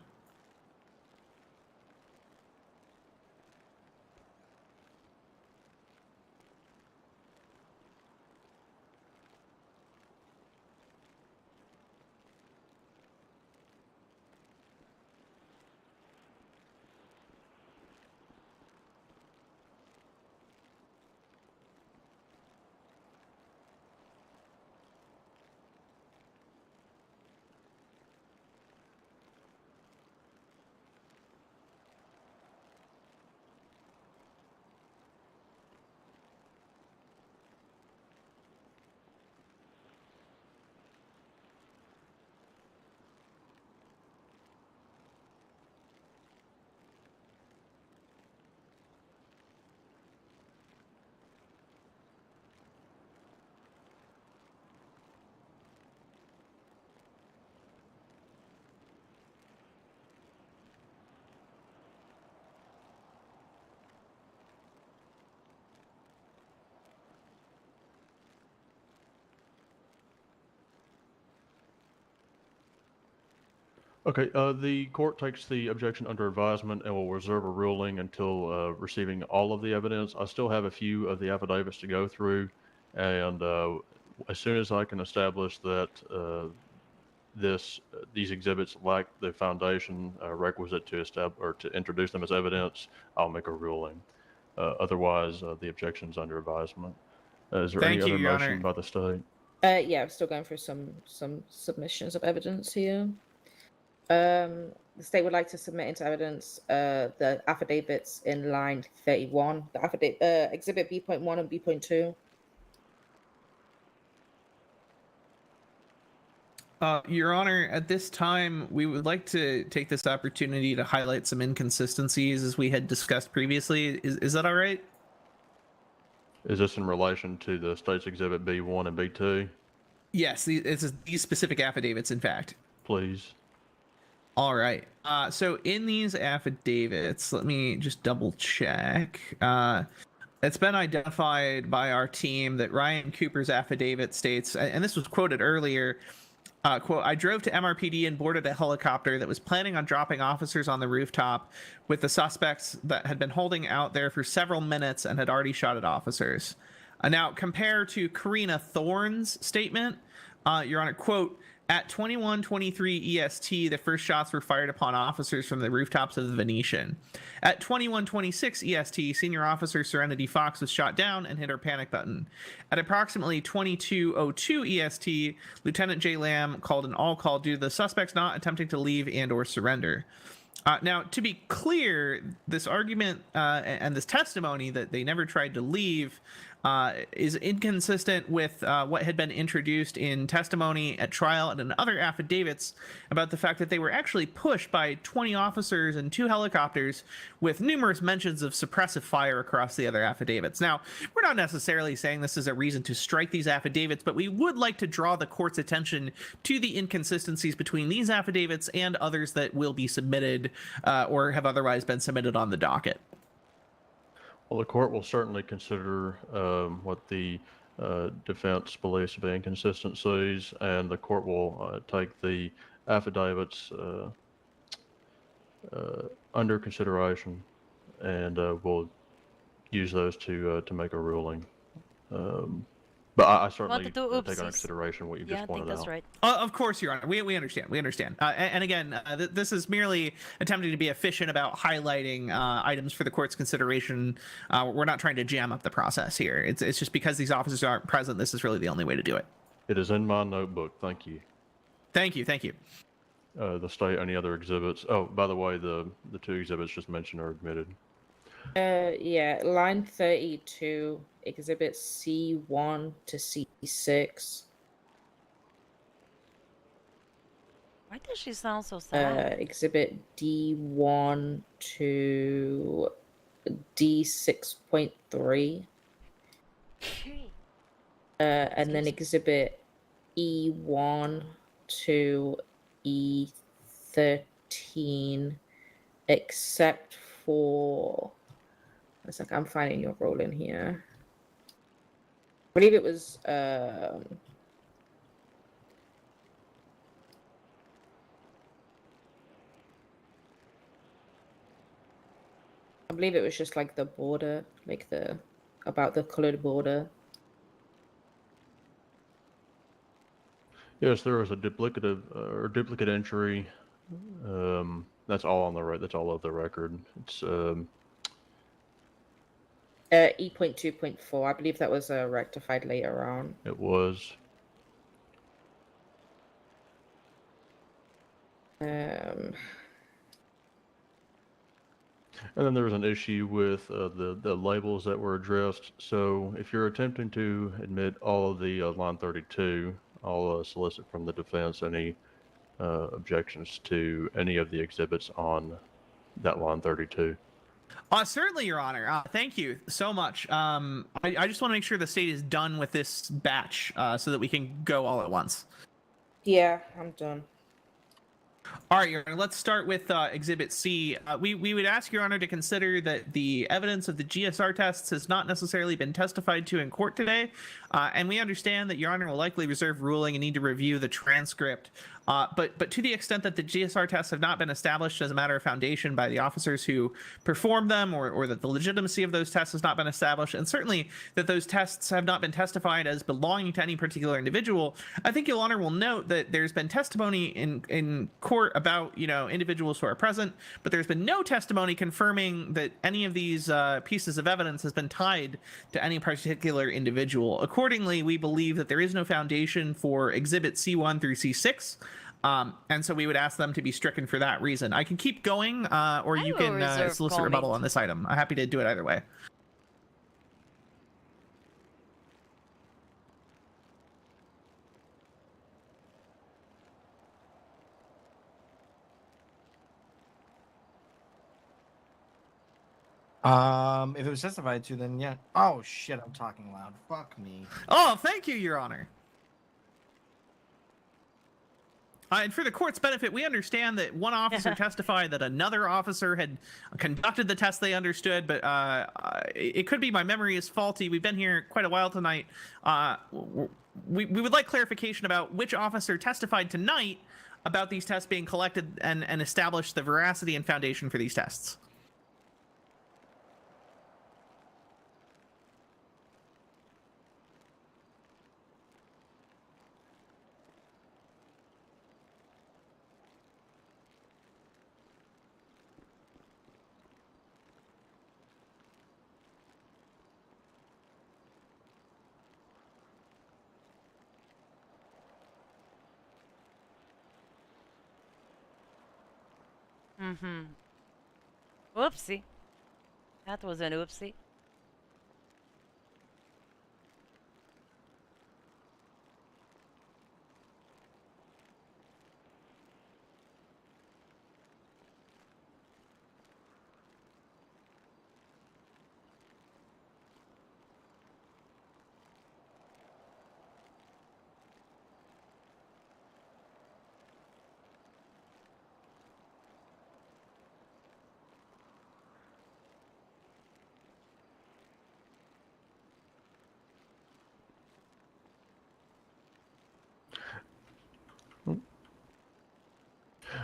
Okay, the court takes the objection under advisement and will reserve a ruling until receiving all of the evidence. I still have a few of the affidavits to go through, and as soon as I can establish that these exhibits lack the foundation requisite to establish or to introduce them as evidence, I'll make a ruling. Otherwise, the objection's under advisement. Is there any other motion by the state? Yeah, I'm still going through some submissions of evidence here. The state would like to submit into evidence the affidavits in line 31, the affidavit exhibit B.1 and B.2. Your Honor, at this time, we would like to take this opportunity to highlight some inconsistencies as we had discussed previously. Is that all right? Is this in relation to the state's exhibit B1 and B2? Yes, it's these specific affidavits, in fact. Please. All right. So in these affidavits, let me just double check. It's been identified by our team that Ryan Cooper's affidavit states, and this was quoted earlier, quote, I drove to MRPD and boarded a helicopter that was planning on dropping officers on the rooftop with the suspects that had been holding out there for several minutes and had already shot at officers. Now, compare to Karina Thorne's statement, Your Honor, quote, at 21:23 EST, the first shots were fired upon officers from the rooftops of the Venetian. At 21:26 EST, Senior Officer Serenity Fox was shot down and hit her panic button. At approximately 22:02 EST, Lieutenant J. Lamb called an all call due to the suspects not attempting to leave and or surrender. Now, to be clear, this argument and this testimony that they never tried to leave is inconsistent with what had been introduced in testimony at trial and in other affidavits about the fact that they were actually pushed by 20 officers and 2 helicopters, with numerous mentions of suppressive fire across the other affidavits. Now, we're not necessarily saying this is a reason to strike these affidavits, but we would like to draw the court's attention to the inconsistencies between these affidavits and others that will be submitted or have otherwise been submitted on the docket. Well, the court will certainly consider what the defense believes to be inconsistencies, and the court will take the affidavits under consideration, and will use those to make a ruling. But I certainly take under consideration what you just pointed out. That's right. Of course, Your Honor. We understand. We understand. And again, this is merely attempting to be efficient about highlighting items for the court's consideration. We're not trying to jam up the process here. It's just because these officers aren't present, this is really the only way to do it. It is in my notebook. Thank you. Thank you. Thank you. The state, any other exhibits? Oh, by the way, the 2 exhibits just mentioned are admitted. Yeah, line 32, exhibit C1 to C6. Why does she sound so sad? Exhibit D1 to D6.3. And then exhibit E1 to E13, except for... It's like I'm finding your role in here. I believe it was I believe it was just like the border, like about the colored border. Yes, there was a duplicate entry. That's all on the right. That's all of the record. It's E.2.4. I believe that was rectified later on. It was. And then there was an issue with the labels that were addressed. So if you're attempting to admit all of the line 32, I'll solicit from the defense any objections to any of the exhibits on that line 32. Certainly, Your Honor. Thank you so much. I just want to make sure the state is done with this batch so that we can go all at once. Yeah, I'm done. All right, Your Honor, let's start with Exhibit C. We would ask Your Honor to consider that the evidence of the GSR tests has not necessarily been testified to in court today, And we understand that Your Honor will likely reserve ruling and need to review the transcript. But to the extent that the GSR tests have not been established as a matter of foundation by the officers who performed them, or that the legitimacy of those tests has not been established, and certainly that those tests have not been testified as belonging to any particular individual, I think Your Honor will note that there's been testimony in court about, individuals who are present, but there's been no testimony confirming that any of these pieces of evidence has been tied to any particular individual. Accordingly, we believe that there is no foundation for Exhibit C1 through C6. And so we would ask them to be stricken for that reason. I can keep going, or you can solicit rebuttal on this item. I'm happy to do it either way. If it was testified to, then yeah. Oh shit, I'm talking loud. Fuck me. Oh, thank you, Your Honor. And for the court's benefit, we understand that one officer testified that another officer had conducted the test they understood, but it could be my memory is faulty. We've been here quite a while tonight. We would like clarification about which officer testified tonight about these tests being collected and established the veracity and foundation for these tests. Mm-hmm. Whoopsie. That was an oopsie.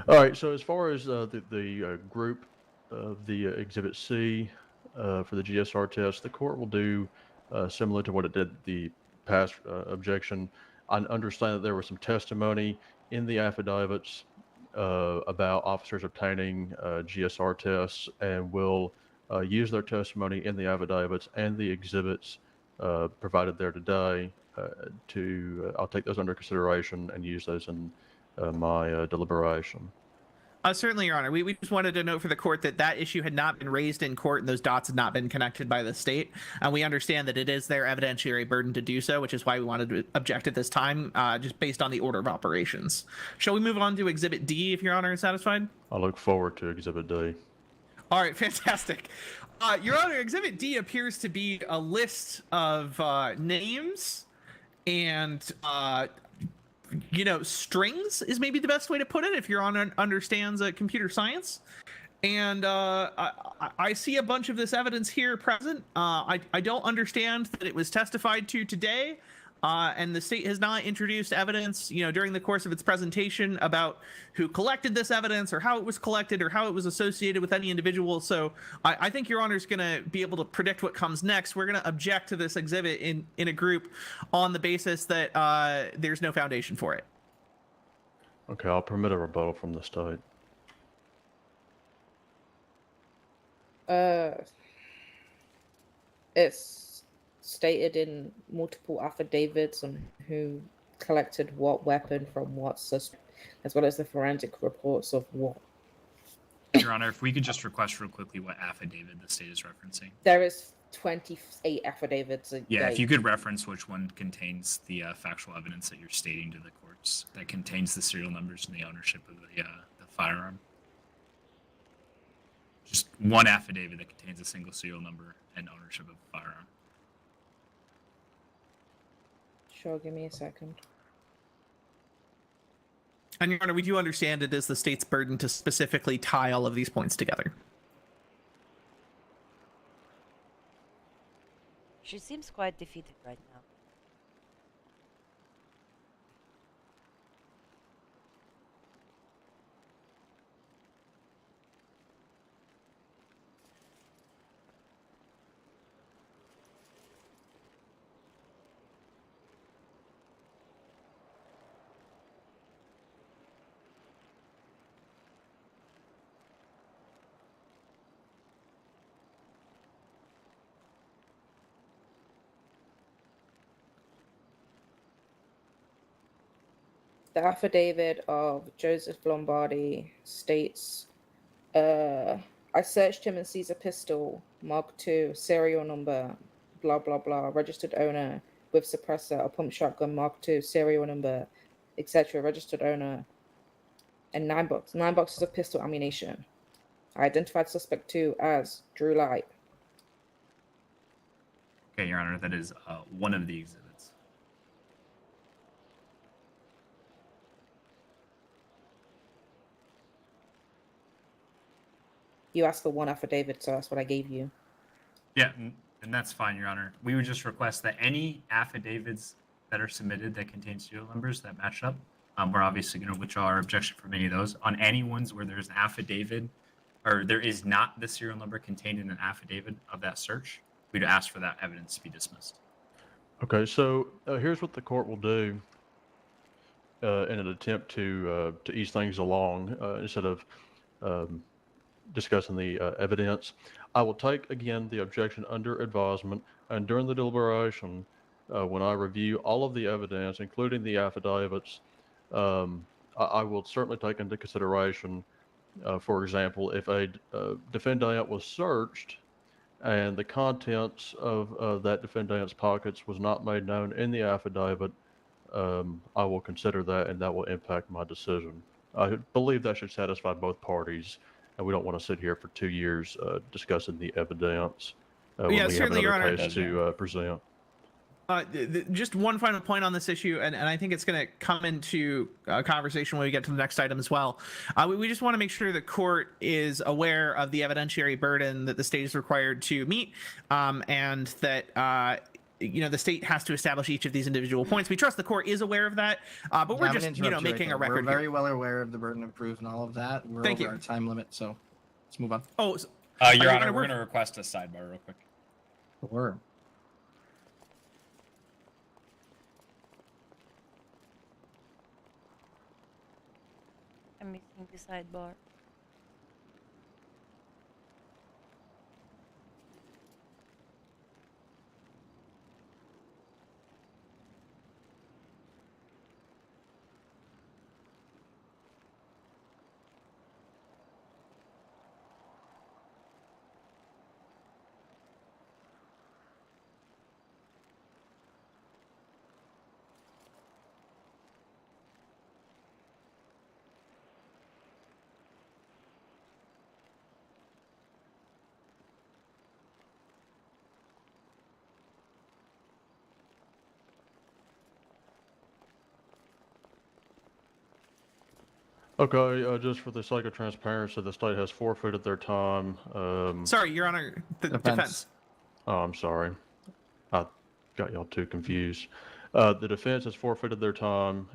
All right. So as far as the group of the Exhibit C for the GSR test, the court will do similar to what it did the past objection. I understand that there was some testimony in the affidavits about officers obtaining GSR tests, and will use their testimony in the affidavits and the exhibits provided there today. I'll take those under consideration and use those in my deliberation. Certainly, Your Honor. We just wanted to note for the court that issue had not been raised in court and those dots had not been connected by the state. And we understand that it is their evidentiary burden to do so, which is why we wanted to object at this time, just based on the order of operations. Shall we move on to Exhibit D, if Your Honor is satisfied? I look forward to Exhibit D. All right, fantastic. Your Honor, Exhibit D appears to be a list of names and strings is maybe the best way to put it if Your Honor understands computer science. And I see a bunch of this evidence here present. I don't understand that it was testified to today, and the state has not introduced evidence, during the course of its presentation about who collected this evidence or how it was collected or how it was associated with any individual. So I think Your Honor is going to be able to predict what comes next. We're going to object to this exhibit in a group on the basis that there's no foundation for it. Okay, I'll permit a rebuttal from the state. It's stated in multiple affidavits on who collected what weapon from what suspect, as well as the forensic reports of what. Your Honor, if we could just request real quickly what affidavit the state is referencing. There is 28 affidavits. Yeah, if you could reference which one contains the factual evidence that you're stating to the courts, that contains the serial numbers and the ownership of the firearm. Just one affidavit that contains a single serial number and ownership of a firearm. Sure, give me a second. And Your Honor, we do understand it is the state's burden to specifically tie all of these points together. She seems quite defeated right now. The affidavit of Joseph Lombardi states, I searched him and seized a pistol, Mark II, serial number, blah, blah, blah, registered owner with suppressor, a pump shotgun, Mark II, serial number, etc., registered owner, and 9 boxes of pistol ammunition. I identified suspect 2 as Drew Light. Okay, Your Honor, that is one of the exhibits. You asked for one affidavit, so that's what I gave you. Yeah, and that's fine, Your Honor. We would just request that any affidavits that are submitted that contain serial numbers that match up, we're obviously going to withdraw our objection from any of those. On any ones where there's an affidavit or there is not the serial number contained in an affidavit of that search, we'd ask for that evidence to be dismissed. Okay, so here's what the court will do in an attempt to ease things along instead of discussing the evidence. I will take again the objection under advisement, and during the deliberation, when I review all of the evidence, including the affidavits, I will certainly take into consideration, for example, if a defendant was searched and the contents of that defendant's pockets was not made known in the affidavit, I will consider that, and that will impact my decision. I believe that should satisfy both parties, and we don't want to sit here for 2 years discussing the evidence when Yeah, we have certainly, Your another Honor. case to present. Just one final point on this issue, and I think it's going to come into conversation when we get to the next item as well. We just want to make sure the court is aware of the evidentiary burden that the state is required to meet, and that the state has to establish each of these individual points. We trust the court is aware of that, but we're just making a record. We're very well aware of the burden of proof and all of that. We're over our time limit, so let's move on. Oh, Your Honor, we're going to request a sidebar real quick. Sure. I'm missing the sidebar. Okay, just for the sake of transparency, the state has forfeited their time. Sorry, Your Honor, the defense. Oh, I'm sorry. I got y'all too confused. The defense has forfeited their time.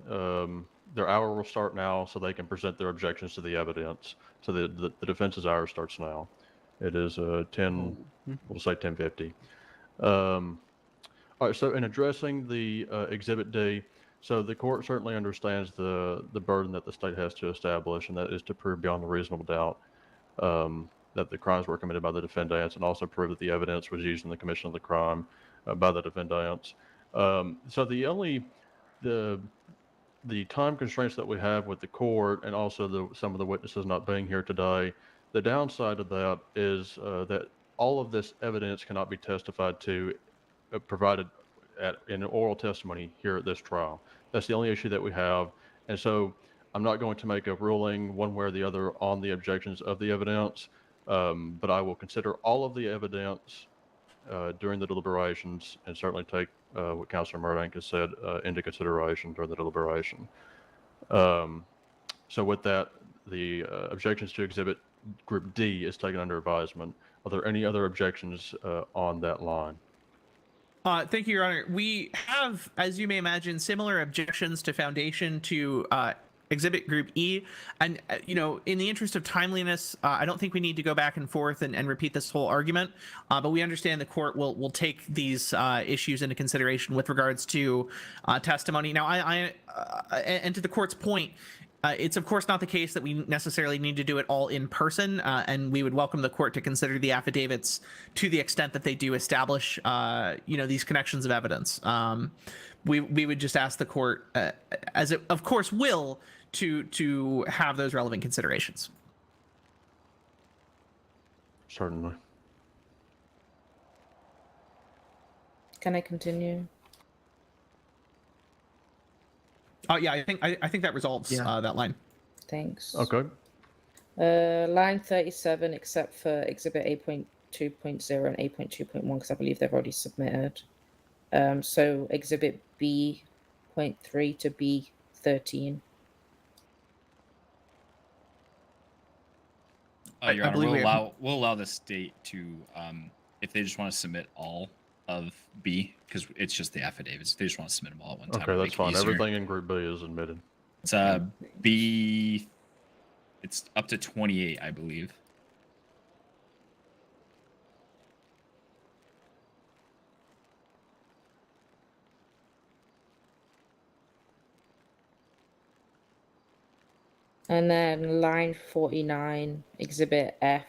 Their hour will start now so they can present their objections to the evidence. So the defense's hour starts now. It is 10, we'll say 10:50. All right, so in addressing the Exhibit D, so the court certainly understands the burden that the state has to establish, and that is to prove beyond a reasonable doubt that the crimes were committed by the defendants, and also prove that the evidence was used in the commission of the crime by the defendants. So the time constraints that we have with the court, and also some of the witnesses not being here today, the downside of that is that all of this evidence cannot be testified to, provided in oral testimony here at this trial. That's the only issue that we have. And so I'm not going to make a ruling one way or the other on the objections of the evidence, but I will consider all of the evidence during the deliberations, and certainly take what Councilor Murdank has said into consideration during the deliberation. So with that, the objections to Exhibit Group D is taken under advisement. Are there any other objections on that line? Thank you, Your Honor. We have, as you may imagine, similar objections to Foundation to Exhibit Group E. And, in the interest of timeliness, I don't think we need to go back and forth and repeat this whole argument. But we understand the court will take these issues into consideration with regards to testimony. Now, and to the court's point, It's of course not the case that we necessarily need to do it all in person, and we would welcome the court to consider the affidavits to the extent that they do establish, these connections of evidence. We would just ask the court, as it of course will, to have those relevant considerations. Certainly. Can I continue? Yeah, I think that resolves that line. Thanks. Okay. Line 37, except for Exhibit 8.2.0 and 8.2.1, because I believe they've already submitted. So Exhibit B.3 to B13. Your Honor, we'll allow the state to, if they just want to submit all of B, because it's just the affidavits. If they just want to submit them all at one time. Okay, that's fine. Everything in Group B is admitted. It's B. It's up to 28, I believe. And then line 49, Exhibit F,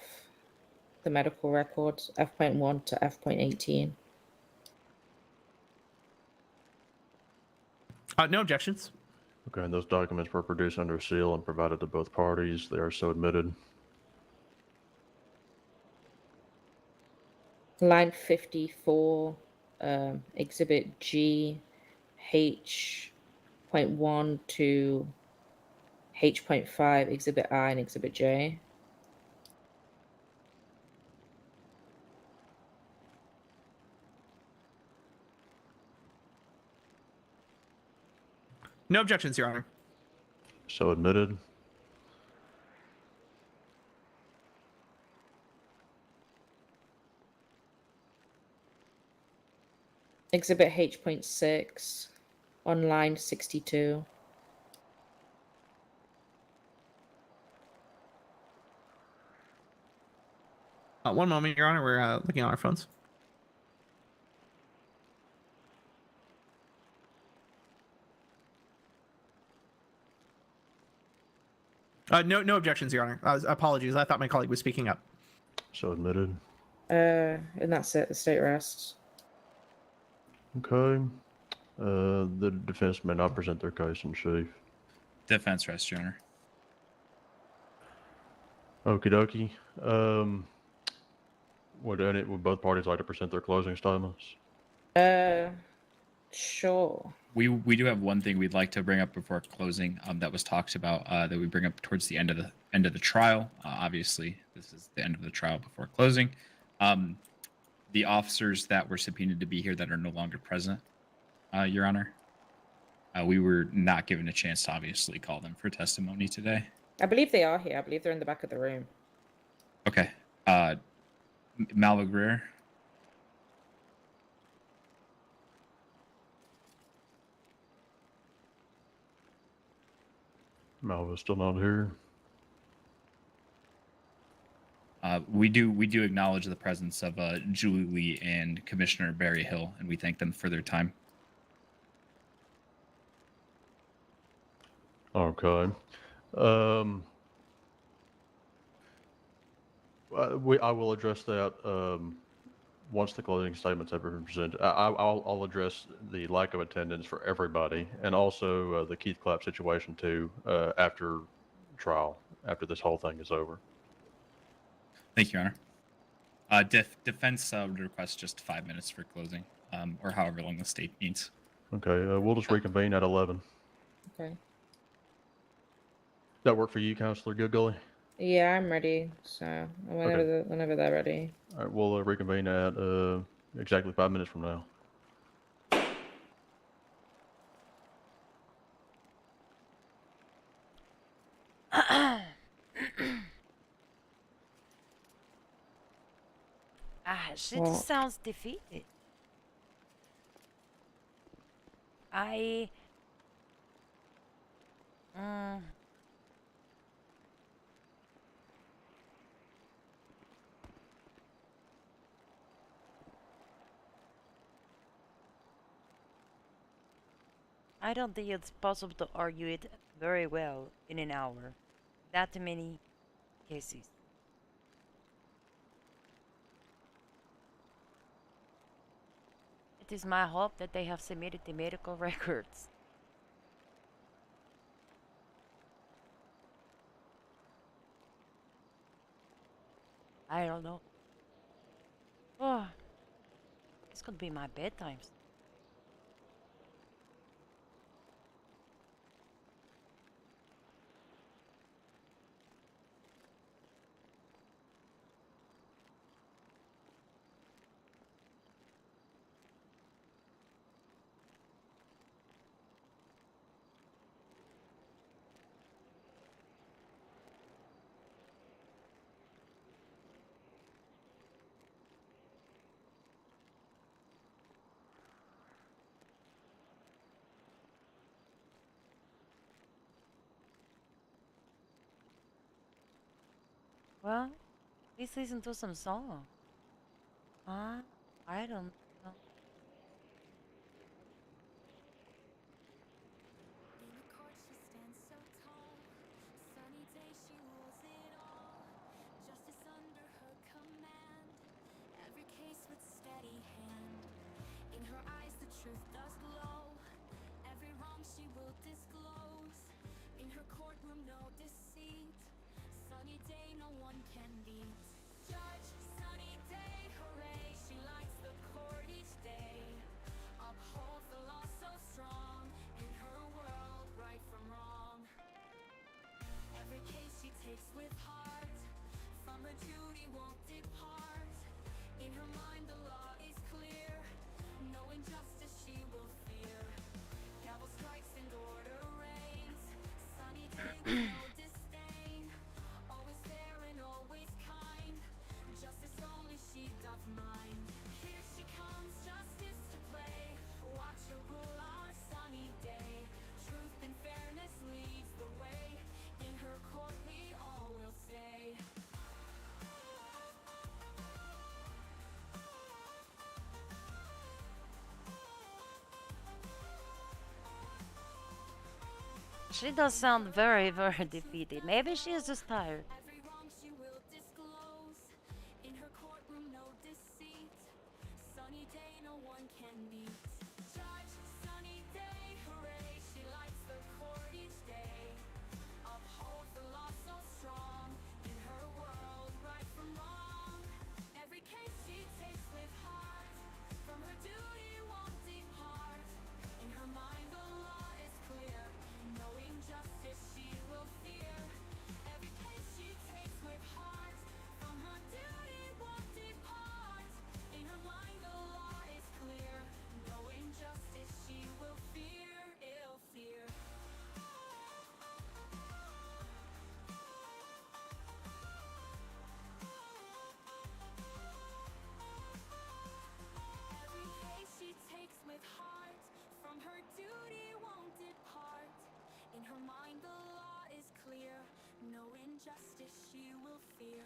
the medical records, F.1 to F.18. No objections. Okay, and those documents were produced under seal and provided to both parties. They are so admitted. Line 54, Exhibit G, H.1 to H.5, Exhibit I and Exhibit J. No objections, Your Honor. So admitted. Exhibit H.6 on line 62. One moment, Your Honor. We're looking on our phones. No objections, Your Honor. Apologies. I thought my colleague was speaking up. So admitted. And that's it. The state rests. Okay. The defense may not present their case in chief. Defense rests, Your Honor. Okie dokie. Would both parties like to present their closing statements? Sure. We do have one thing we'd like to bring up before closing. That was talked about that we bring up towards the end of the trial. Obviously, this is the end of the trial before closing. The officers that were subpoenaed to be here that are no longer present, Your Honor. We were not given a chance to obviously call them for testimony today. I believe they are here. I believe they're in the back of the room. Okay. Malva Greer. Malva's still not here. We do acknowledge the presence of Julie Lee and Commissioner Barry Hill, and we thank them for their time. Okay. I will address that once the closing statements have been presented. I'll address the lack of attendance for everybody, and also the Keith Clapp situation too after trial, after this whole thing is over. Thank you, Your Honor. Defense would request just 5 minutes for closing, or however long the state needs. Okay, we'll just reconvene at 11. Okay. That work for you, Counselor Goodgully? Yeah, I'm ready. So whenever they're ready. All right, we'll reconvene at exactly 5 minutes from now. She Well- sounds defeated. I don't think it's possible to argue it very well in an hour. That many cases. It is my hope that they have submitted the medical records. I don't know. Oh, this could be my bedtime. Well, let's listen to some song. I don't know. Every case with steady hand. In her eyes the truth does glow. Every wrong she will disclose. In her courtroom no deceit. Sunny day no one can beat. Judge, sunny day, hooray. She lights the court each day. Upholds the law so strong. In her world, right from wrong. Every case she takes with heart. From her duty won't depart. In her mind the law is clear. No injustice she will fear. Gavel strikes and order reigns. Sunny day with no disdain. Always fair and always kind. Justice only she doth mind. Here she comes, justice to play. Watch her rule on a sunny day. Truth and fairness leads the way. In her court we all will say. She does sound very, very defeated. Maybe she is just tired. Every wrong she will disclose. In her courtroom no deceit. Sunny day no one can beat. Judge, sunny day, hooray. She lights the court each day. Upholds the law so strong. In her world, right from wrong. Every case she takes with heart. From her duty won't depart. In her mind the law is clear. Knowing justice she will fear. Every case she takes with heart. From her duty won't depart. In her mind the law is clear. Knowing justice she will fear. Ill fear. Every case she takes with heart. From her duty won't depart. In her mind the law is clear. No injustice she will fear.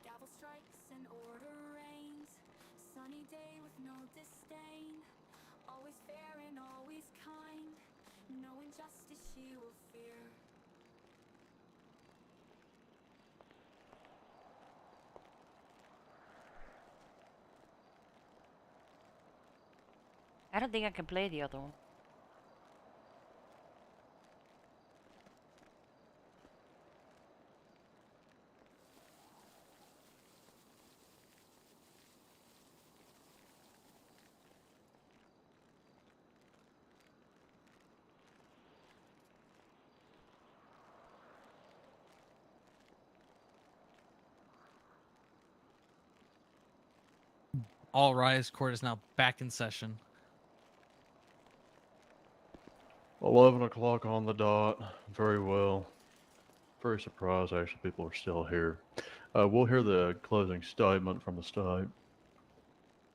Gavel strikes and order reigns. Sunny day with no disdain. Always fair and always kind. No injustice she will fear. I don't think I can play the other one. All rise. Court is now back in session. 11 o'clock on the dot. Very well. Very surprised, actually, people are still here. We'll hear the closing statement from the state.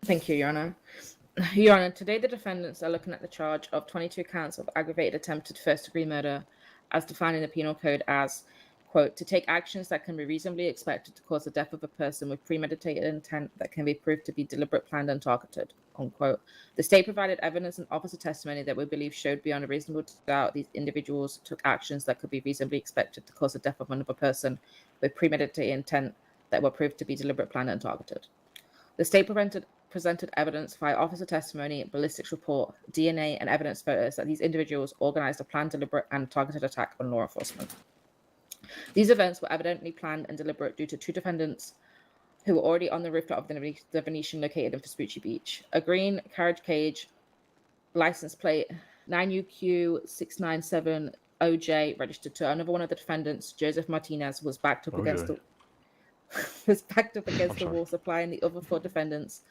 Thank you, Your Honor. Your Honor, today the defendants are looking at the charge of 22 counts of aggravated attempted first-degree murder as defined in the Penal Code as, quote, to take actions that can be reasonably expected to cause the death of a person with premeditated intent that can be proved to be deliberate, planned, and targeted, unquote. The state provided evidence and officer testimony that we believe showed beyond a reasonable doubt these individuals took actions that could be reasonably expected to cause the death of another person with premeditated intent that were proved to be deliberate, planned, and targeted. The state presented evidence via officer testimony, ballistics report, DNA, and evidence photos that these individuals organized a planned, deliberate, and targeted attack on law enforcement. These events were evidently planned and deliberate due to two defendants who were already on the rooftop of the Venetian located in Vespucci Beach. A green carriage cage, license plate 9UQ697OJ, registered to another one of the defendants, Joseph Martinez, was backed up against the wall, supplying the other four defendants,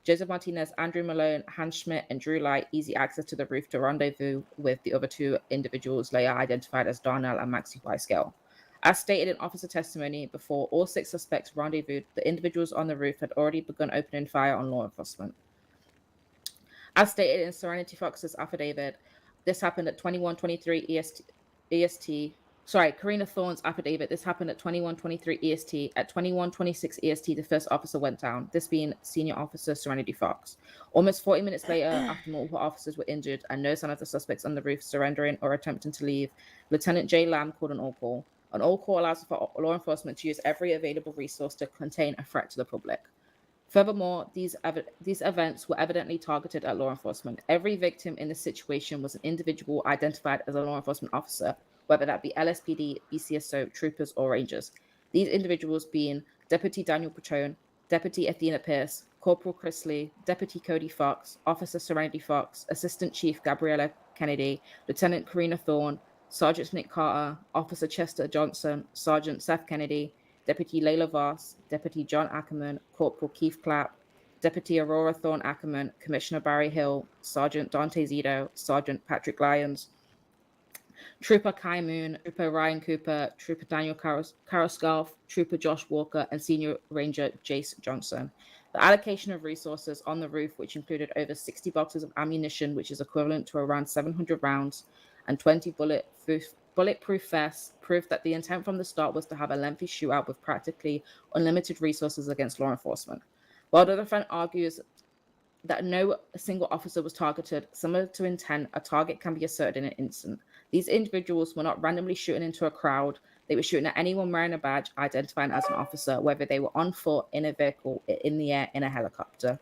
Joseph Martinez, Andrew Malone, Hans Schmidt, and Drew Light, easy access to the roof to rendezvous with the other two individuals later identified as Darnell and Maxie Weisgeld. As stated in officer testimony, before all six suspects rendezvoused, the individuals on the roof had already begun opening fire on law enforcement. As stated in Serenity Fox's affidavit, this happened at 21:23 EST. Sorry, Karina Thorne's affidavit. This happened at 21:23 EST. At 21:26 EST, the first officer went down, this being Senior Officer Serenity Fox. Almost 40 minutes later, after multiple officers were injured and no sign of the suspects on the roof surrendering or attempting to leave, Lieutenant J. Lamb called an all-call. An all-call allows for law enforcement to use every available resource to contain a threat to the public. Furthermore, these events were evidently targeted at law enforcement. Every victim in this situation was an individual identified as a law enforcement officer, whether that be LSPD, BCSO, troopers, or rangers. These individuals being Deputy Daniel Petrone, Deputy Athena Pierce, Corporal Chris Lee, Deputy Cody Fox, Officer Serenity Fox, Assistant Chief Gabriella Kennedy, Lieutenant Karina Thorne, Sergeant Nick Carter, Officer Chester Johnson, Sergeant Seth Kennedy, Deputy Layla Voss, Deputy John Ackerman, Corporal Keith Clapp, Deputy Aurora Thorne Ackerman, Commissioner Barry Hill, Sergeant Dante Zito, Sergeant Patrick Lyons, Trooper Kai Moon, Trooper Ryan Cooper, Trooper Daniel Karoskalf, Trooper Josh Walker, and Senior Ranger Jace Johnson. The allocation of resources on the roof, which included over 60 boxes of ammunition, which is equivalent to around 700 rounds, and 20 bulletproof vests, proved that the intent from the start was to have a lengthy shootout with practically unlimited resources against law enforcement. While the defense argues that no single officer was targeted, similar to intent, a target can be asserted in an instant. These individuals were not randomly shooting into a crowd. They were shooting at anyone wearing a badge identifying as an officer, whether they were on foot, in a vehicle, in the air, in a helicopter.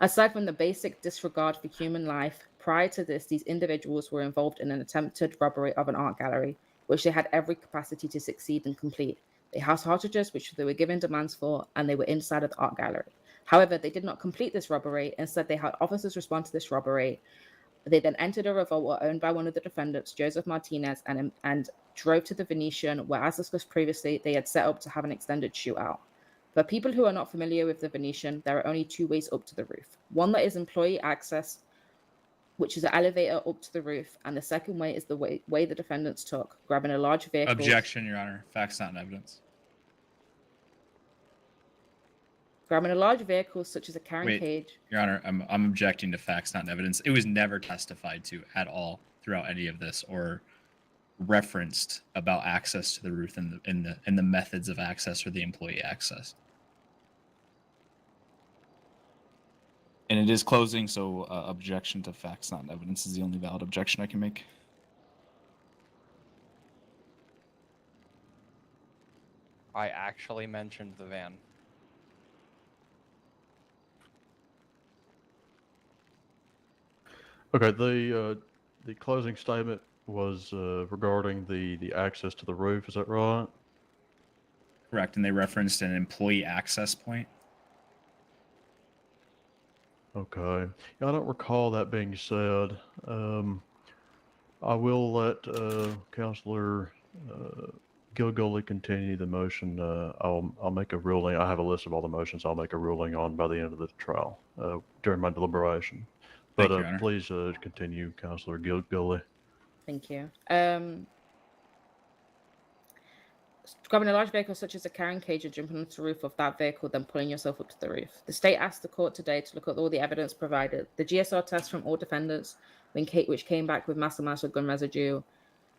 Aside from the basic disregard for human life, prior to this, these individuals were involved in an attempted robbery of an art gallery, which they had every capacity to succeed and complete. They housed hostages, which they were given demands for, and they were inside of the art gallery. However, they did not complete this robbery. Instead, they had officers respond to this robbery. They then entered a revolver owned by one of the defendants, Joseph Martinez, and drove to the Venetian, where, as discussed previously, they had set up to have an extended shootout. For people who are not familiar with the Venetian, there are only two ways up to the roof. One that is employee access, which is an elevator up to the roof, and the second way is the way the defendants took, grabbing a large vehicle. Objection, Your Honor. Facts, not in evidence. Grabbing a large vehicle such as a carrying cage. Your Honor, I'm objecting to facts, not in evidence. It was never testified to at all throughout any of this, or referenced about access to the roof and the methods of access or the employee access. And it is closing, so objection to facts, not in evidence, is the only valid objection I can make. I actually mentioned the van. Okay, the closing statement was regarding the access to the roof. Is that right? Correct, and they referenced an employee access point. Okay. Yeah, I don't recall that being said. I will let Counselor Gilgully continue the motion. I'll make a ruling. I have a list of all the motions I'll make a ruling on by the end of the trial during my deliberation. But Thank you, Your Honor. please continue, Counselor Gilgully. Thank you. Grabbing a large vehicle such as a carrying cage and jumping onto the roof of that vehicle, then pulling yourself up to the roof. The state asked the court today to look at all the evidence provided. The GSR test from all defendants, which came back with mass amounts of gun residue,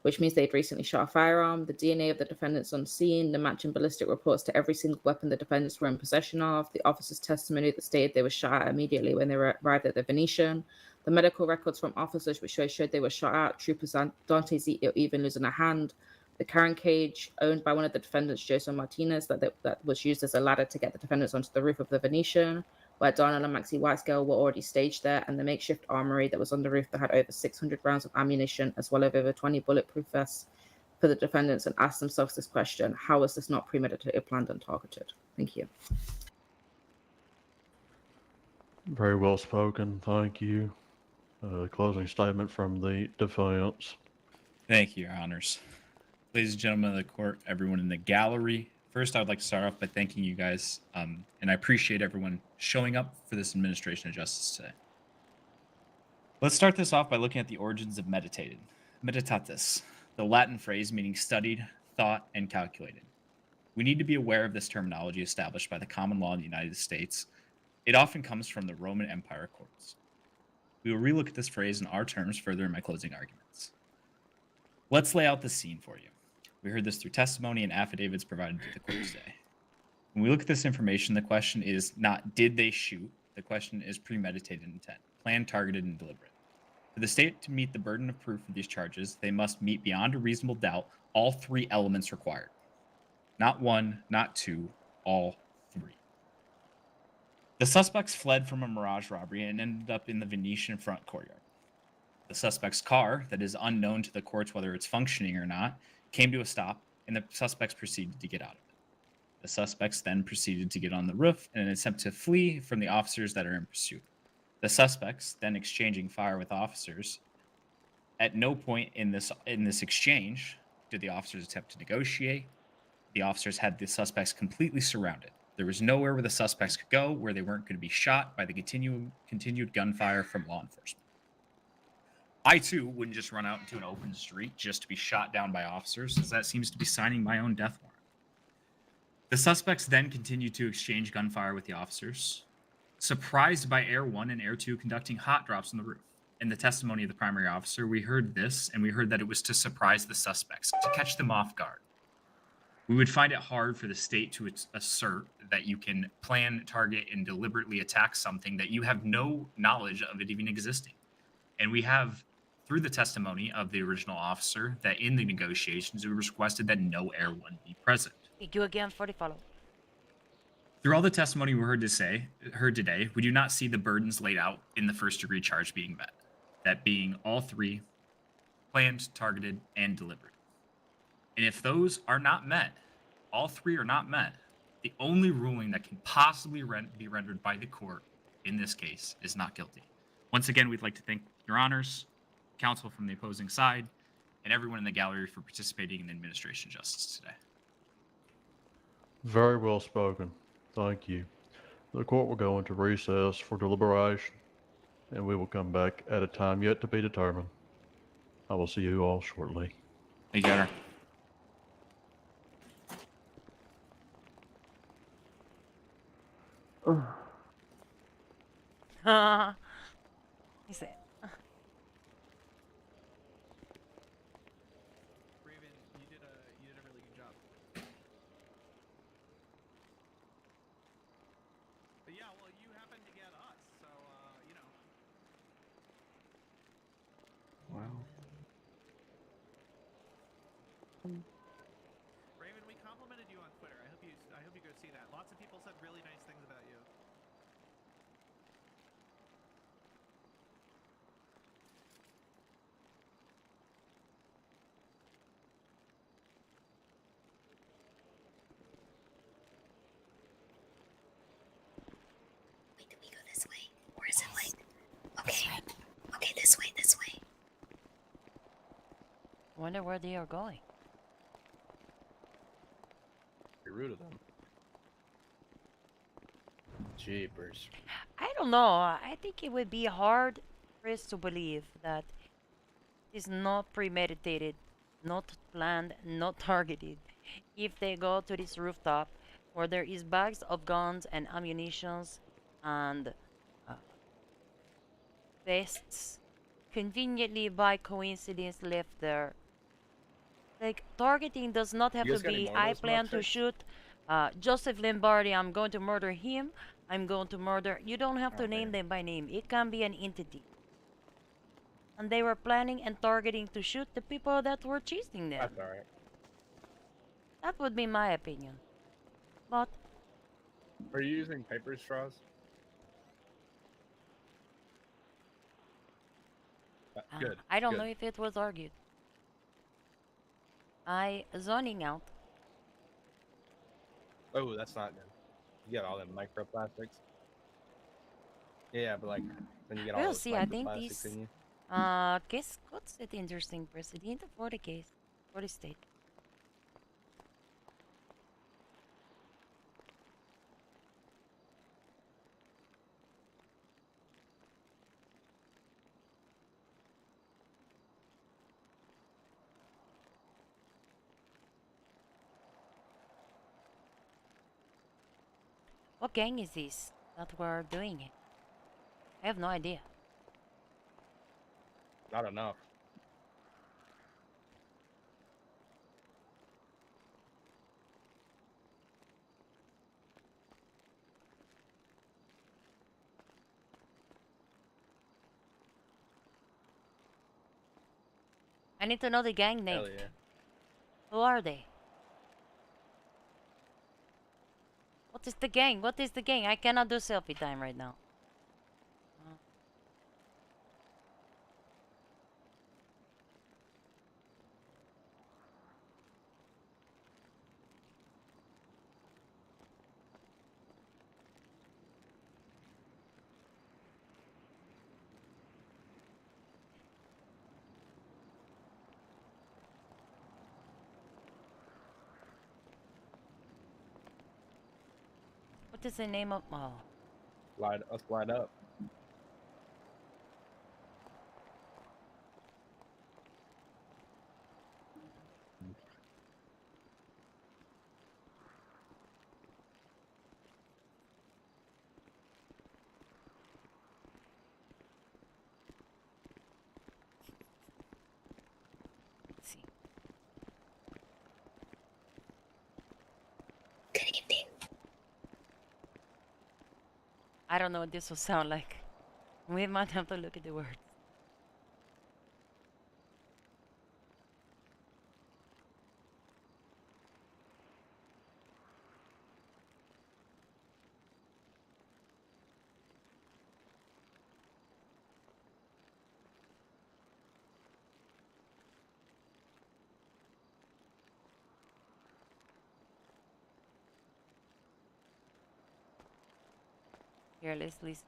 which means they'd recently shot a firearm. The DNA of the defendants on scene, the matching ballistic reports to every single weapon the defendants were in possession of, the officer's testimony that stated they were shot at immediately when they arrived at the Venetian, the medical records from officers which showed they were shot at, Trooper Dante's even losing a hand, the carrying cage owned by one of the defendants, Joseph Martinez, that was used as a ladder to get the defendants onto the roof of the Venetian, where Donald and Maxie Whitescale were already staged there, and the makeshift armory that was on the roof that had over 600 rounds of ammunition, as well as over 20 bulletproof vests for the defendants, and asked themselves this question: how was this not premeditated, planned, and targeted? Thank you. Very well spoken. Thank you. Closing statement from the defense. Thank you, Your Honors. Ladies and gentlemen of the court, everyone in the gallery. First, I would like to start off by thanking you guys, and I appreciate everyone showing up for this administration of justice today. Let's start this off by looking at the origins of meditated. Meditatis, the Latin phrase meaning studied, thought, and calculated. We need to be aware of this terminology established by the common law in the United States. It often comes from the Roman Empire courts. We will relook at this phrase in our terms further in my closing arguments. Let's lay out the scene for you. We heard this through testimony and affidavits provided to the court today. When we look at this information, the question is not did they shoot, the question is premeditated intent, planned, targeted, and deliberate. For the state to meet the burden of proof for these charges, they must meet beyond a reasonable doubt all three elements required. Not one, not two, all three. The suspects fled from a mirage robbery and ended up in the Venetian front courtyard. The suspect's car, that is unknown to the courts whether it's functioning or not, came to a stop, and the suspects proceeded to get out of it. The suspects then proceeded to get on the roof in an attempt to flee from the officers that are in pursuit. The suspects then exchanging fire with officers. At no point in this exchange did the officers attempt to negotiate. The officers had the suspects completely surrounded. There was nowhere where the suspects could go where they weren't going to be shot by the continued gunfire from law enforcement. I, too, wouldn't just run out into an open street just to be shot down by officers, as that seems to be signing my own death warrant. The suspects then continued to exchange gunfire with the officers, surprised by Air 1 and Air 2 conducting hot drops on the roof. In the testimony of the primary officer, we heard this, and we heard that it was to surprise the suspects, to catch them off guard. We would find it hard for the state to assert that you can plan, target, and deliberately attack something that you have no knowledge of it even existing. And we have, through the testimony of the original officer, that in the negotiations, it was requested that no Air 1 be present. Thank you again for the follow. Through all the testimony we heard today, we do not see the burdens laid out in the first-degree charge being met. That being all three, planned, targeted, and deliberate. And if those are not met, all three are not met, the only ruling that can possibly be rendered by the court in this case is not guilty. Once again, we'd like to thank Your Honors, counsel from the opposing side, and everyone in the gallery for participating in the administration of justice today. Very well spoken. Thank you. The court will go into recess for deliberation, and we will come back at a time yet to be determined. I will see you all shortly. Thank you, Your Honor. Is it? Raven, you did a really good job. But yeah, well, you happened to get us, so you know. Wow. Raven, we complimented you on Twitter. I hope you go see that. Lots of people said really nice things about you. Wait, do we go this way? Or is it like okay. Okay, this way, this way. Wonder where they are going. Be rude of them. Jeepers. I don't know. I think it would be hard for us to believe that it's not premeditated, not planned, not targeted. If they go to this rooftop where there is bags of guns and ammunitions and vests conveniently by coincidence left there Like, targeting does not have You to guys got any be, more of I those plan to milkshakes? shoot Joseph Lombardi, I'm going to murder him, I'm going to murder. You don't have to Oh, name man. them by name. It can be an entity. And they were planning and targeting to shoot the people that were chasing them. That's alright. That would be my opinion. But Are you using paper straws? Good. I don't good. know if it was argued. Zoning out. Oh, that's not good. You got all them microplastics. Yeah, but like when you get all We'll those see. I think microplastics this in you. case what's it interesting precedent for the case for the state. What gang is this that were doing it? I have no idea. Not enough. I need to know the gang name. Hell yeah. Who are they? What is the gang? What is the gang? I cannot do selfie time right now. What is the name of? Oh, Let's line up. let's see. I don't know what this will sound like. We might have to look at the words. Here, let's listen.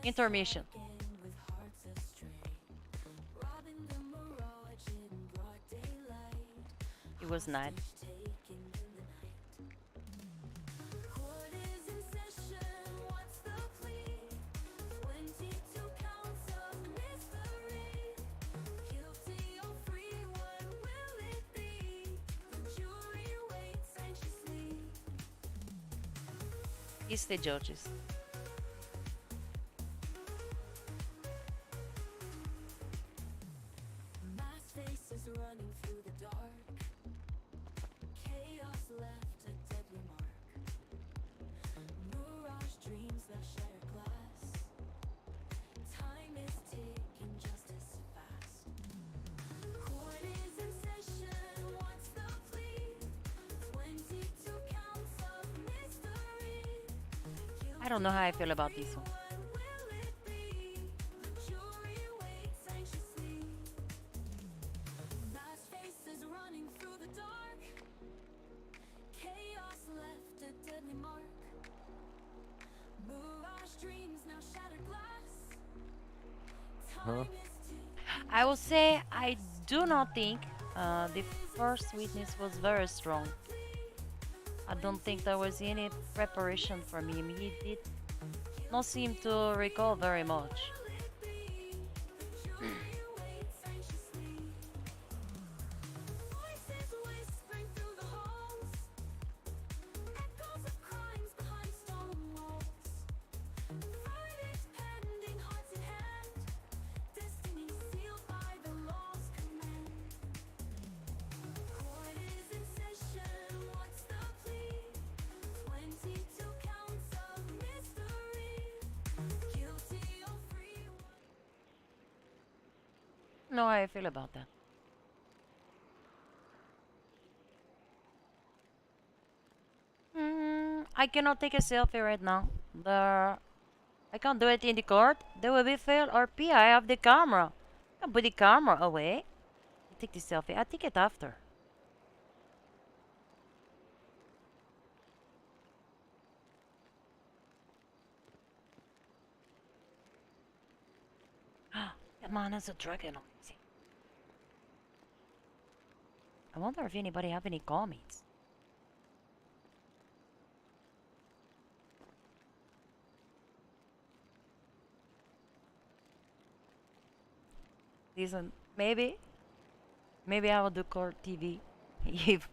Intermission. It was not. It's the judges. I don't know how I feel about this one. Huh? I will say I do not think the first witness was very strong. I don't think there was any preparation from him. He did not seem to recall very much. know how I feel about that. I cannot take a selfie right now. I can't do it in the court. There will be fail or PI of the camera. I can put the camera away. I take the selfie. I take it after. Come on, there's a dragon on it. I wonder if anybody have any comments. Listen, maybe I will do court TV if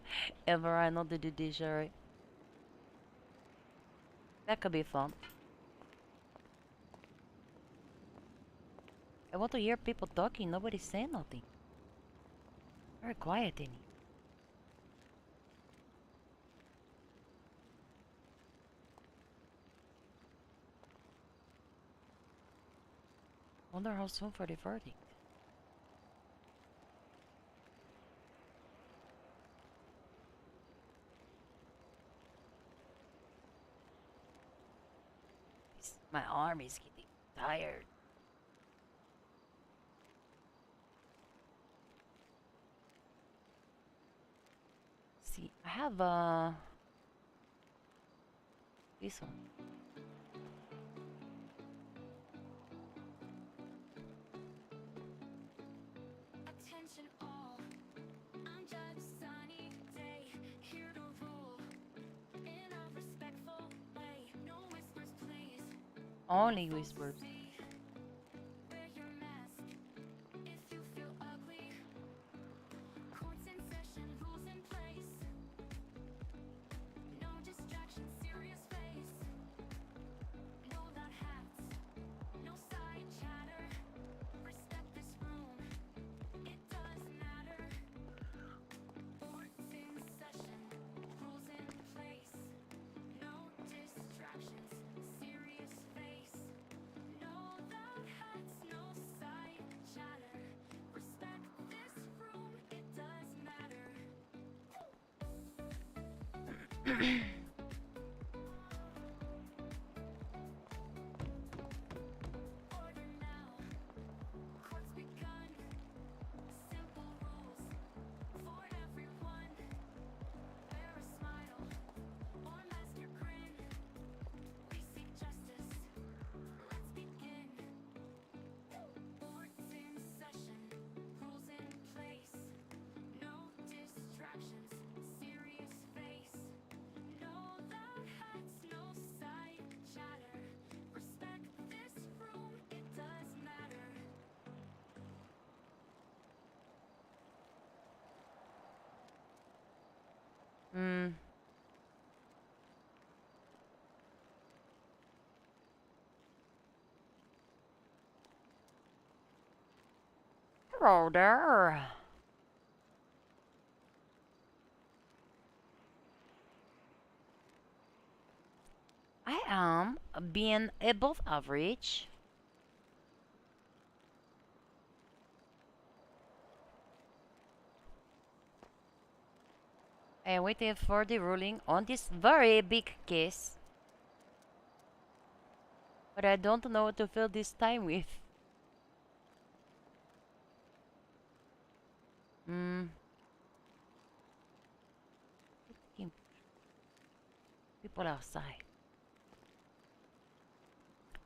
ever I know the judiciary. That could be fun. I want to hear people talking. Nobody's saying nothing. Very quiet in here. Wonder how soon for the verdict. My arm is getting tired. See, I have this one. Attention all, I'm Judge Sunny Day, here to rule in a respectful way. No whispers, please. Only whispers. Wear your mask if you feel ugly. Courts in session, rules in place. No distractions, serious face. No loud hats, no side chatter. Respect this room, it does matter. Courts in session, rules in place. No distractions, serious face. No loud hats, no side chatter. Respect this room, it does matter. Order now, court's begun. Simple rules for everyone. Wear a smile or mask your grin. We seek justice, let's begin. Court's in session, rules in place. No distractions, serious face. No loud hats, no side chatter. Respect this room, it does matter. Hello there. I am being above average. I am waiting for the ruling on this very big case. But I don't know what to fill this time with. People outside.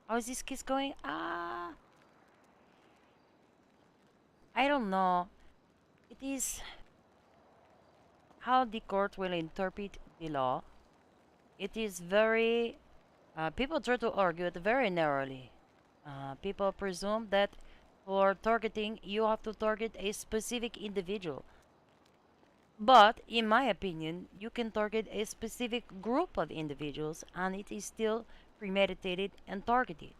How is this case going? I don't know. It is how the court will interpret the law. It is very... people try to argue it very narrowly. People presume that for targeting, you have to target a specific individual. But, in my opinion, you can target a specific group of individuals and it is still premeditated and targeted.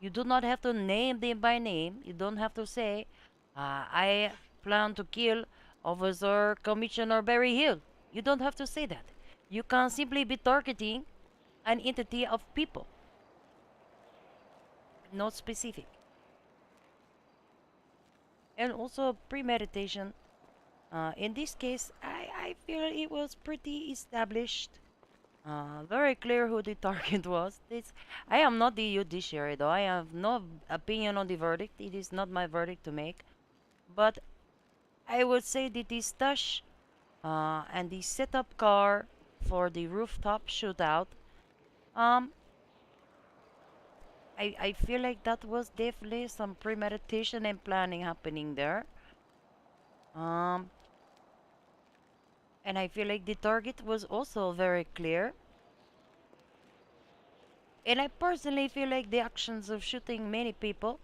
You do not have to name them by name. You don't have to say, I plan to kill Officer Commissioner Barry Hill. You don't have to say that. You can simply be targeting an entity of people. Not specific. and also premeditation. In this case, I feel it was pretty established. Very clear who the target was. I am not the judiciary, though. I have no opinion on the verdict. It is not my verdict to make. But I would say that the stash and the setup car for the rooftop shootout, um, I feel like that was definitely some premeditation and planning happening there. And I feel like the target was also very clear. And I personally feel like the actions of shooting many people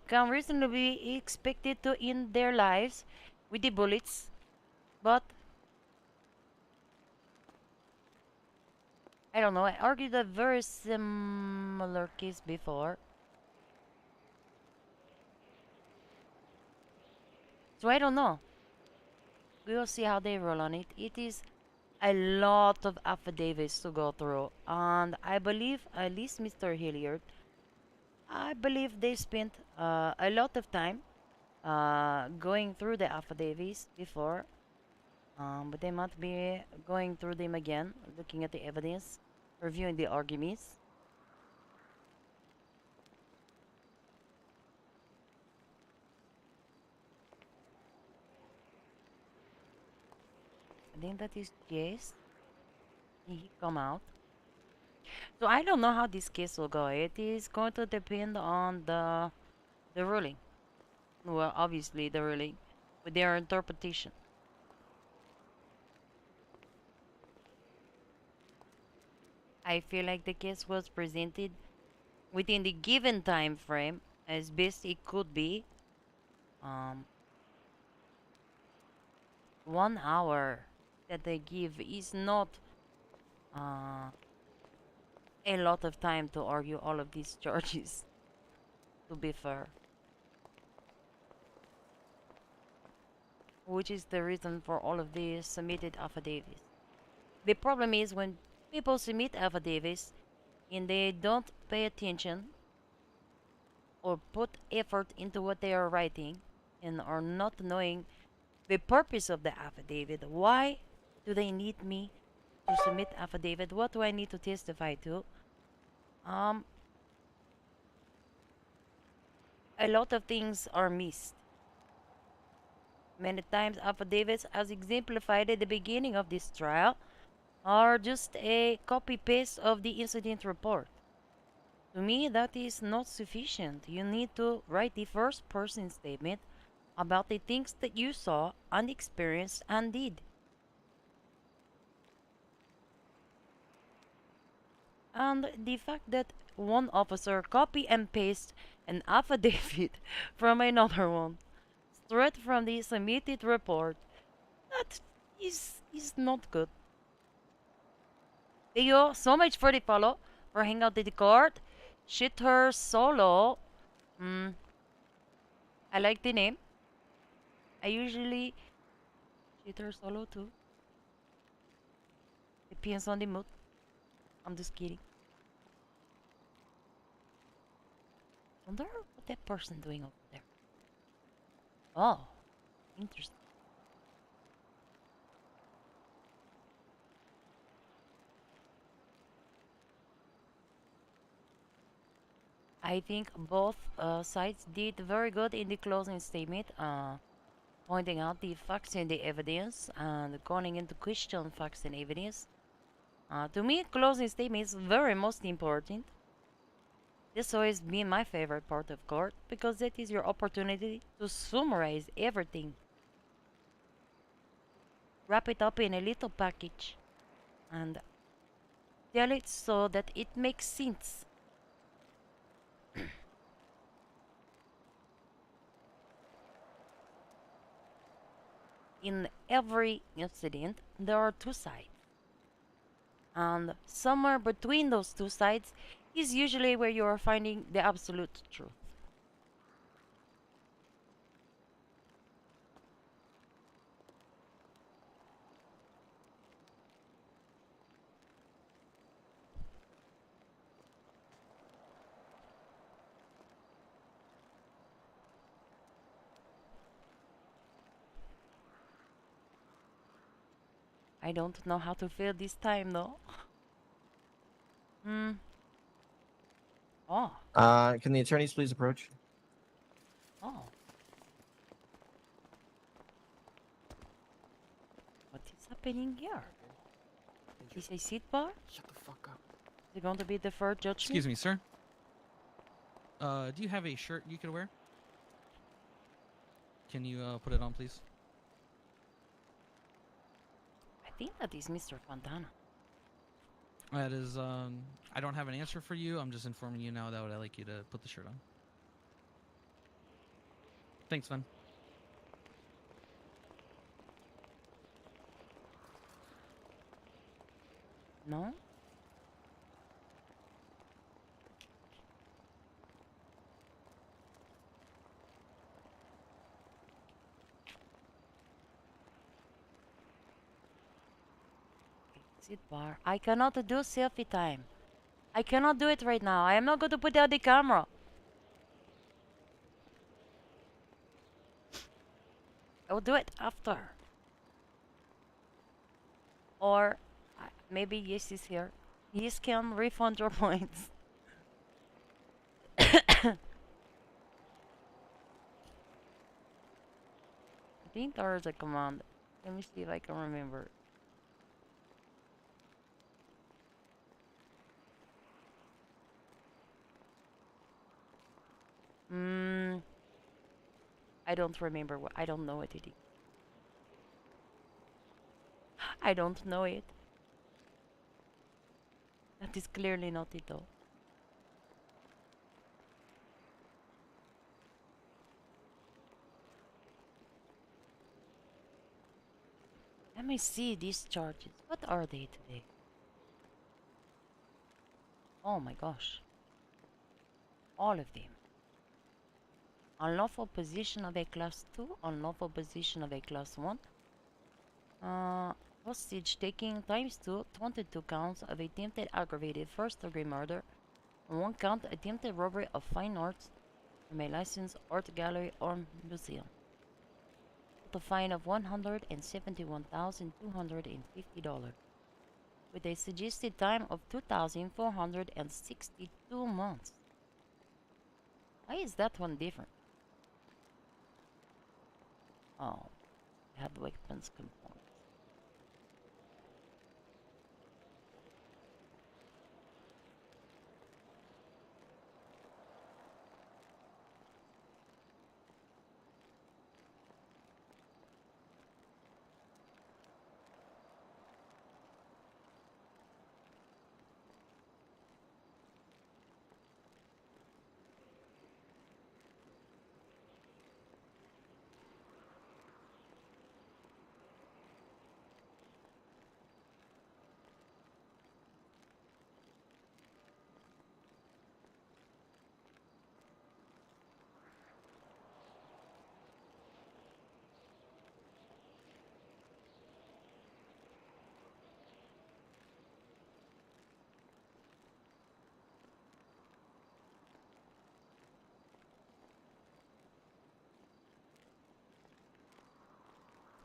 can reasonably be expected to end their lives with the bullets, but I don't know. I argued a very similar case before, so I don't know. We will see how they roll on it. It is a lot of affidavits to go through, and I believe at least Mr. Hilliard, I believe they spent a lot of time going through the affidavits before, but they might be going through them again, looking at the evidence, reviewing the arguments. I think that is yes. He come out. So I don't know how this case will go. It is going to depend on the ruling. Well, obviously the ruling, with their interpretation. I feel like the case was presented within the given time frame as best it could be. 1 hour that they give is not a lot of time to argue all of these charges, to be fair. Which is the reason for all of these submitted affidavits. The problem is when people submit affidavits and they don't pay attention or put effort into what they are writing and are not knowing the purpose of the affidavit. Why do they need me to submit affidavit? What do I need to testify to? A lot of things are missed. Many times affidavits, as exemplified at the beginning of this trial, are just a copy-paste of the incident report. To me, that is not sufficient. You need to write the first-person statement about the things that you saw and experienced and did. And the fact that one officer copy and paste an affidavit from another one straight from the submitted report, that is not good. Thank you so much for the follow, for hanging out in the court. Shit her solo. I like the name. I usually shit her solo too. Depends on the mood. I'm just kidding. Wonder what that person doing over there. Oh, interesting. I think both sides did very good in the closing statement, pointing out the facts and the evidence and going into question facts and evidence. To me, closing statement is very most important. This always been my favorite part of court because that is your opportunity to summarize everything. Wrap it up in a little package and tell it so that it makes sense. In every incident, there are two sides. And somewhere between those two sides is usually where you are finding the absolute truth. I don't know how to feel this time though. Hmm. Oh. Can the attorneys please approach? Oh. What is happening here? Is a seat bar? Shut the fuck up. Is it going to be deferred judgment? Excuse me, sir. Do you have a shirt you could wear? Can you put it on, please? I think that is Mr. Fontana. That is, I don't have an answer for you. I'm just informing you now that I'd like you to put the shirt on. Thanks, Van. No? Sit bar. I cannot do selfie time. I cannot do it right now. I am not going to put out the camera. I will do it after. Or maybe Yes is here. Yes can refund your points. I think there is a command. Let me see if I can remember. I don't remember what. I don't know what it is. I don't know it. That is clearly not it though. Let me see these charges. What are they today? Oh my gosh. All of them. Unlawful possession of a class 2, unlawful possession of a class 1. Hostage taking times 2, 22 counts of attempted aggravated first degree murder, and 1 count attempted robbery of fine arts from a licensed art gallery or museum. The fine of $171,250 with a suggested time of 2,462 months. Why is that one different? Oh, we have weapons components.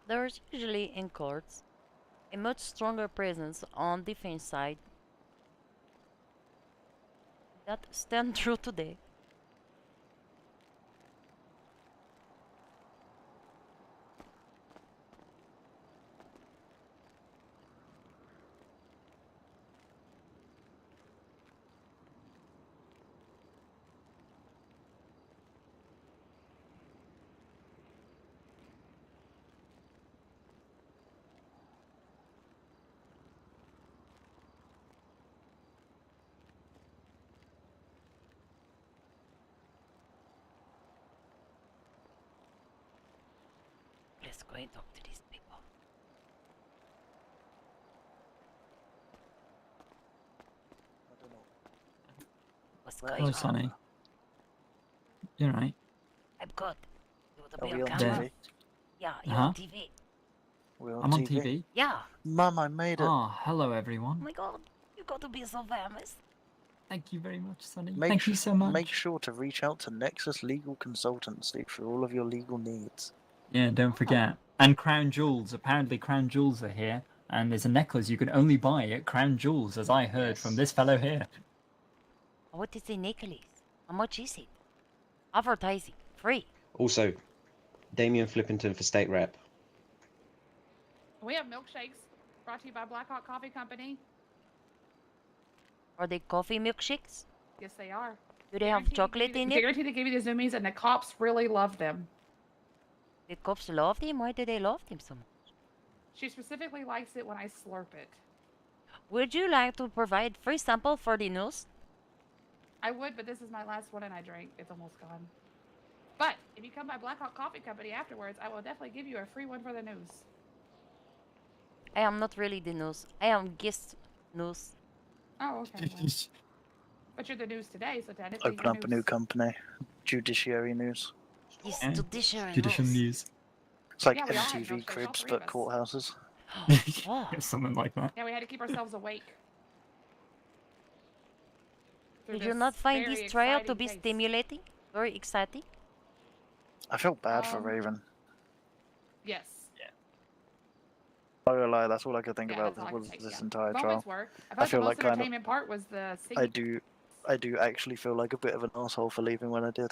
There's usually in courts a much stronger presence on defense side that stand true today. Let's go and talk to these people. What's going Hello, on? Sonny. You're right. I'm good. You want to Are be we on on camera? TV? Yeah, you're Uh-huh. on TV. We're I'm on TV. Yeah. Mum, I made it. Oh, hello, Oh everyone. my god, you got to be so famous. Thank you very much, Sonny. Make Thank you so much. Make sure to reach out to Nexus Legal Consultancy for all of your legal needs. Yeah, don't forget. And Crown Jewels. Apparently, Crown Jewels are here. and there's a necklace you can only buy at Crown Jewels, as I heard from this fellow here. What is the necklace? How much is it? Advertising. Free. Also, Damien Flippington for state rep. We have milkshakes brought to you by Blackhawk Coffee Company. Are they coffee milkshakes? Yes, they are. Do they have chocolate in it? Guarantee they give you the zoomies, and the cops really love them. The cops love them? Why do they love them so much? She specifically likes it when I slurp it. Would you like to provide free sample for the news? I would, but this is my last one and I drank. It's almost gone. But if you come by Blackhawk Coffee Company afterwards, I will definitely give you a free one for the news. I am not really the news. I am guest news. Oh, okay. Well. But you're the news today, so technically Open up a new company. Judiciary News. Yes, Yeah. judiciary Judicial news. It's like Yeah, we all have MTV milkshakes, all Cribs, three of but us. courthouses. Oh. Yeah, something like that. Yeah, we had to keep ourselves awake. through Did you this not find very this trial to exciting be case. stimulating? Very exciting? I felt bad for Raven. Yes. I lie, that's all I could think Yeah, about that's all I was could take, this yeah. entire Moments trial. were. I feel the like most kind of. entertainment part was the scene. I do actually feel like a bit of an asshole for leaving when I did.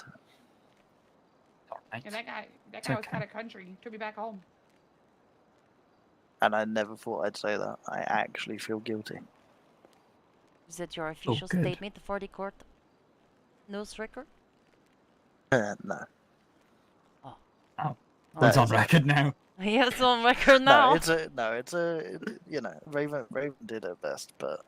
And that guy It's was okay. kind of country. He took me back home. And I never thought I'd say that. I actually feel guilty. Is that your official good. statement for the court news record? No. Oh, No, it's on it's- record now. Yes, on record now. No, it's a, you know, Raven did her best, but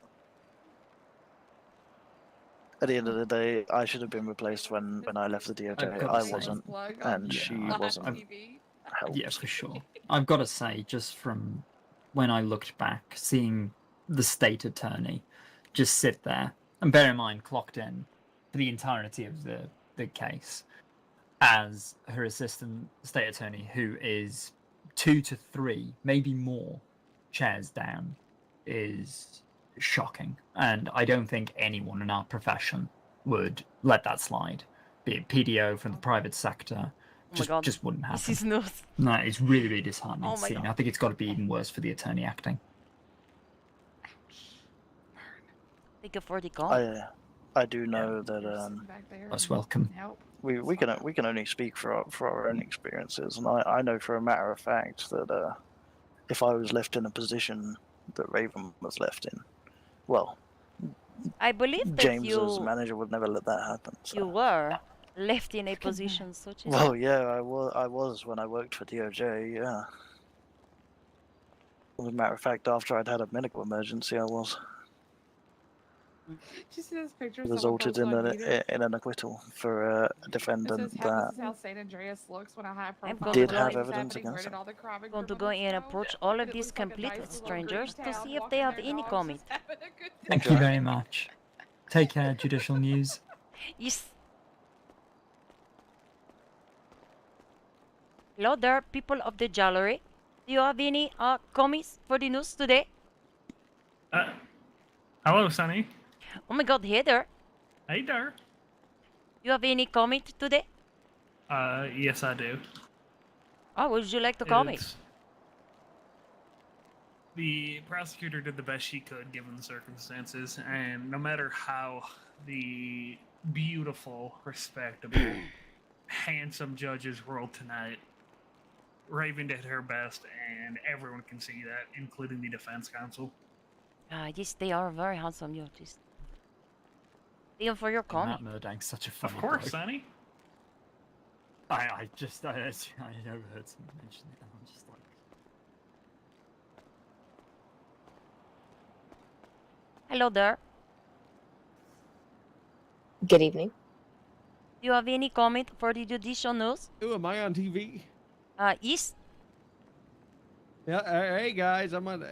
at the end of the day, I should have been replaced when I left the I've DOJ. got to I say- wasn't, and she wasn't. Helped. Yeah, for sure. I've got to say, just from when I looked back, seeing the state attorney just sit there, and bear in mind, clocked in for the entirety of the case, as her assistant state attorney, who is 2 to 3, maybe more chairs down, is shocking. And I don't think anyone in our profession would let that slide. Be it PDO from the private sector, Oh my God. just wouldn't happen. This is news. No, it's really, really disheartening Oh to my see. God. And I think it's got to be even worse for the attorney acting. Thank you for the call. I do know that Most welcome. we can only speak for our own experiences, and I know for a matter of fact that if I was left in a position that Raven was left in, well, I believe that James you as manager would never let that happen. So. you were left in a position such as Well, yeah, I was when I worked for DOJ. Yeah. As a matter of fact, after I'd had a medical emergency, I was. Did you see this picture? Resulted in an acquittal for a defendant This that is how San Andreas looks when a high I'm profile did crime have is evidence happening. Where against did him. all the crime and going to go and approach all of these complete strangers to see if they have any comment. Thank you very much. Take care, Judicial News. Yes. Hello there, people of the gallery. Do you have any comments for the news today? Hello, Sonny. Oh my God, hey there. Hey there. You have any comment today? Yes, I do. Oh, would you like to comment? It's- The prosecutor did the best she could given the circumstances, and no matter how the beautiful, respectable, handsome judges ruled tonight, Raven did her best, and everyone can see that, including the defense counsel. Yes, they are very handsome judges. Thank you for your comment. Matt Murdank's such a funny Of course, bloke. Sonny. I overheard someone mention it, and I'm just like... Hello there. Good evening. Do you have any comment for the judicial news? Ooh, am I on TV? Yes. Yeah. Hey guys, I'm on.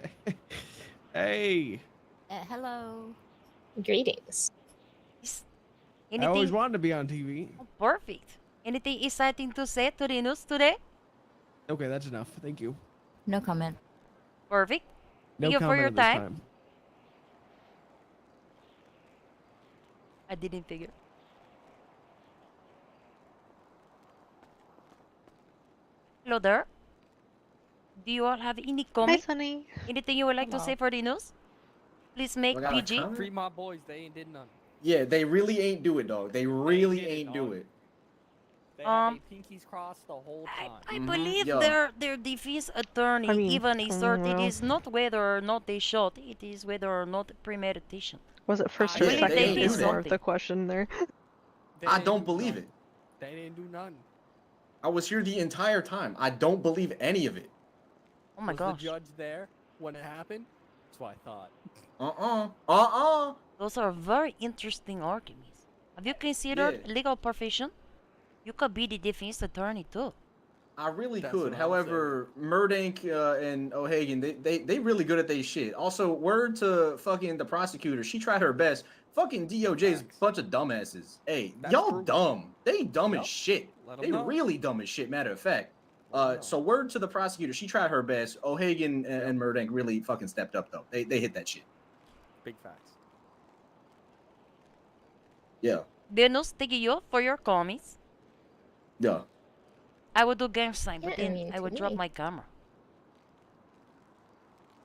Hey. Hello. Greetings. I always Anything? wanted to be on TV. Oh, perfect. Anything exciting to say to the news today? Okay, that's enough. Thank you. No comment. Perfect. No Thank you for comment your at this time. I didn't figure. Hello there. Do you all have any Hi, comment? Sunny. Anything you would like to Hello. say for the news? Please make I got a PG. comment? Free my boys, they ain't did none. Yeah, they really ain't do it, dog. They really did it, ain't do dog. it. They have their pinkies crossed the whole time. I believe their defense attorney I mean, even asserted it well. is not whether or not they shot, it is whether or not premeditation. Was it first I or believe second? they did Is more of something. the question there. I don't believe it. They didn't do nothing. I was here the entire time. I don't believe any of it. Oh my Was gosh. the judge there when it happened? That's what I thought. Those are very interesting arguments. Have you considered legal profession? You could be the defense attorney too. I really That's could. what I'm However, Murdank and O'Hagan, they really good at their shit. Also, word to fucking the prosecutor. She tried her best. Fucking DOJ's bunch of dumbasses. Hey, y'all dumb. They dumb as shit. Let 'em They know. really dumb as shit, matter of fact. So word to the prosecutor. She tried her best. O'Hagan and Murdank really fucking stepped up, though. They hit that shit. Big facts. Yeah. Dennis, thank you for your comments. Yeah. I would do gang sign, but Yeah, I then mean, I would to drop me. my camera.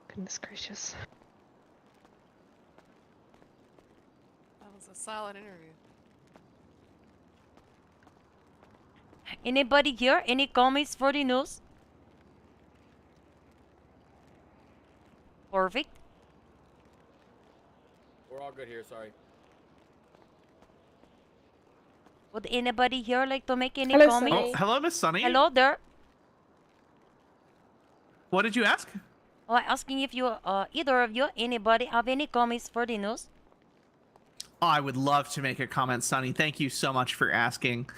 Goodness gracious. That was a solid interview. Anybody here? Any comments for the news? Perfect. We're all good here, sorry. Would anybody here like to make any Hello, comments? Sunny. Oh, hello, Miss Sunny. Hello there. What did you ask? Oh, I'm asking if you, either of you, anybody have any comments for the news? Oh, I would love to make a comment, Sonny. Thank you so much for asking.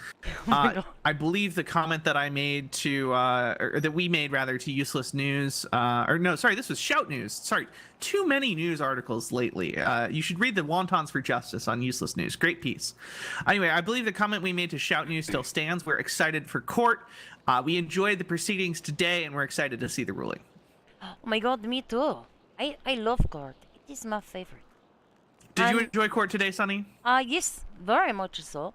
I believe the comment that I made to, or that we made rather, to Useless News, or no, sorry, this was Shout News. Sorry, too many news articles lately. You should read the Wontons for Justice on Useless News. Great piece. Anyway, I believe the comment we made to Shout News still stands. We're excited for court. We enjoyed the proceedings today, and we're excited to see the ruling. Oh my god, me too. I love court. It is my favorite. Did you enjoy court today, Sonny? Yes, very much so.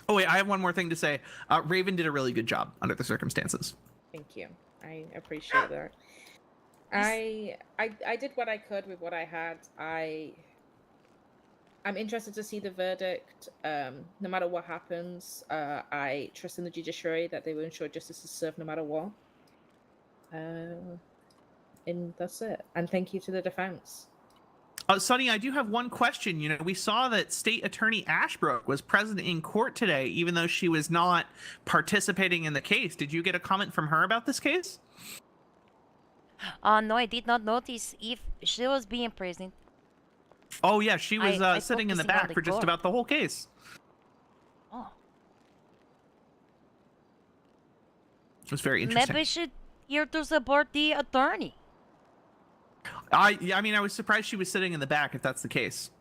Oh wait, I have one more thing to say. Raven did a really good job under the circumstances. Thank you. I appreciate that. I did what I could with what I had. I'm interested to see the verdict. No matter what happens, I trust in the judiciary that they will ensure justice is served no matter what. And that's it. And thank you to the defense. Sonny, I do have one question. You know, we saw that State Attorney Ashbrook was present in court today, even though she was not participating in the case. Did you get a comment from her about this case? No, I did not notice if she was being present. Oh yeah, she was I sitting in the focusing on back the for just court. about the whole case. Oh. It was very interesting. Maybe we should here to support the attorney. I mean, I was surprised she was sitting in the back if that's the case.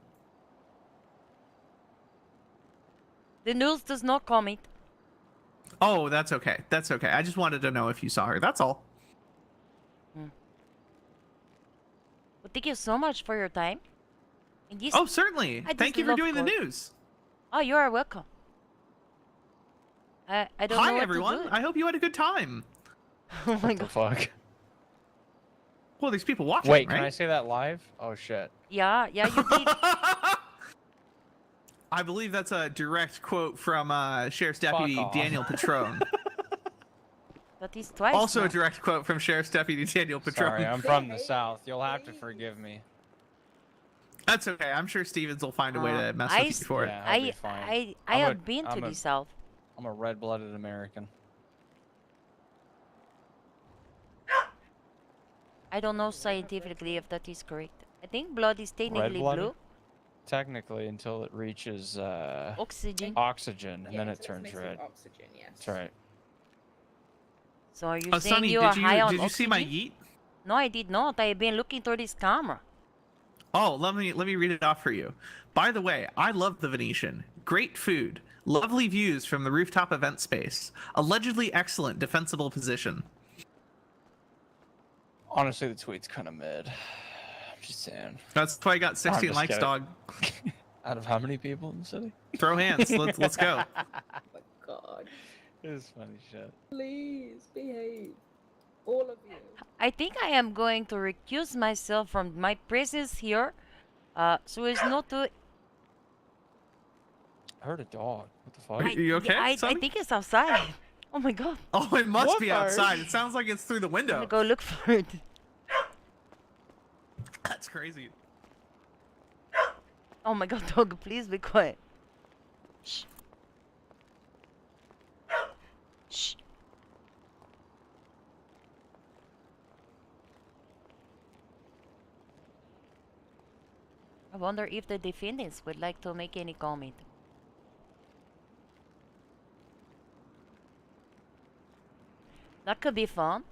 The news does not comment. Oh, that's okay. That's okay. I just wanted to know if you saw her. That's all. Well, thank you so much for your time. And yes, Oh, certainly. I just Thank you for love doing the court. news. Oh, you are welcome. I don't know Hi, what everyone. to do. I hope you had a good time. Oh my What the fuck? Well, there's people watching, Wait, right? can I say that live? Oh shit. Yeah, you did. I believe that's a direct quote from Sheriff's Deputy off. Daniel Patron. That is twice. Also now. a direct quote from Sheriff's Deputy Daniel Patron. Sorry, I'm from the south. You'll have to forgive me. That's okay. I'm sure Stevens will find a way to mess with you for it. Yeah, I'll be fine. I I'm have been to the south. I'm a red-blooded American. I don't know scientifically if that is correct. I think blood is technically Red-blooded? blue. Technically, until it reaches Oxygen. Oxygen, and Yeah, then it so it's turns mixed with red. Oxygen, yes. That's right. So are you saying Sonny, you are high on did you see my oxygen? yeet? No, I did not. I have been looking through this camera. Oh, let me read it off for you. By the way, I love the Venetian. Great food, lovely views from the rooftop event space, allegedly excellent defensible position. Honestly, the tweet's kind of mid. I'm just saying. That's why I got I'm 16 just likes, kidding. dog. Out of how many people in the city? Throw hands. Let's go. Oh my god. It's funny shit. Please behave. All of you. I think I am going to recuse myself from my presence here, so as not to. I heard a dog. What the fuck? Are you okay, I Sonny? think it's outside. Oh my god. Oh, it must What be the- outside. It sounds like it's through the I'm window. gonna go look for it. That's crazy. Oh my god, dog, please be quiet. Shh. Shh. I wonder if the defendants would like to make any comment. That could be fun.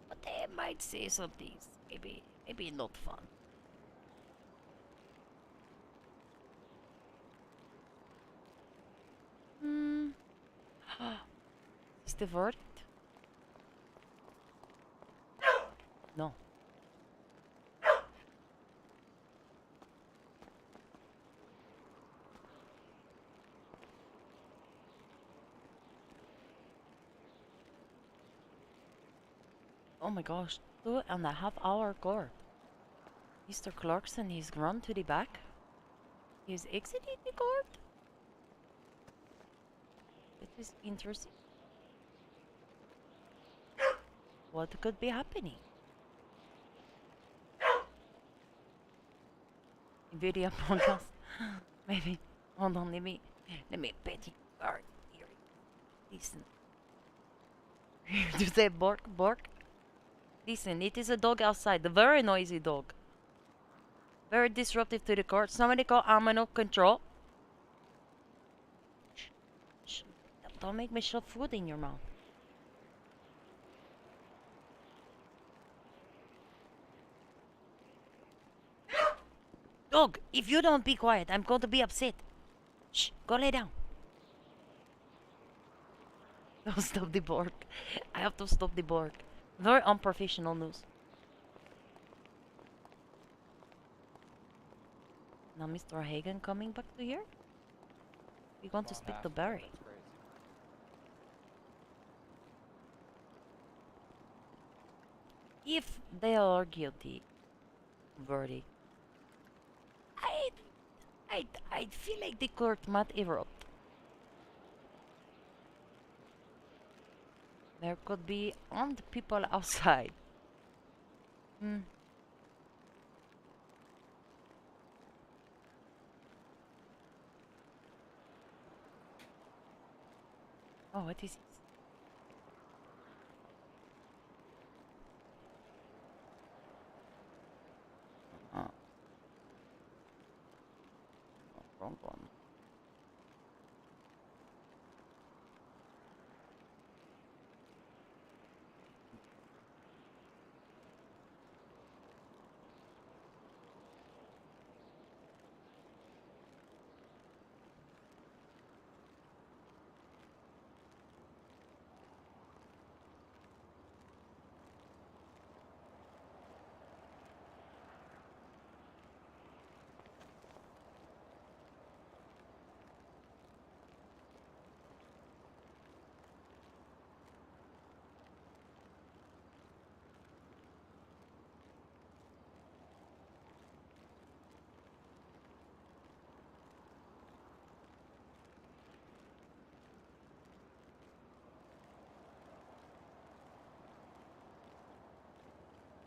But they might say some things. Maybe not fun. Hmm. Is the verdict? No. Oh my gosh, 2.5 hour court. Mr. Clarkson is run to the back. He's exited the court. It is interesting. What could be happening? Video podcast. Maybe. Hold on, let me pet you. Alright, here. Listen. Do they bark? Listen, it is a dog outside. A very noisy dog. Very disruptive to the court. Somebody call animal control. Shh. Shh. Don't make me shove food in your mouth. Dog, if you don't be quiet, I'm going to be upset. Shh, go lay down. Don't stop the bark. I have to stop the bark. Very unprofessional news. Now Mr. Hagen coming back to here? We want to speak to Barry. If they are guilty, verdict. I feel like the court might erupt. There could be armed people outside. Hmm. Oh, what is it? Oh. Wrong one.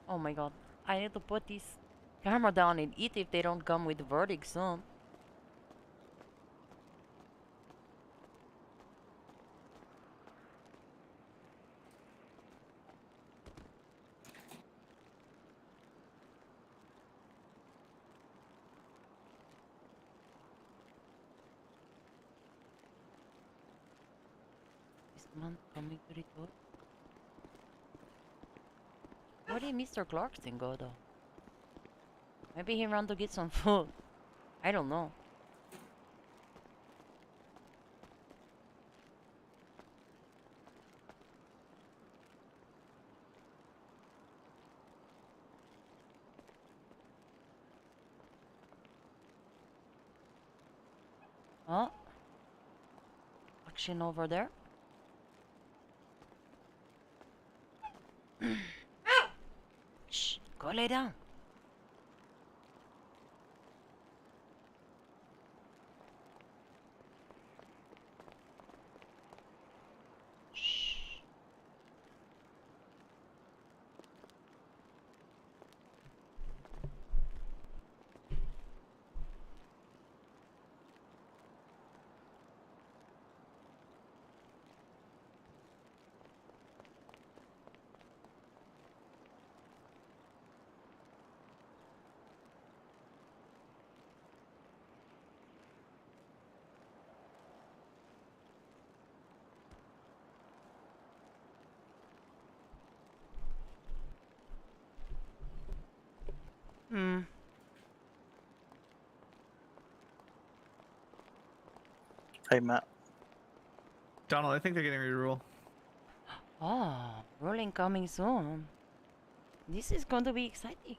Oh my god. I need to put this camera down and eat if they don't come with the verdict soon. Is man coming to the door? Where did Mr. Clarkson go though? Maybe he ran to get some food. I don't know. Oh. Action over there. Shh, go lay down. Hmm. Hey, Matt. Donald, I think they're getting ready to rule. Oh, ruling coming soon. This is going to be exciting.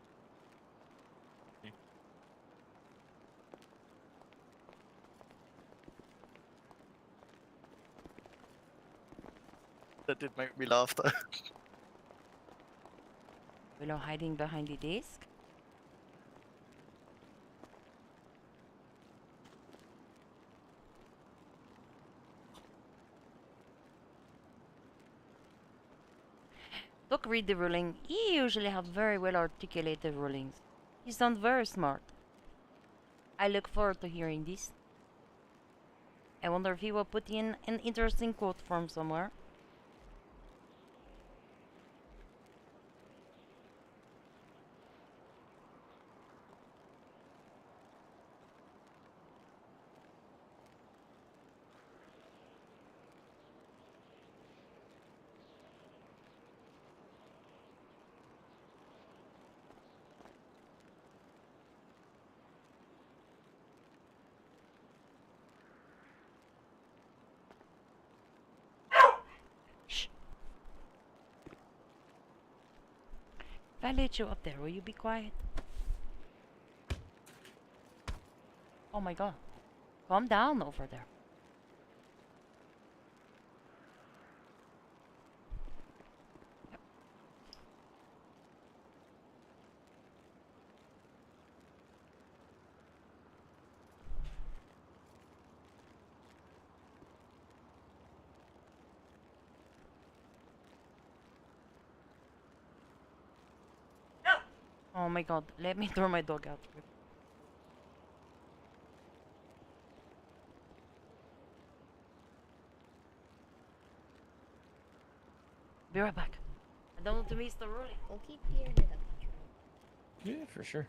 That did make me laugh, though. Willow hiding behind the desk. Look, read the ruling. He usually have very well articulated rulings. He sounds very smart. I look forward to hearing this. I wonder if he will put in an interesting quote from somewhere. If I let you up there, will you be quiet? Oh my god. Calm down over there. Oh my god, let me throw my dog out. Be right back. I don't want to miss the ruling. We'll keep hearing it up. Yeah, for sure.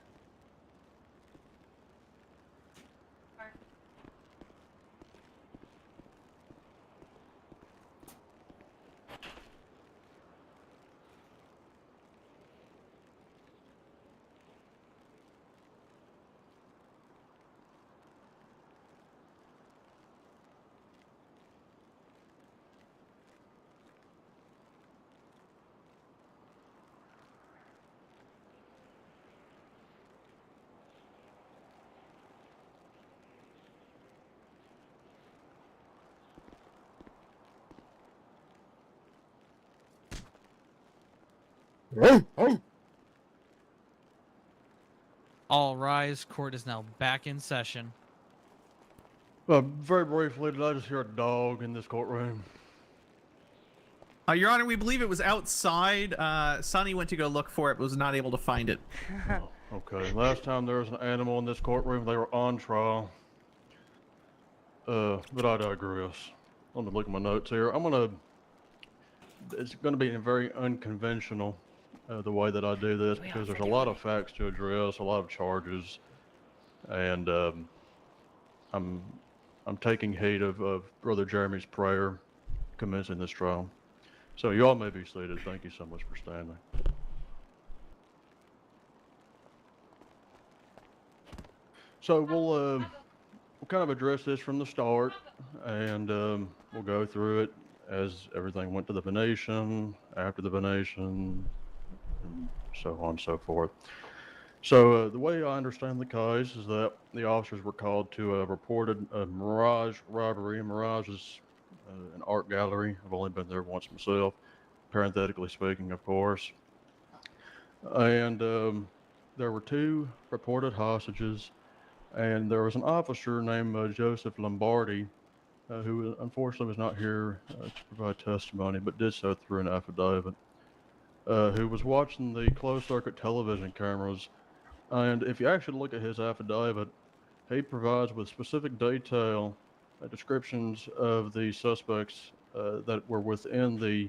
All rise. Court is now back in session. Very briefly, did I just hear a dog in this courtroom? Your Honor, we believe it was outside. Sonny went to go look for it, but was not able to find it. Oh, okay. Last time there was an animal in this courtroom, they were on trial. But I digress. Let me look at my notes here. It's gonna be very unconventional, the way that I do this, because there's a lot of facts to address, a lot of charges, and I'm taking heed of Brother Jeremy's prayer commencing this trial. So you all may be seated. Thank you so much for standing. So we'll kind of address this from the start, and we'll go through it as everything went to the venation, after the venation, and so on and so forth. So the way I understand the case is that the officers were called to a reported Mirage robbery. Mirage is an art gallery. I've only been there once myself, parenthetically speaking, of course. And there were two reported hostages, and there was an officer named Joseph Lombardi, who unfortunately was not here to provide testimony, but did so through an affidavit, who was watching the closed-circuit television cameras. And if you actually look at his affidavit, he provides with specific detail descriptions of the suspects that were within the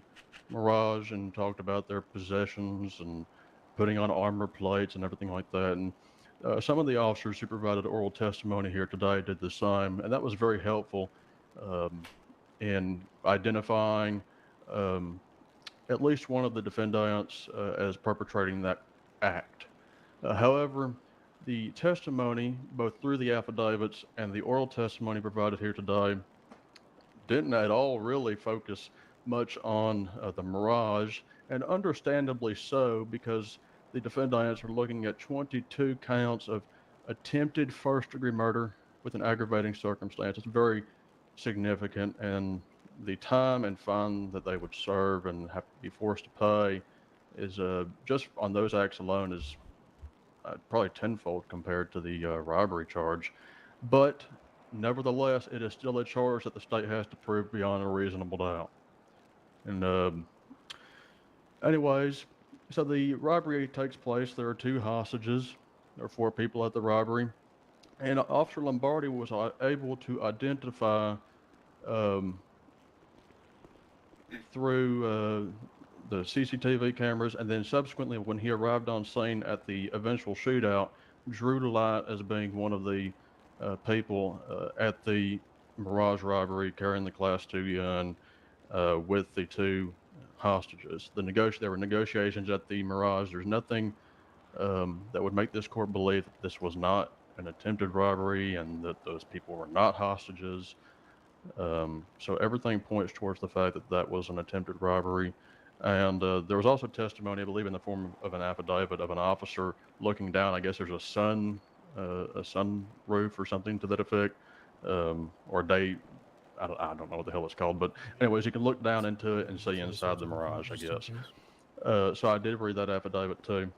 Mirage, and talked about their possessions and putting on armor plates and everything like that. And some of the officers who provided oral testimony here today did the same, and that was very helpful in identifying at least one of the defendants as perpetrating that act. However, the testimony, both through the affidavits and the oral testimony provided here today, didn't at all really focus much on the Mirage, and understandably so, because the defendants are looking at 22 counts of attempted first-degree murder with an aggravating circumstance. It's very significant, and the time and fine that they would serve and have to be forced to pay is just on those acts alone is probably tenfold compared to the robbery charge. But nevertheless, it is still a charge that the state has to prove beyond a reasonable doubt. And anyways, so the robbery takes place. There are two hostages. There are four people at the robbery. And Officer Lombardi was able to identify through the CCTV cameras, and then subsequently when he arrived on scene at the eventual shootout, drew to light as being one of the people at the Mirage robbery carrying the Class 2 gun with the two hostages. There were negotiations at the Mirage. There's nothing that would make this court believe that this was not an attempted robbery and that those people were not hostages. So everything points towards the fact that that was an attempted robbery. And there was also testimony, I believe, in the form of an affidavit of an officer looking down. I guess there's a sun roof or something to that effect, or a day. I don't know what the hell it's called, but anyways, you can look down into it and see inside the Mirage, I guess. So I did read that affidavit too,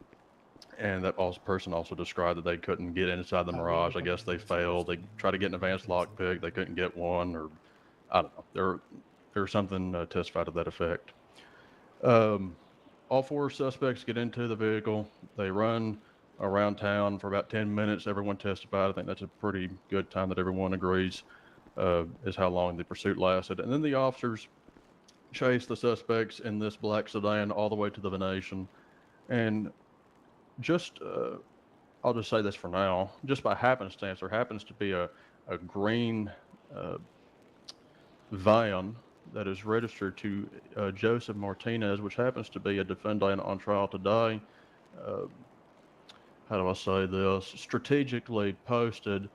and that person also described that they couldn't get inside the Mirage. I guess they failed. They tried to get an advanced lockpick. They couldn't get one, or I don't know. There's something testified to that effect. All four suspects get into the vehicle. They run around town for about 10 minutes. Everyone testified. I think that's a pretty good time that everyone agrees is how long the pursuit lasted. And then the officers chase the suspects in this black sedan all the way to the Venetian. And just, I'll just say this for now, just by happenstance, there happens to be a green van that is registered to Joseph Martinez, which happens to be a defendant on trial today. How do I say this? Strategically posted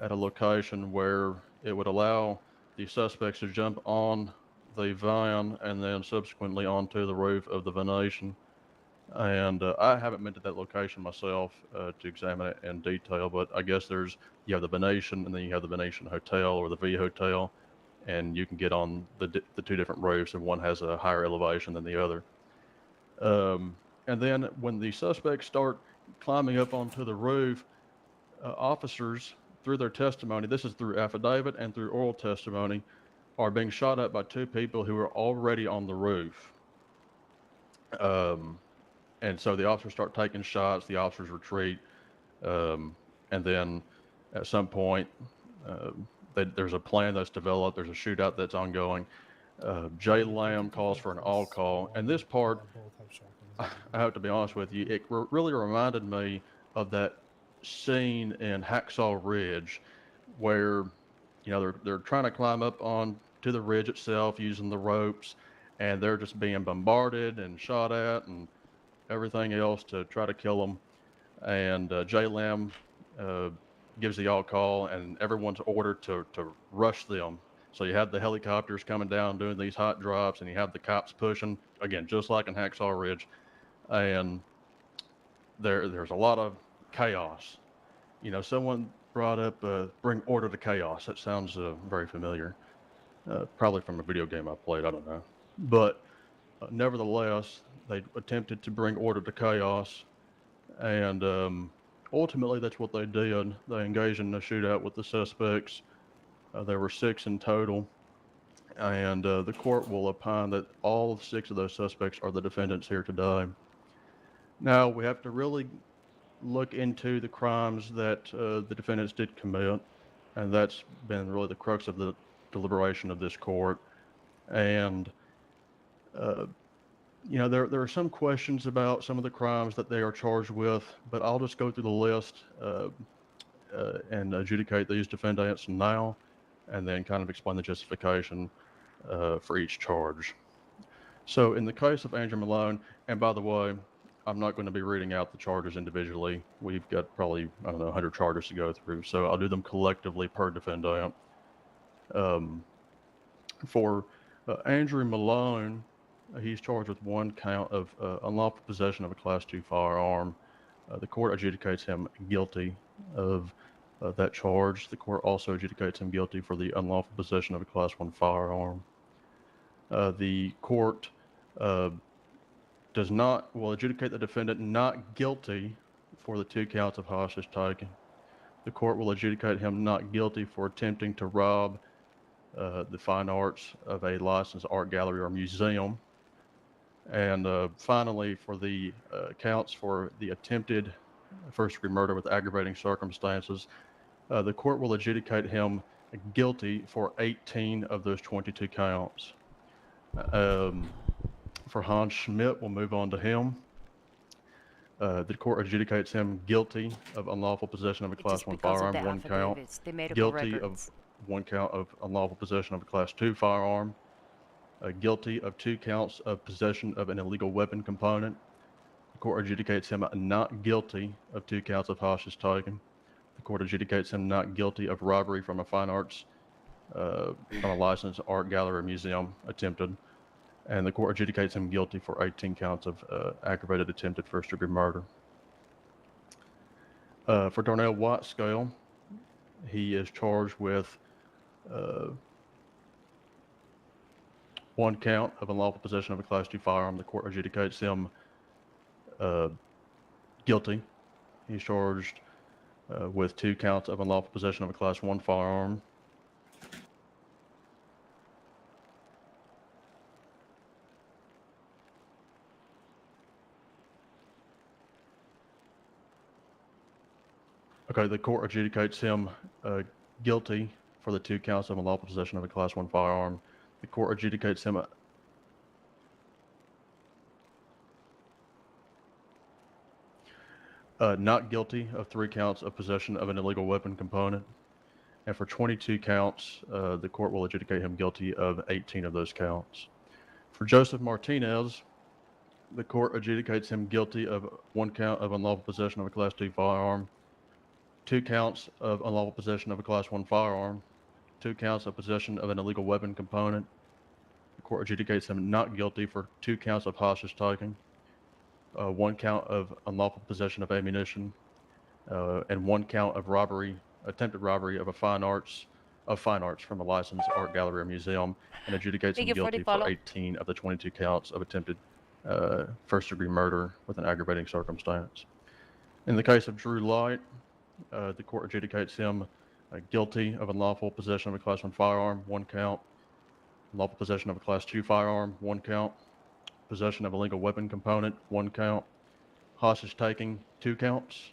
at a location where it would allow the suspects to jump on the van and then subsequently onto the roof of the Venetian. And I haven't been to that location myself to examine it in detail, but I guess you have the Venetian, and then you have the Venetian Hotel or the V Hotel, and you can get on the two different roofs, and one has a higher elevation than the other. And then when the suspects start climbing up onto the roof, officers, through their testimony, this is through affidavit and through oral testimony, are being shot at by two people who are already on the roof. And so the officers start taking shots, the officers retreat, and then at some point, there's a plan that's developed, there's a shootout that's ongoing. Jay Lamb calls for an all call, and this part, I have to be honest with you, it really reminded me of that scene in Hacksaw Ridge where, you know, they're trying to climb up on to the ridge itself using the ropes, and they're just being bombarded and shot at and everything else to try to kill them. And Jay Lamb gives the all call, and everyone's ordered to rush them. So you have the helicopters coming down doing these hot drops, and you have the cops pushing, again, just like in Hacksaw Ridge. And there's a lot of chaos. You know, someone brought up bring order to chaos. That sounds very familiar. Probably from a video game I played, I don't know. But nevertheless, they attempted to bring order to chaos, and ultimately that's what they did. They engaged in a shootout with the suspects. There were 6 in total, and the court will opine that all 6 of those suspects are the defendants here today. Now, we have to really look into the crimes that the defendants did commit, and that's been really the crux of the deliberation of this court. And you know, there are some questions about some of the crimes that they are charged with, but I'll just go through the list and adjudicate these defendants now, and then kind of explain the justification for each charge. So in the case of Andrew Malone, and by the way, I'm not going to be reading out the charges individually. We've got probably, I don't know, 100 charges to go through, so I'll do them collectively per defendant. For Andrew Malone, he's charged with 1 count of unlawful possession of a Class 2 firearm. The court adjudicates him guilty of that charge. The court also adjudicates him guilty for the unlawful possession of a Class 1 firearm. The court will adjudicate the defendant not guilty for the 2 counts of hostage taking. The court will adjudicate him not guilty for attempting to rob the fine arts of a licensed art gallery or museum. And finally, for the counts for the attempted first-degree murder with aggravating circumstances, the court will adjudicate him guilty for 18 of those 22 counts. For Hans Schmidt, we'll move on to him. The court adjudicates him guilty of unlawful possession of a Class 1 firearm, 1 count. Guilty of 1 count of unlawful possession of a Class 2 firearm. Guilty of 2 counts of possession of an illegal weapon component. The court adjudicates him not guilty of 2 counts of hostage taking. The court adjudicates him not guilty of robbery from a fine arts, from a licensed art gallery or museum attempted. And the court adjudicates him guilty for 18 counts of aggravated attempted first-degree murder. For Darnell Whitescale, he is charged with 1 count of unlawful possession of a Class 2 firearm. The court adjudicates him guilty. He's charged with 2 counts of unlawful possession of a Class 1 firearm. Okay, the court adjudicates him guilty for the 2 counts of unlawful possession of a Class 1 firearm. The court adjudicates him not guilty of 3 counts of possession of an illegal weapon component. And for 22 counts, the court will adjudicate him guilty of 18 of those counts. For Joseph Martinez, the court adjudicates him guilty of 1 count of unlawful possession of a Class 2 firearm, 2 counts of unlawful possession of a Class 1 firearm, 2 counts of possession of an illegal weapon component. The court adjudicates him not guilty for 2 counts of hostage taking, 1 count of unlawful possession of ammunition, and 1 count of robbery, attempted robbery of fine arts from a licensed art gallery or museum, and adjudicates him guilty for 18 of the 22 counts of attempted first-degree murder with an aggravating circumstance. In the case of Drew Light, the court adjudicates him guilty of unlawful possession of a Class 1 firearm, 1 count, unlawful possession of a Class 2 firearm, 1 count, possession of a illegal weapon component, 1 count, hostage taking, 2 counts,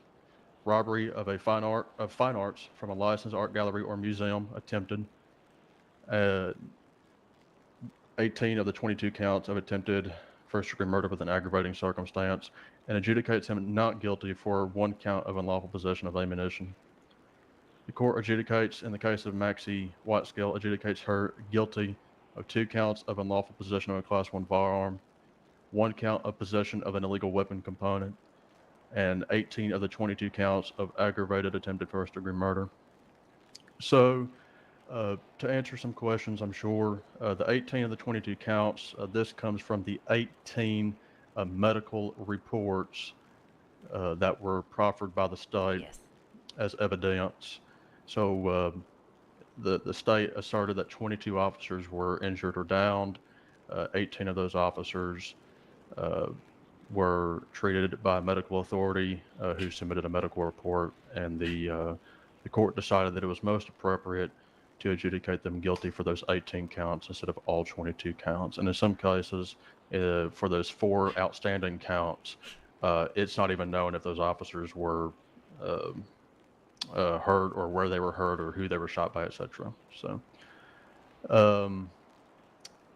robbery of fine arts from a licensed art gallery or museum attempted, 18 of the 22 counts of attempted first-degree murder with an aggravating circumstance, and adjudicates him not guilty for 1 count of unlawful possession of ammunition. The court adjudicates, in the case of Maxie Whitescale, adjudicates her guilty of 2 counts of unlawful possession of a Class 1 firearm, 1 count of possession of an illegal weapon component, and 18 of the 22 counts of aggravated attempted first-degree murder. So, to answer some questions, I'm sure, the 18 of the 22 counts, this comes from the 18 medical reports that were proffered by the state as evidence. So the state asserted that 22 officers were injured or downed. 18 of those officers were treated by a medical authority who submitted a medical report, and the court decided that it was most appropriate to adjudicate them guilty for those 18 counts instead of all 22 counts. And in some cases, for those 4 outstanding counts, it's not even known if those officers were hurt or where they were hurt or who they were shot by, etc. So,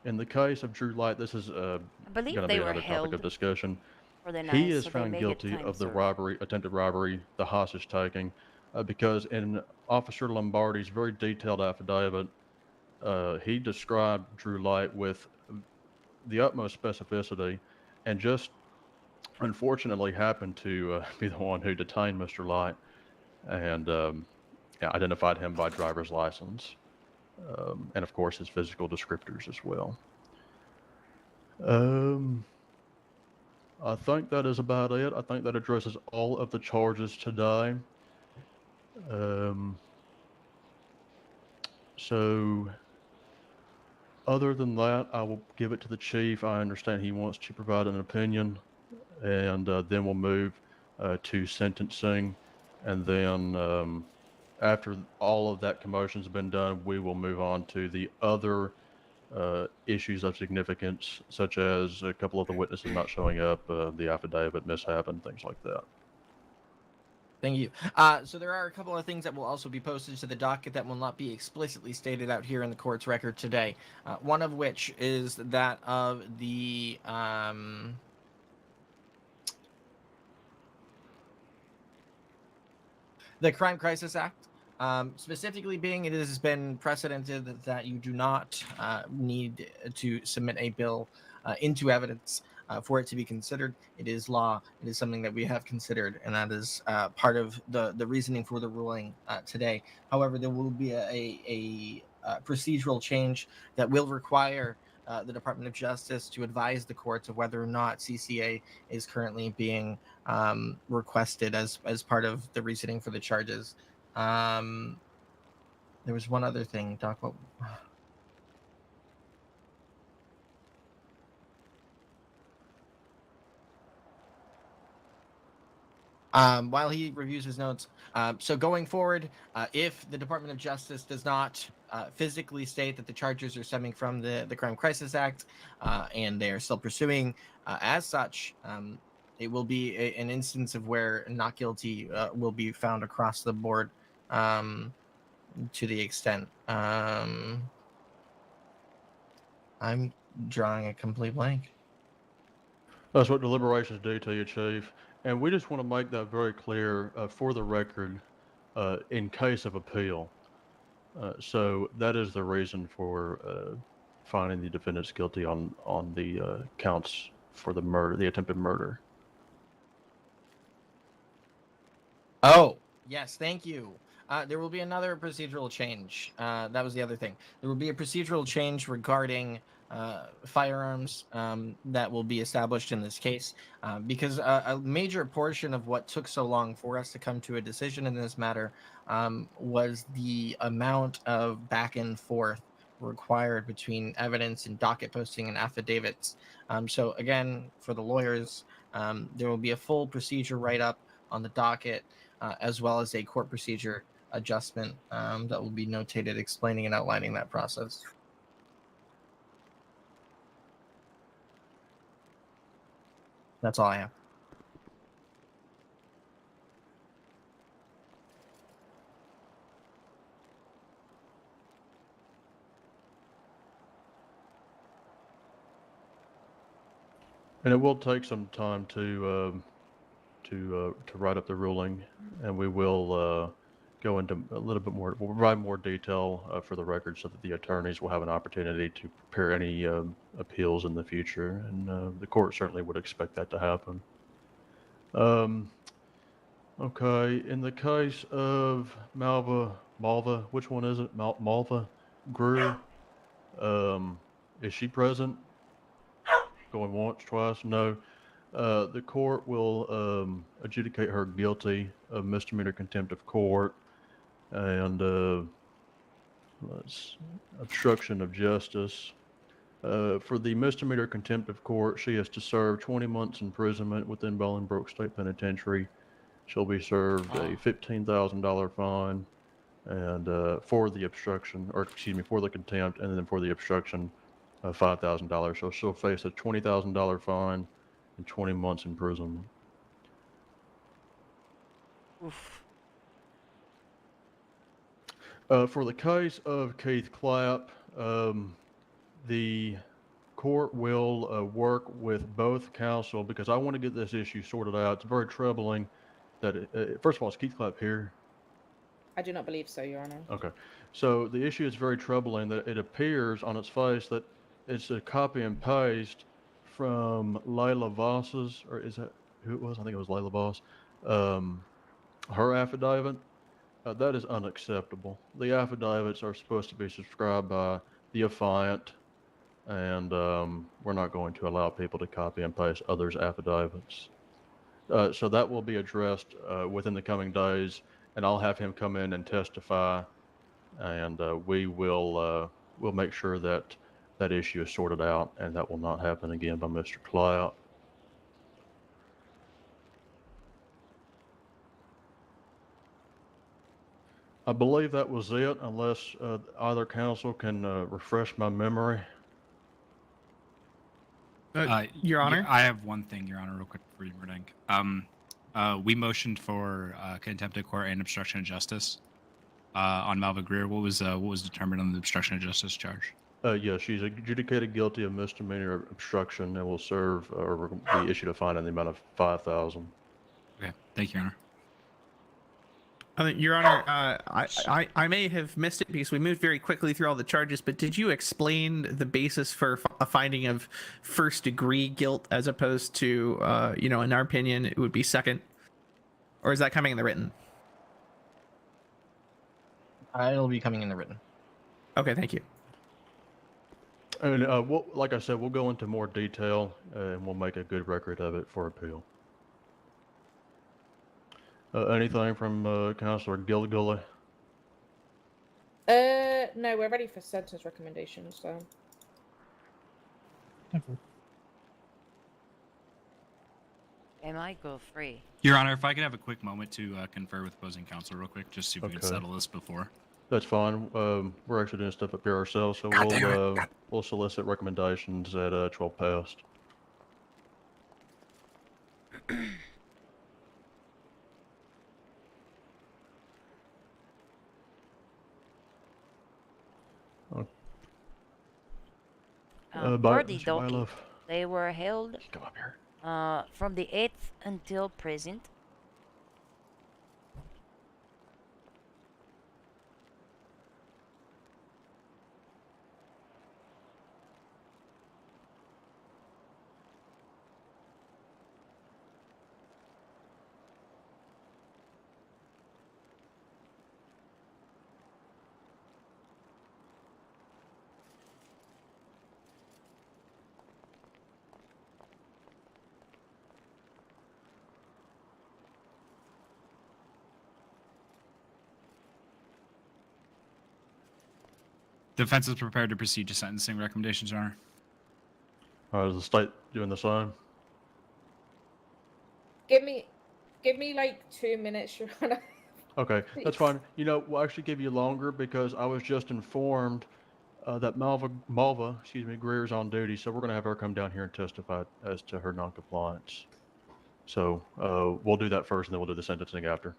in the case of Drew Light, this is going to be another topic of discussion. For the He night, is so they found may get guilty time of the served. robbery, attempted robbery, the hostage taking, because in Officer Lombardi's very detailed affidavit, he described Drew Light with the utmost specificity, and just unfortunately happened to be the one who detained Mr. Light and identified him by driver's license, and of course his physical descriptors as well. I think that is about it. I think that addresses all of the charges today. So other than that, I will give it to the chief. I understand he wants to provide an opinion, and then we'll move to sentencing, and then after all of that commotion's been done, we will move on to the other issues of significance, such as a couple of the witnesses not showing up, the affidavit mishap, and things like that. Thank you. So there are a couple of things that will also be posted to the docket that will not be explicitly stated out here in the court's record today. One of which is that of the Crime Crisis Act. Specifically being, it has been precedented that you do not need to submit a bill into evidence for it to be considered. It is law. It is something that we have considered, and that is part of the reasoning for the ruling today. However, there will be a procedural change that will require the Department of Justice to advise the courts of whether or not CCA is currently being requested as part of the reasoning for the charges. There was one other thing, Doc. What? While he reviews his notes, so going forward, if the Department of Justice does not physically state that the charges are stemming from the Crime Crisis Act, and they are still pursuing as such, it will be an instance of where not guilty will be found across the board, to the extent. I'm drawing a complete blank. That's what deliberations do to you, Chief. And we just want to make that very clear for the record in case of appeal. So that is the reason for finding the defendants guilty on the counts for the murder, the attempted murder. Oh, yes, thank you. There will be another procedural change. That was the other thing. There will be a procedural change regarding firearms that will be established in this case, because a major portion of what took so long for us to come to a decision in this matter was the amount of back and forth required between evidence and docket posting and affidavits. So again, for the lawyers, there will be a full procedure write-up on the docket, as well as a court procedure adjustment that will be notated explaining and outlining that process. That's all I have. And it will take some time to write up the ruling, and we will go into a little bit more. We'll provide more detail for the record so that the attorneys will have an opportunity to prepare any appeals in the future, and the court certainly would expect that to happen. Okay, in the case of Malva, which one is it? Malva Greer. Is she present? Going once, twice? No. The court will adjudicate her guilty of misdemeanor contempt of court and obstruction of justice. For the misdemeanor contempt of court, she is to serve 20 months imprisonment within Bolingbroke State Penitentiary. She'll be served a $15,000 fine, and for the obstruction, or excuse me, for the contempt, and then for the obstruction, $5,000. So she'll face a $20,000 fine and 20 months imprisonment. Oof. For the case of Keith Clapp, the court will work with both counsel because I want to get this issue sorted out. It's very troubling that, first of all, is Keith Clapp here? I do not believe so, Your Honor. Okay. So the issue is very troubling that it appears on its face that it's a copy and paste from Layla Voss's, or is that who it was? I think it was Layla Voss. Her affidavit. That is unacceptable. The affidavits are supposed to be subscribed by the affiant, and we're not going to allow people to copy and paste others' affidavits. So that will be addressed within the coming days, and I'll have him come in and testify, and we'll make sure that that issue is sorted out, and that will not happen again by Mr. Clout. I believe that was it, unless either counsel can refresh my memory. Your Honor? I have one thing, Your Honor, real quick before you Murdink. We motioned for contempt of court and obstruction of justice on Malva Greer. What was determined on the obstruction of justice charge? Yeah, she's adjudicated guilty of misdemeanor obstruction and will serve or be issued a fine in the amount of $5,000. Okay, thank you, Your Honor. Your Honor, I may have missed it because we moved very quickly through all the charges, but did you explain the basis for a finding of first-degree guilt as opposed to, in our opinion, it would be second? Or is that coming in the written? It'll be coming in the written. Okay, thank you. And like I said, we'll go into more detail and we'll make a good record of it for appeal. Anything from Councilor Gilligully? No, we're ready for sentence recommendations, so. They might go free. Your Honor, if I could have a quick moment to confer with opposing counsel real quick, just see if we can Okay. settle this before. That's fine. We're actually doing stuff up here ourselves, so we'll solicit recommendations at 12 past. Birdie Mr. Donkey, Mylov. they were held Come up here. from the 8th until present. Defense is prepared to proceed to sentencing recommendations, Your Honor. All right, is the state doing the same? Give me like 2 minutes, Your Honor. Okay, that's fine. We'll actually give you longer because I was just informed that Malva, Greer's on duty, so we're going to have her come down here and testify as to her noncompliance. So we'll do that first, and then we'll do the sentencing after.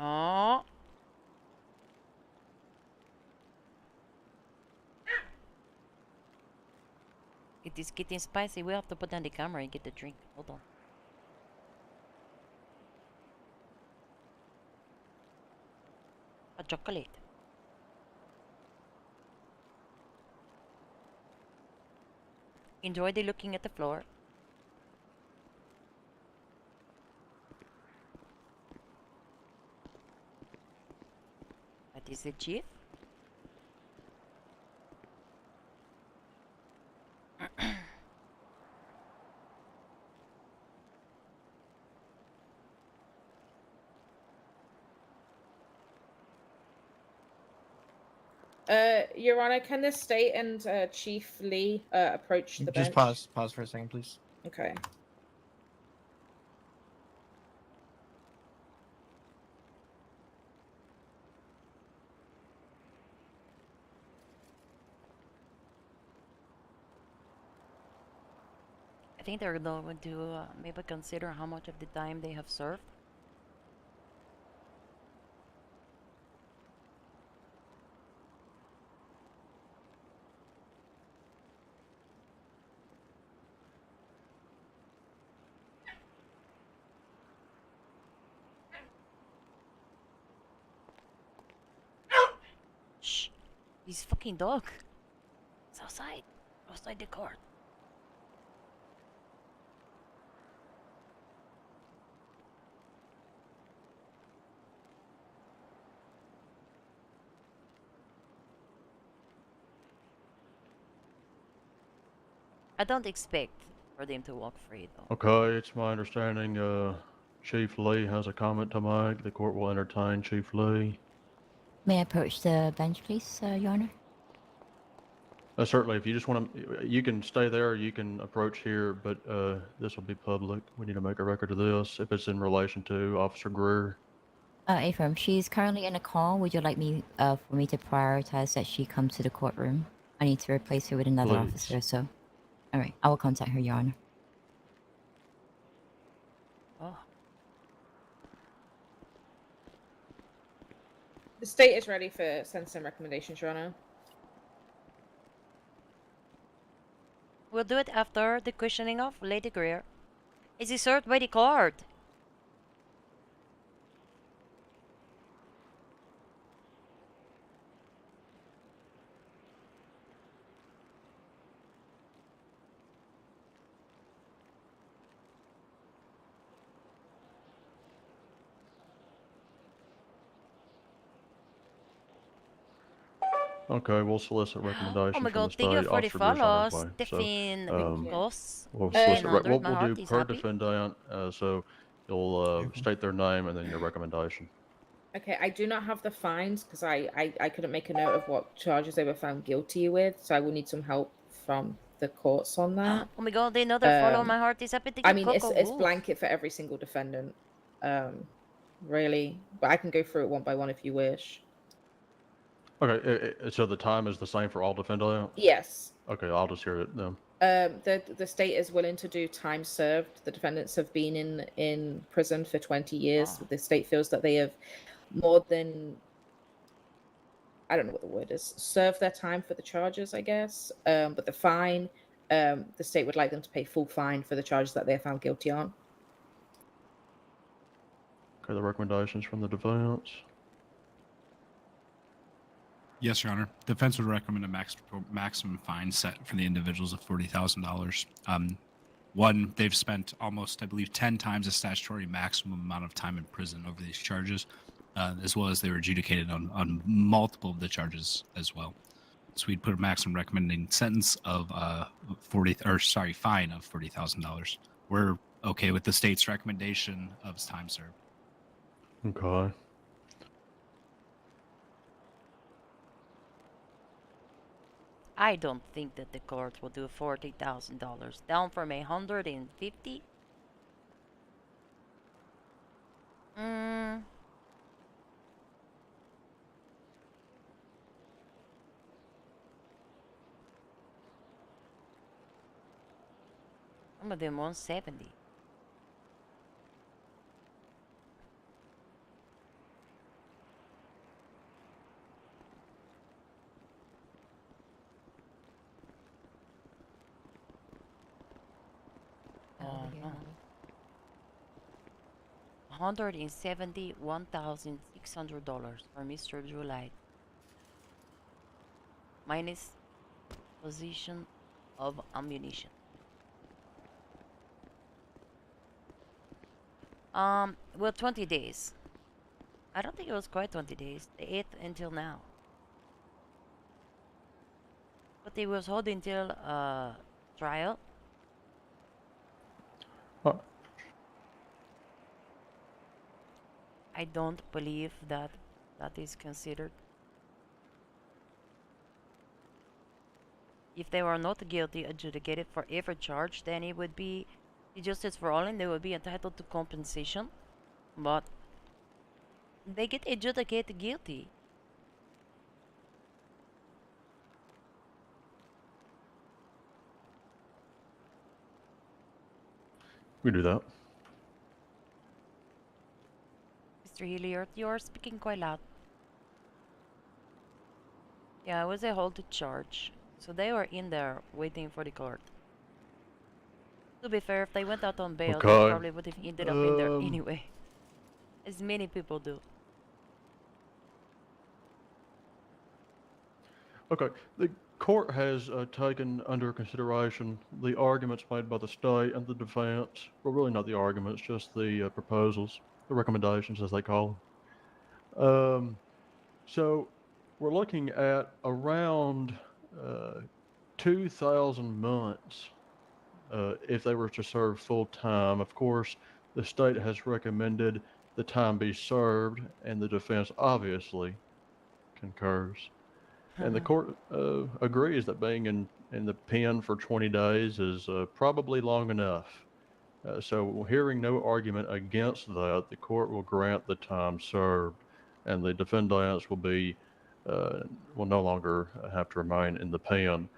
Oh. It is getting spicy. We have to put down the camera and get the drink. Hold on. A chocolate. Enjoy the looking at the floor. That is the chief. Your Honor, can the state and Chief Lee approach the Just bench? pause for a second, please. Okay. I think they're going to maybe consider how much of the time they have served. Shh! This fucking dog. It's outside the court. I don't expect for them to walk free, though. Okay, it's my understanding Chief Lee has a comment to make. The court will entertain Chief Lee. May I approach the bench, please, Your Honor? Certainly, if you just want to, you can stay there, you can approach here, but this will be public. We need to make a record of this if it's in relation to Officer Greer. Affirm. She's currently in a call. Would you like me for me to prioritize that she come to the courtroom? I need to replace her with another Please. officer, so... Alright, I will contact her, Your Honor. Oh. The state is ready for sentencing recommendations, Your Honor. We'll do it after the questioning of Lady Greer. Is he served by the court? Okay, we'll solicit recommendations Oh my from the god, thank you state. for the Officer Greer's on his follows. way. Stephen Goss. We'll And solicit, Andrew, we'll, my we'll heart do is per happy. defendant, so you'll state their name and then your recommendation. Okay, I do not have the fines because I couldn't make a note of what charges they were found guilty with, so I will need some help from the courts on that. Oh my god, another follow. My heart is happy. Thank I you, mean, Coco it's Wolf. blanket for every single defendant, really. But I can go through it one by one if you wish. Okay, so the time is the same for all defendants? Yes. Okay, I'll just hear it then. The state is willing to do time served. The defendants have been in prison for 20 years. The state feels that they have more than, I don't know what the word is, served their time for the charges, I guess. But the fine, the state would like them to pay full fine for the charges that they're found guilty on. Okay, the recommendations from the defense. Yes, Your Honor. Defense would recommend a maximum fine set for the individuals of $40,000. One, they've spent almost, I believe, 10 times the statutory maximum amount of time in prison over these charges, as well as they were adjudicated on multiple of the charges as well. So we'd put a maximum recommending sentence of fine of $40,000. We're okay with the state's recommendation of time served. Okay. I don't think that the court will do $40,000 down from $150. Some of them 170. Oh no. $171,600 for Mr. July. Minus possession of ammunition. Well, 20 days. I don't think it was quite 20 days. The 8th until now. But they was holding till trial. I don't believe that that is considered. If they were not guilty adjudicated for every charge, then it would be justice for all and they would be entitled to compensation. But they get adjudicated guilty. We do that. Mr. Hilliard, you are speaking quite loud. Yeah, it was a hold to charge. So they were in there waiting for the court. To be fair, if they went out on bail, they Okay. probably would have ended up in there anyway. As many people do. Okay. The court has taken under consideration the arguments made by the state and the defense. Well, really not the arguments, just the proposals, the recommendations as they call them. So we're looking at around 2,000 months if they were to serve full time. Of course, the state has recommended the time be served, and the defense obviously concurs. And the court agrees that being in the pen for 20 days is probably long enough. So hearing no argument against that, the court will grant the time served, and the defendants will no longer have to remain in the pen.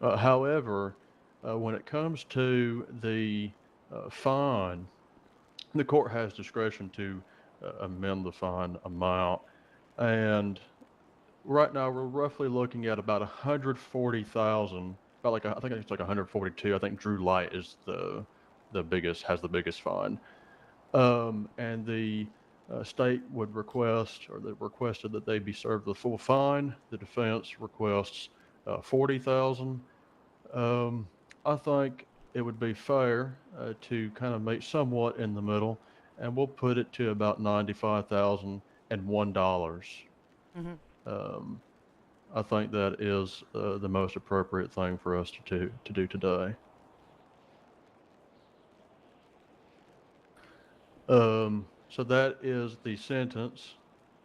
However, when it comes to the fine, the court has discretion to amend the fine amount, and right now we're roughly looking at about 140,000. I think it's like 142. I think Drew Light is the biggest, has the biggest fine, and the state would request, or they requested that they be served the full fine. The defense requests 40,000. I think it would be fair to kind of make somewhat in the middle, and we'll put it to about $95,001. I think that is the most appropriate thing for us to do today. So that is the sentence.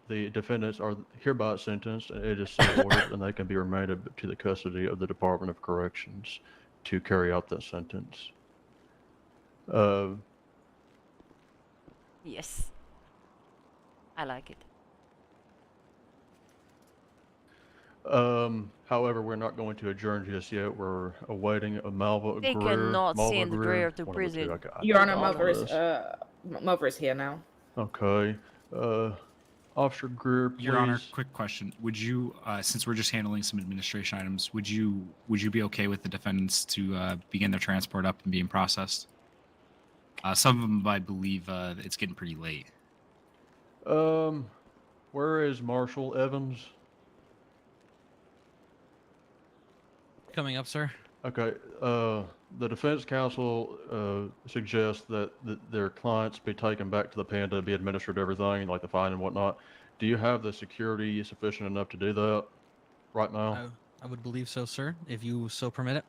The defendants are hereby sentenced, and it is so ordered, and they can be remanded to the custody of the Department of Corrections to carry out that sentence. Yes. I like it. However, we're not going to adjourn just yet. We're awaiting a Malva They Greer. cannot Malva send Greer to one of the two. prison. Your Honor, got Mover is here now. Okay. Officer Greer, please. Your Honor, quick question. Would you, since we're just handling some administration items, would you be okay with the defendants to begin their transport up and being processed? Some of them, I believe, it's getting pretty late. Where is Marshal Evans? Coming up, sir. Okay. The defense counsel suggests that their clients be taken back to the pen to be administered everything, like the fine and whatnot. Do you have the security sufficient enough to do that right now? I would believe so, sir, if you so permit it.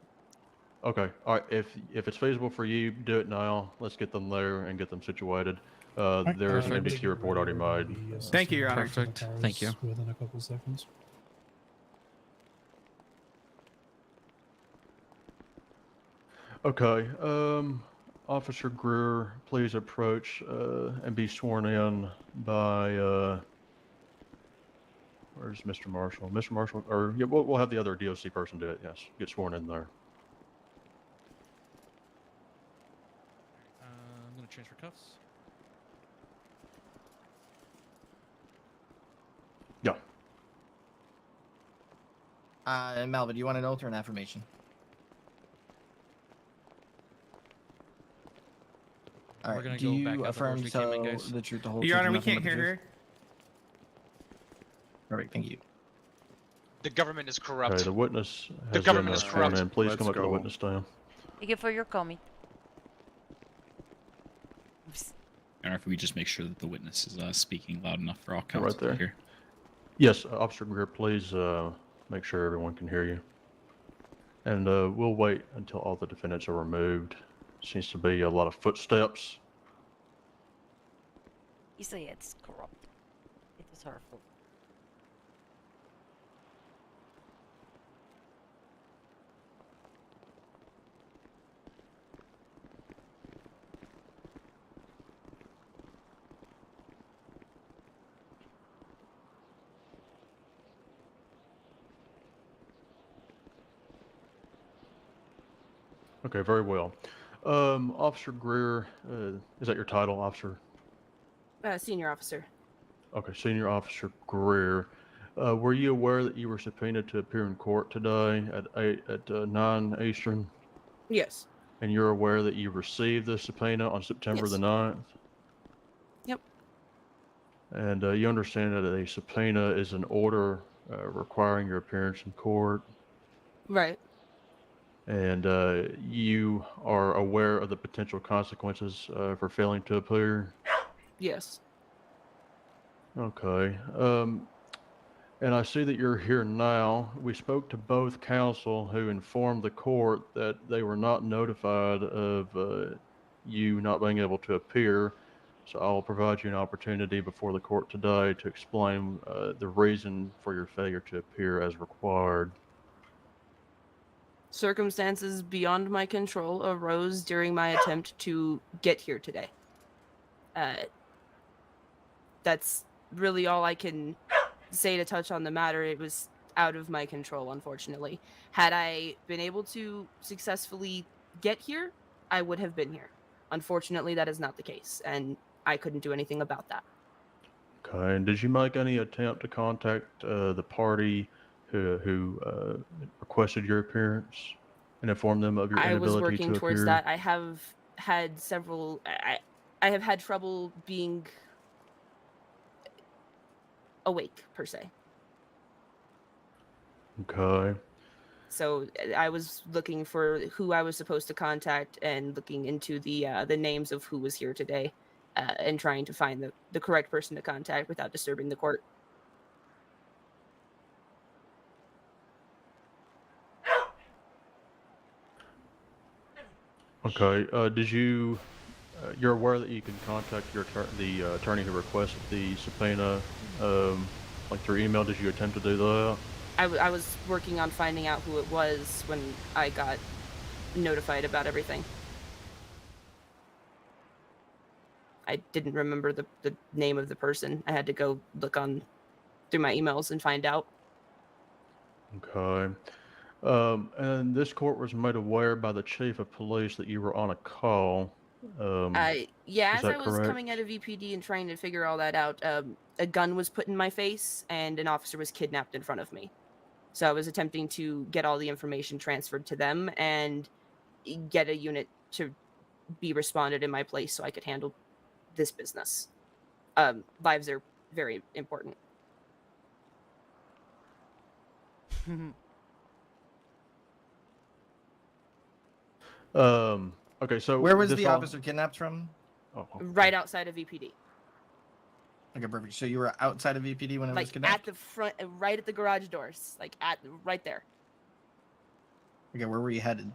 Okay. All right. If it's feasible for you, do it now. Let's get them there and get them situated. There's an NBC report already made. Thank you, Your Honor. Perfect. Thank you. Within a couple seconds. Okay. Officer Greer, please approach and be sworn in by. Where's Mr. Marshall? Mr. Marshall, or yeah, we'll have the other DOC person do it. Yes, get sworn in there. I'm going to transfer cuffs. Yeah. Malva, do you want an oath or an affirmation? All We're right. gonna Do go you back out the affirm doors we came in, so guys. the truth, the whole Your truth, Honor, and we nothing can't but the hear truth? her. All right. Thank you. The government is corrupt. Okay, the witness The has government been is sworn corrupt. in. Please Let's come up to the go. witness stand. Thank you for your comment. Your Honor, if we just make sure that the witness is speaking loud enough for all Yeah, counsel right there. to hear. Yes, Officer Greer, please make sure everyone can hear you. And we'll wait until all the defendants are removed. Seems to be a lot of footsteps. You say it's corrupt. It is hurtful. Okay, very well. Officer Greer, is that your title, officer? Senior officer. Okay, Senior Officer Greer. Were you aware that you were subpoenaed to appear in court today at 9 Eastern? Yes. And you're aware that you received the subpoena on September the 9th? Yep. And you understand that a subpoena is an order requiring your appearance in court? Right. And you are aware of the potential consequences for failing to appear? Yes. Okay. And I see that you're here now. We spoke to both counsel who informed the court that they were not notified of you not being able to appear. So I'll provide you an opportunity before the court today to explain the reason for your failure to appear as required. Circumstances beyond my control arose during my attempt to get here today. That's really all I can say to touch on the matter. It was out of my control, unfortunately. Had I been able to successfully get here, I would have been here. Unfortunately, that is not the case, and I couldn't do anything about that. Okay, and did you make any attempt to contact the party who requested your appearance and inform them of your I was inability working to towards appear? that. I have had several. I have had trouble being awake, per se. Okay. So I was looking for who I was supposed to contact and looking into the names of who was here today, and trying to find the correct person to contact without disturbing the court. Okay. Did you? You're aware that you can contact the attorney who requested the subpoena, like through email. Did you attempt to do that? I was working on finding out who it was when I got notified about everything. I didn't remember the name of the person. I had to go look on through my emails and find out. Okay. And this court was made aware by the chief of police that you were on a call. Yeah, is as that I was correct? coming out of VPD and trying to figure all that out, a gun was put in my face and an officer was kidnapped in front of me. So I was attempting to get all the information transferred to them and get a unit to be responded in my place so I could handle this business. Lives are very important. Okay, so where was this the all- officer kidnapped from? Oh, Right outside of VPD. Okay, perfect. So you were outside of VPD when it was Like kidnapped? at the front, right at the garage doors, like right there. Okay, where were you headed?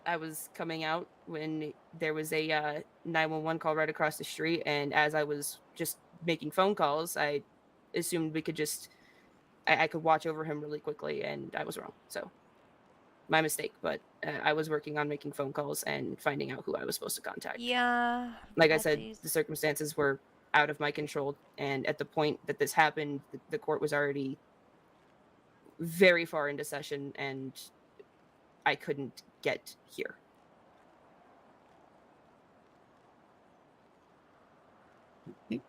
I was coming out when there was a 911 call right across the street, and as I was just making phone calls, I assumed we could just I could watch over him really quickly, and I was wrong. So my mistake, but I was working on making phone calls and finding out who I was supposed to contact. Yeah. Like I that said, is- the circumstances were out of my control, and at the point that this happened, the court was already very far into session, and I couldn't get here. I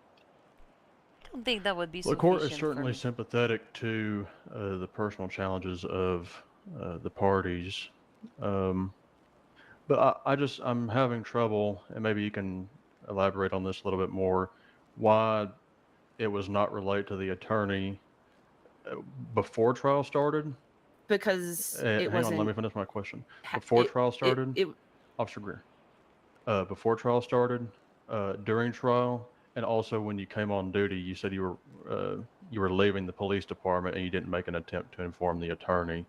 don't think that would be The court is sufficient for certainly me. sympathetic to the personal challenges of the parties, but I'm having trouble, and maybe you can elaborate on this a little bit more. Why it was not related to the attorney before trial started? Because it hang on, let wasn't. me finish my question. Before trial started, It, Officer Greer. Before trial started, during trial, and also when you came on duty, you said you were leaving the police department and you didn't make an attempt to inform the attorney.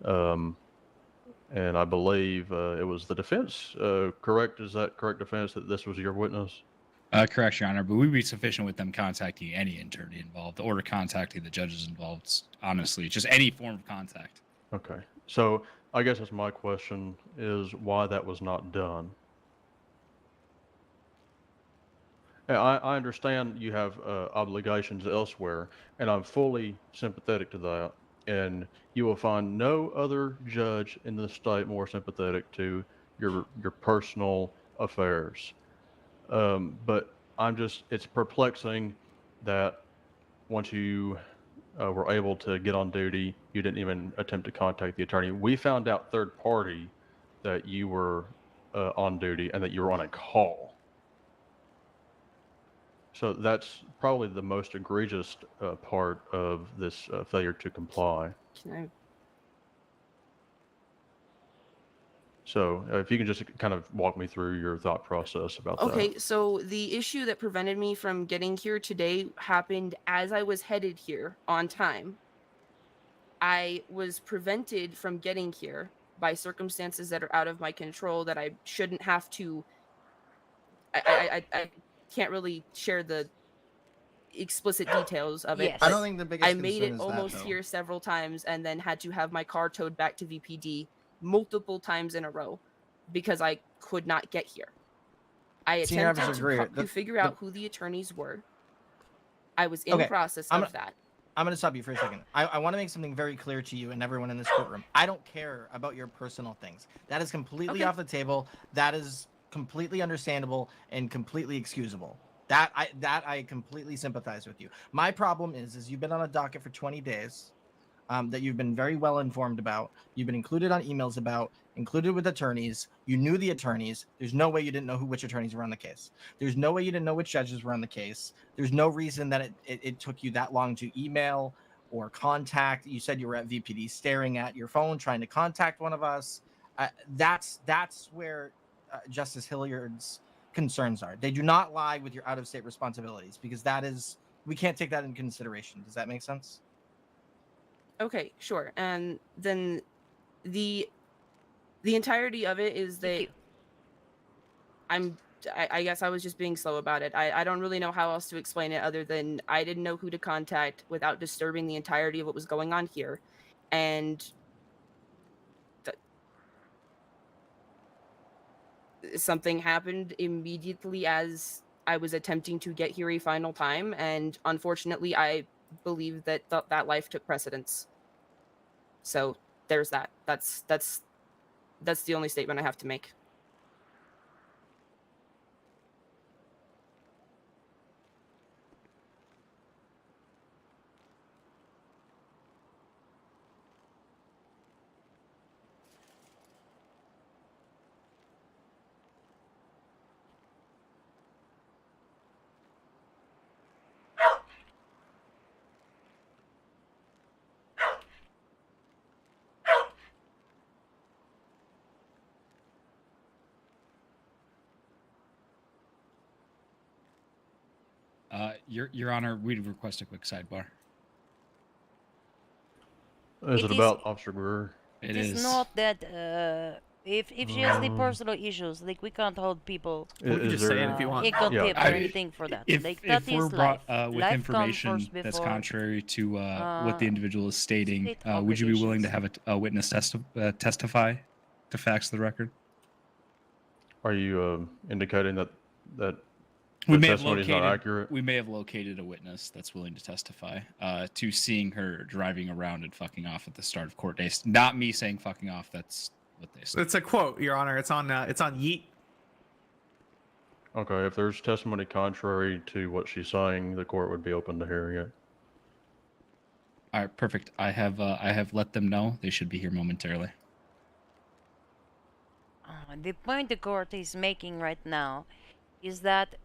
And I believe it was the defense. Correct? Is that correct defense that this was your witness? Correct, Your Honor, but we'd be sufficient with them contacting any attorney involved or contacting the judges involved. Honestly, just any form of contact. Okay. So I guess that's my question: is why that was not done? I understand you have obligations elsewhere, and I'm fully sympathetic to that. and you will find no other judge in the state more sympathetic to your personal affairs. But it's perplexing that once you were able to get on duty, you didn't even attempt to contact the attorney. We found out third party that you were on duty and that you were on a call. So that's probably the most egregious part of this failure to comply. Can I? So if you can just kind of walk me through your thought process about that. Okay, so the issue that prevented me from getting here today happened as I was headed here on time. I was prevented from getting here by circumstances that are out of my control that I shouldn't have to. I can't really share the explicit details of it. Yes. I But don't think the biggest I made concern it is almost that, though. here several times and then had to have my car towed back to VPD multiple times in a row because I could not get here. I Senior attempted Officer Greer, to figure out who the attorneys were. I was in Okay, process I'm of that. I'm going to stop you for a second. I want to make something very clear to you and everyone in this courtroom. I don't care about your personal things. That is completely off the table. That is completely understandable and completely excusable. That I completely sympathize with you. My problem is you've been on a docket for 20 days. That you've been very well informed about. You've been included on emails about, included with attorneys. You knew the attorneys. There's no way you didn't know which attorneys were on the case. There's no way you didn't know which judges were on the case. There's no reason that it took you that long to email or contact. You said you were at VPD staring at your phone trying to contact one of us. That's where Justice Hilliard's concerns are. They do not lie with your out-of-state responsibilities because we can't take that into consideration. Does that make sense? Okay, sure. And then the entirety of it is that I guess I was just being slow about it. I don't really know how else to explain it other than I didn't know who to contact without disturbing the entirety of what was going on here. And something happened immediately as I was attempting to get here a final time, and unfortunately I believe that that life took precedence. So there's that. That's the only statement I have to make. Your Honor, we'd request a quick sidebar. Is it about Officer Greer? It It's is. not that if she has the personal issues, like we can't hold people. We can just say it if you want. It got Yeah. tip or anything for that. If, like that if we're is brought life. with Life information comes first that's before, contrary to what the individual is stating, state would you be willing to have a witness testify to facts of the record? Are you indicating that We the may have testimony is not located. accurate? We may have located a witness that's willing to testify to seeing her driving around and fucking off at the start of court days. Not me saying fucking off. That's what they say. It's a quote, Your Honor. It's on Yeet. Okay, if there's testimony contrary to what she's saying, the court would be open to hearing it. All right, perfect. I have let them know. They should be here momentarily. the point the court is making right now is that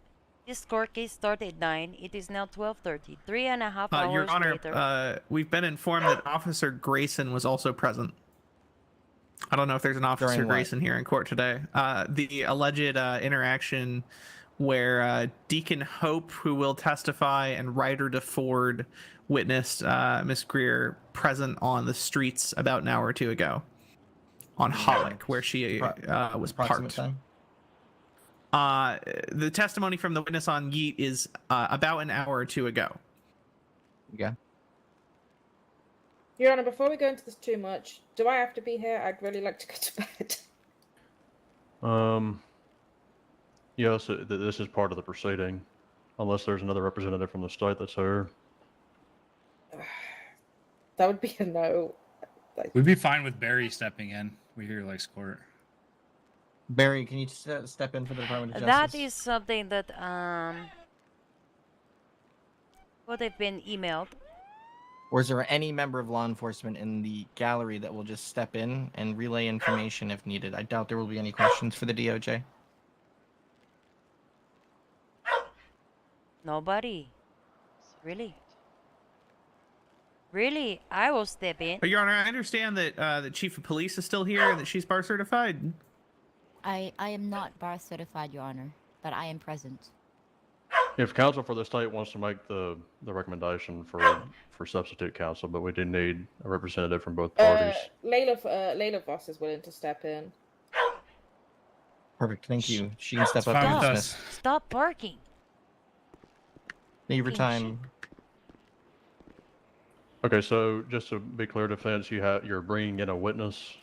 this court case started at 9. It is now 12:30. 3.5 hours Your Honor, later. we've been informed that Officer Grayson was also present. I don't know if there's an Officer During what? Grayson here in court today. The alleged interaction where Deacon Hope, who will testify, and Ryder DeFord witnessed Miss Greer present on the streets about an hour or two ago on Hollick, where she was Approximate parked. time? The testimony from the witness on Yeet is about an hour or two ago. Yeah. Your Honor, before we go into this too much, do I have to be here? I'd really like to go to bed. Yes, this is part of the proceeding, unless there's another representative from the state that's here. That would be a no. We'd be fine with Barry stepping in. We hear likes court. Barry, can you step in for the Department of That Justice? is something that would have been emailed. Or is there any member of law enforcement in the gallery that will just step in and relay information if needed? I doubt there will be any questions for the DOJ. Nobody. Really? Really? I will step in. But Your Honor, I understand that the chief of police is still here and that she's bar certified. I am not bar certified, Your Honor, but I am present. If counsel for the state wants to make the recommendation for substitute counsel, but we do need a representative from both parties. Layla Voss is willing to step in. Perfect, thank you. She can step Stop. up and dismiss. Stop barking. Thank you for time. Okay, so just to be clear, defense, you're bringing in a witness.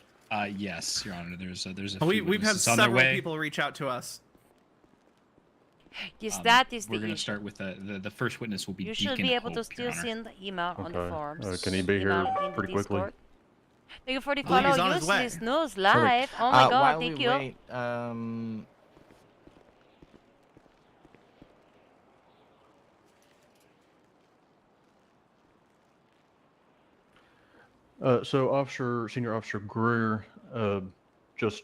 Yes, Your Honor. There's a We've had witnesses on their several way. people reach out to us. Yes, that is We're the going to issue. start with the first witness will be You Deacon should be able Hope, to still Your Honor. send the email on the Okay. forms. Can he be here email in the pretty quickly? Discord. Thank you for the I think he's follow. on his way. Useless news live. Perfect. Oh my god, While thank we you. wait, So Senior Officer Greer, just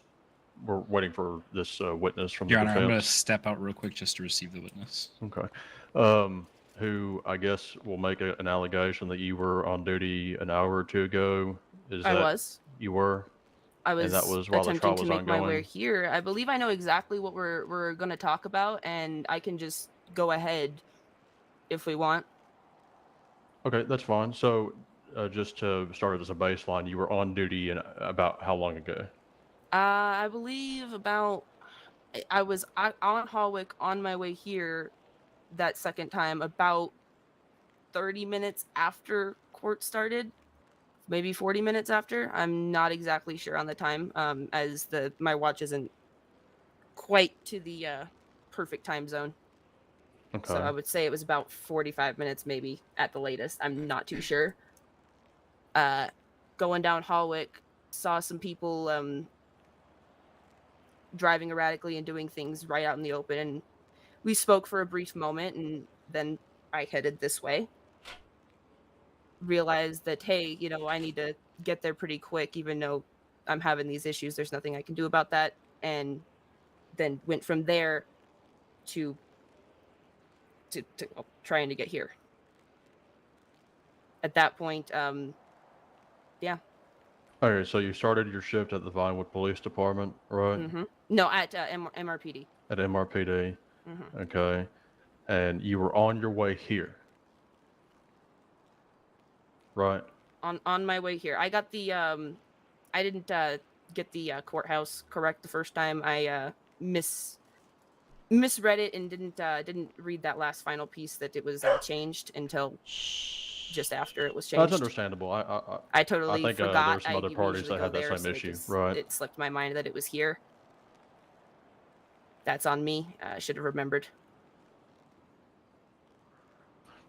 we're waiting for this witness from Your the Honor, I'm going to defense. step out real quick just to receive the witness. Okay. Who I guess will make an allegation that you were on duty an hour or two ago. I was. You were? I was, And that was while the attempting trial to was make my way ongoing? here. I believe I know exactly what we're going to talk about, and I can just go ahead if we want. Okay, that's fine. So just to start as a baseline, you were on duty in about how long ago? I believe about I was on Hallwick on my way here that second time about 30 minutes after court started, maybe 40 minutes after. I'm not exactly sure on the time, as my watch isn't quite to the perfect time zone. Okay. So I would say it was about 45 minutes maybe at the latest. I'm not too sure. Going down Hallwick, saw some people driving erratically and doing things right out in the open, and we spoke for a brief moment, and then I headed this way. Realized that, hey, I need to get there pretty quick, even though I'm having these issues. There's nothing I can do about that. And then went from there to trying to get here. At that point, yeah. Okay, so you started your shift at the Vinewood Police Department, right? Mm-hmm. No, at MRPD. At MRPD. Mm-hmm. Okay. And you were on your way here, right? On my way here, I got the I didn't get the courthouse correct the first time. I misread it and didn't read that last final piece that it was changed until just after it was changed. That's understandable. I totally think forgot. there were some other parties usually that go had that there, same so issue, right? It slipped my mind that it was here. That's on me. I should have remembered.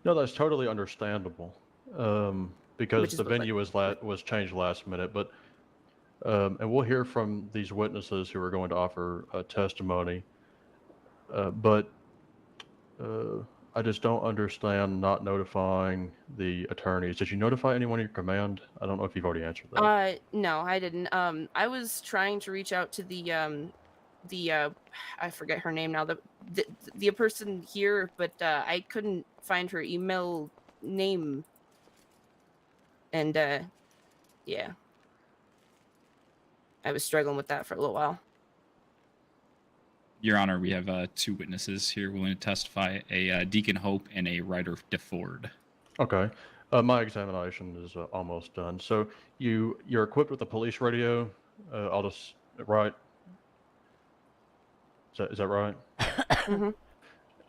No, that's totally understandable. Because Which is the what, venue was changed last minute, but and we'll hear from these witnesses who are going to offer testimony. But I just don't understand not notifying the attorneys. Did you notify anyone in your command? I don't know if you've already answered that. No, I didn't. I was trying to reach out to the I forget her name now, the person here, but I couldn't find her email name. And yeah. I was struggling with that for a little while. Your Honor, we have two witnesses here willing to testify, a Deacon Hope and a Ryder DeFord. Okay. My examination is almost done. So you're equipped with a police radio. I'll just right. Is that right? Mm-hmm.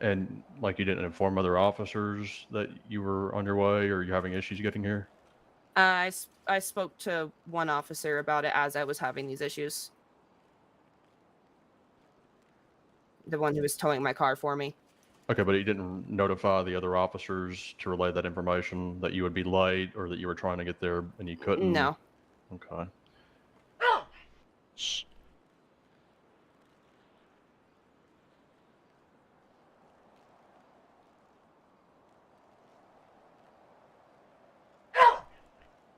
And like you didn't inform other officers that you were on your way, or you're having issues getting here? I spoke to one officer about it as I was having these issues. The one who was towing my car for me. Okay, but he didn't notify the other officers to relay that information, that you would be late or that you were trying to get there and you couldn't? No. Okay. Shh.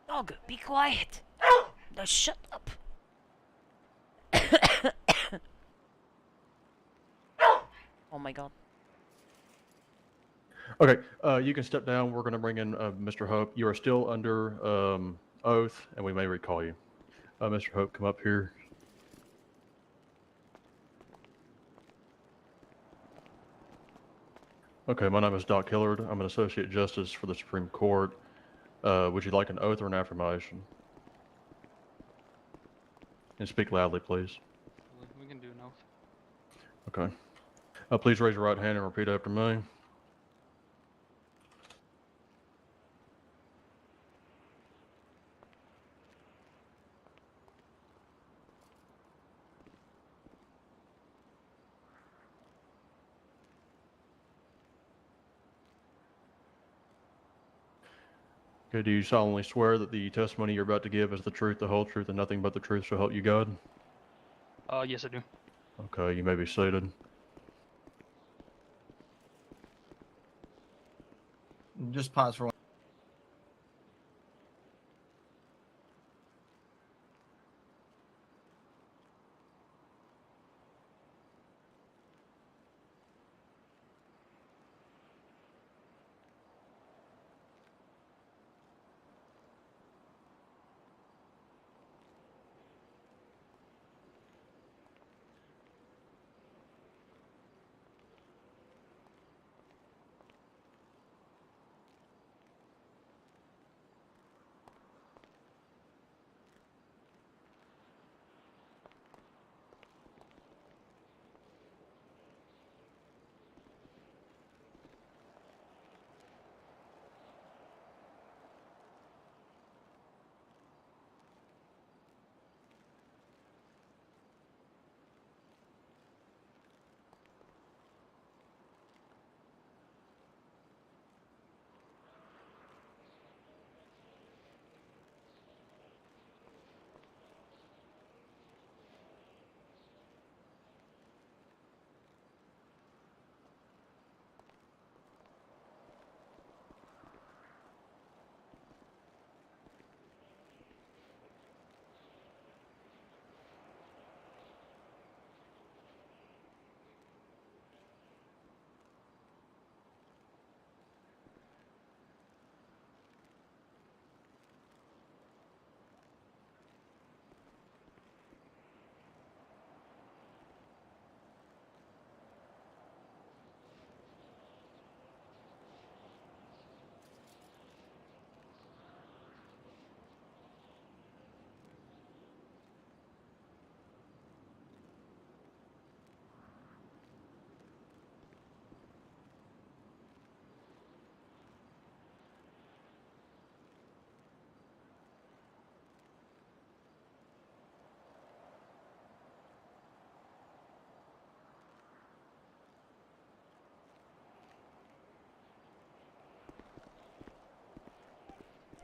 Dog, be quiet. Now shut up. Oh my god. Okay, you can step down. We're going to bring in Mr. Hope. You are still under oath, and we may recall you. Mr. Hope, come up here. Okay, my name is Doc Hillard. I'm an Associate Justice for the Supreme Court. Would you like an oath or an affirmation? And speak loudly, please. We can do an oath. Okay. Please raise your right hand and repeat after me. Okay, do you solemnly swear that the testimony you're about to give is the truth, the whole truth, and nothing but the truth, so help you God? Yes, I do. Okay, you may be seated. Just pause for one.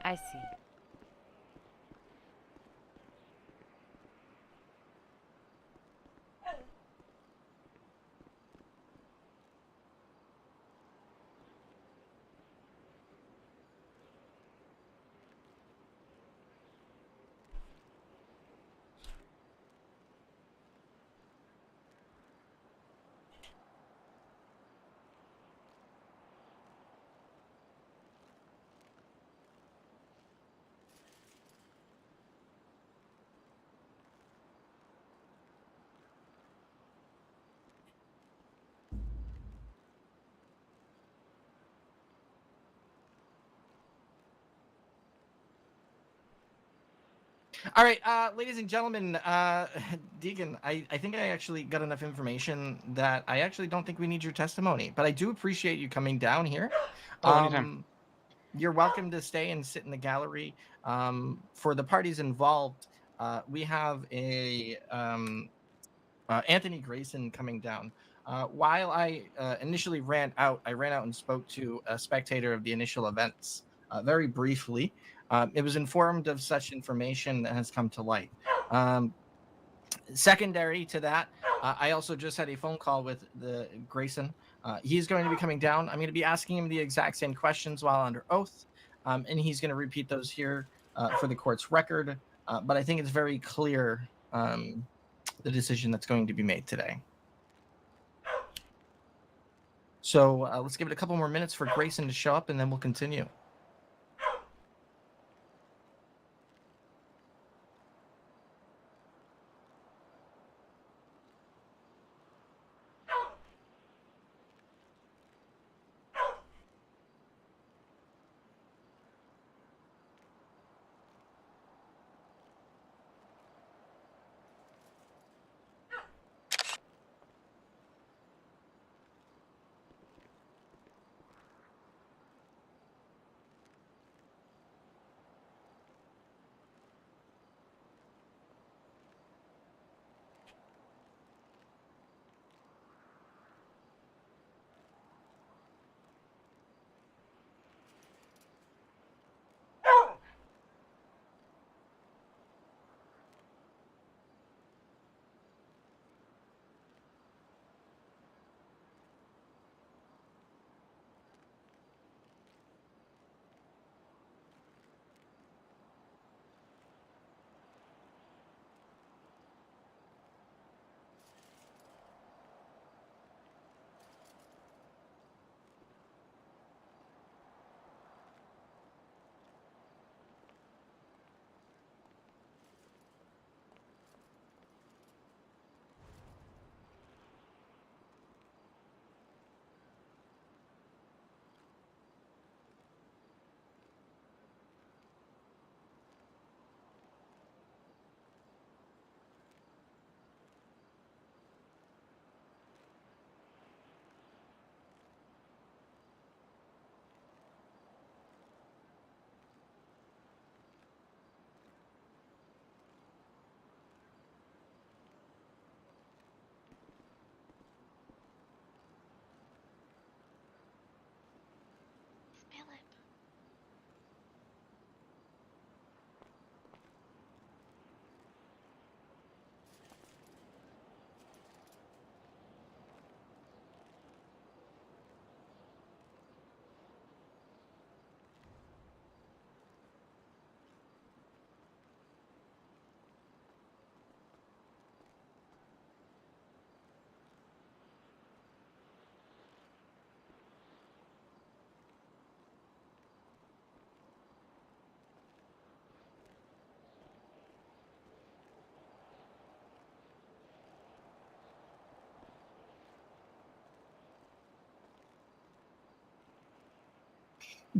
I see. All right, ladies and gentlemen, Deegan, I think I actually got enough information that I actually don't think we need your testimony, but I do appreciate you coming down here. Anytime. You're welcome to stay and sit in the gallery. For the parties involved, we have a Anthony Grayson coming down. While I initially ran out and spoke to a spectator of the initial events very briefly. It was informed of such information that has come to light. Secondary to that, I also just had a phone call with the Grayson. He's going to be coming down. I'm going to be asking him the exact same questions while under oath, and he's going to repeat those here for the court's record. But I think it's very clear the decision that's going to be made today. So let's give it a couple more minutes for Grayson to show up, and then we'll continue.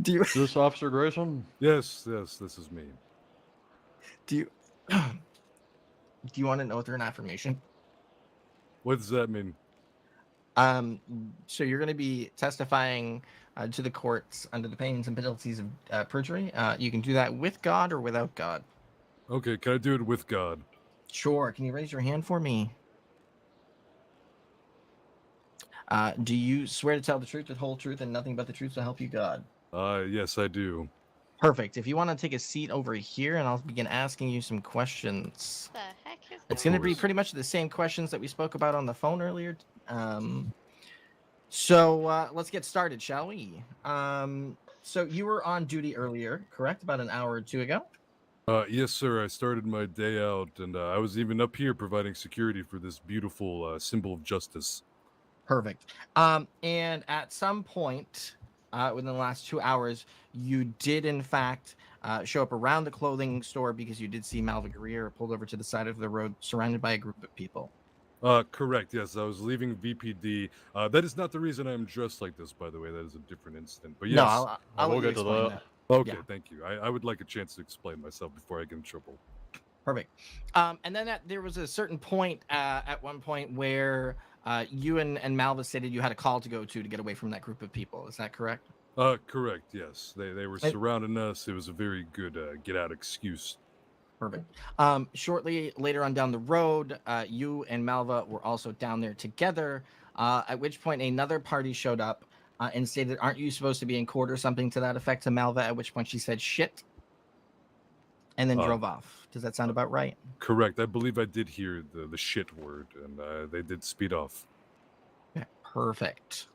Do you? Is this Officer Grayson? Yes, this is me. Do you? Do you want to know if they're an affirmation? What does that mean? So you're going to be testifying to the courts under the pains and penalties of perjury. You can do that with God or without God. Okay, can I do it with God? Sure. Can you raise your hand for me? Do you swear to tell the truth, the whole truth, and nothing but the truth to help you God? Yes, I do. Perfect. If you want to take a seat over here, and I'll begin asking you some questions. The heck is It's going to be pretty much the same questions that we spoke about on the phone earlier. So let's get started, shall we? So you were on duty earlier, correct? About an hour or two ago? Yes, sir. I started my day out, and I was even up here providing security for this beautiful symbol of justice. Perfect. And at some point within the last 2 hours, you did, in fact, show up around the clothing store because you did see Malva Greer pulled over to the side of the road, surrounded by a group of people. Correct, yes. I was leaving VPD. That is not the reason I'm dressed like this, by the way. That is a different incident. But yes, No, I'll we'll let you get to explain that. that. Okay, Yeah. thank you. I would like a chance to explain myself before I get in trouble. Perfect. And then there was a certain point at one point where you and Malva stated you had a call to go to get away from that group of people. Is that correct? Correct, yes. They were surrounding us. It was a very good get-out excuse. Perfect. Shortly later on down the road, you and Malva were also down there together. At which point another party showed up and stated, "Aren't you supposed to be in court?" or something to that effect to Malva. At which point she said, "Shit," and then drove off. Does that sound about right? Correct. I believe I did hear the shit word, and they did speed off. Yeah, perfect.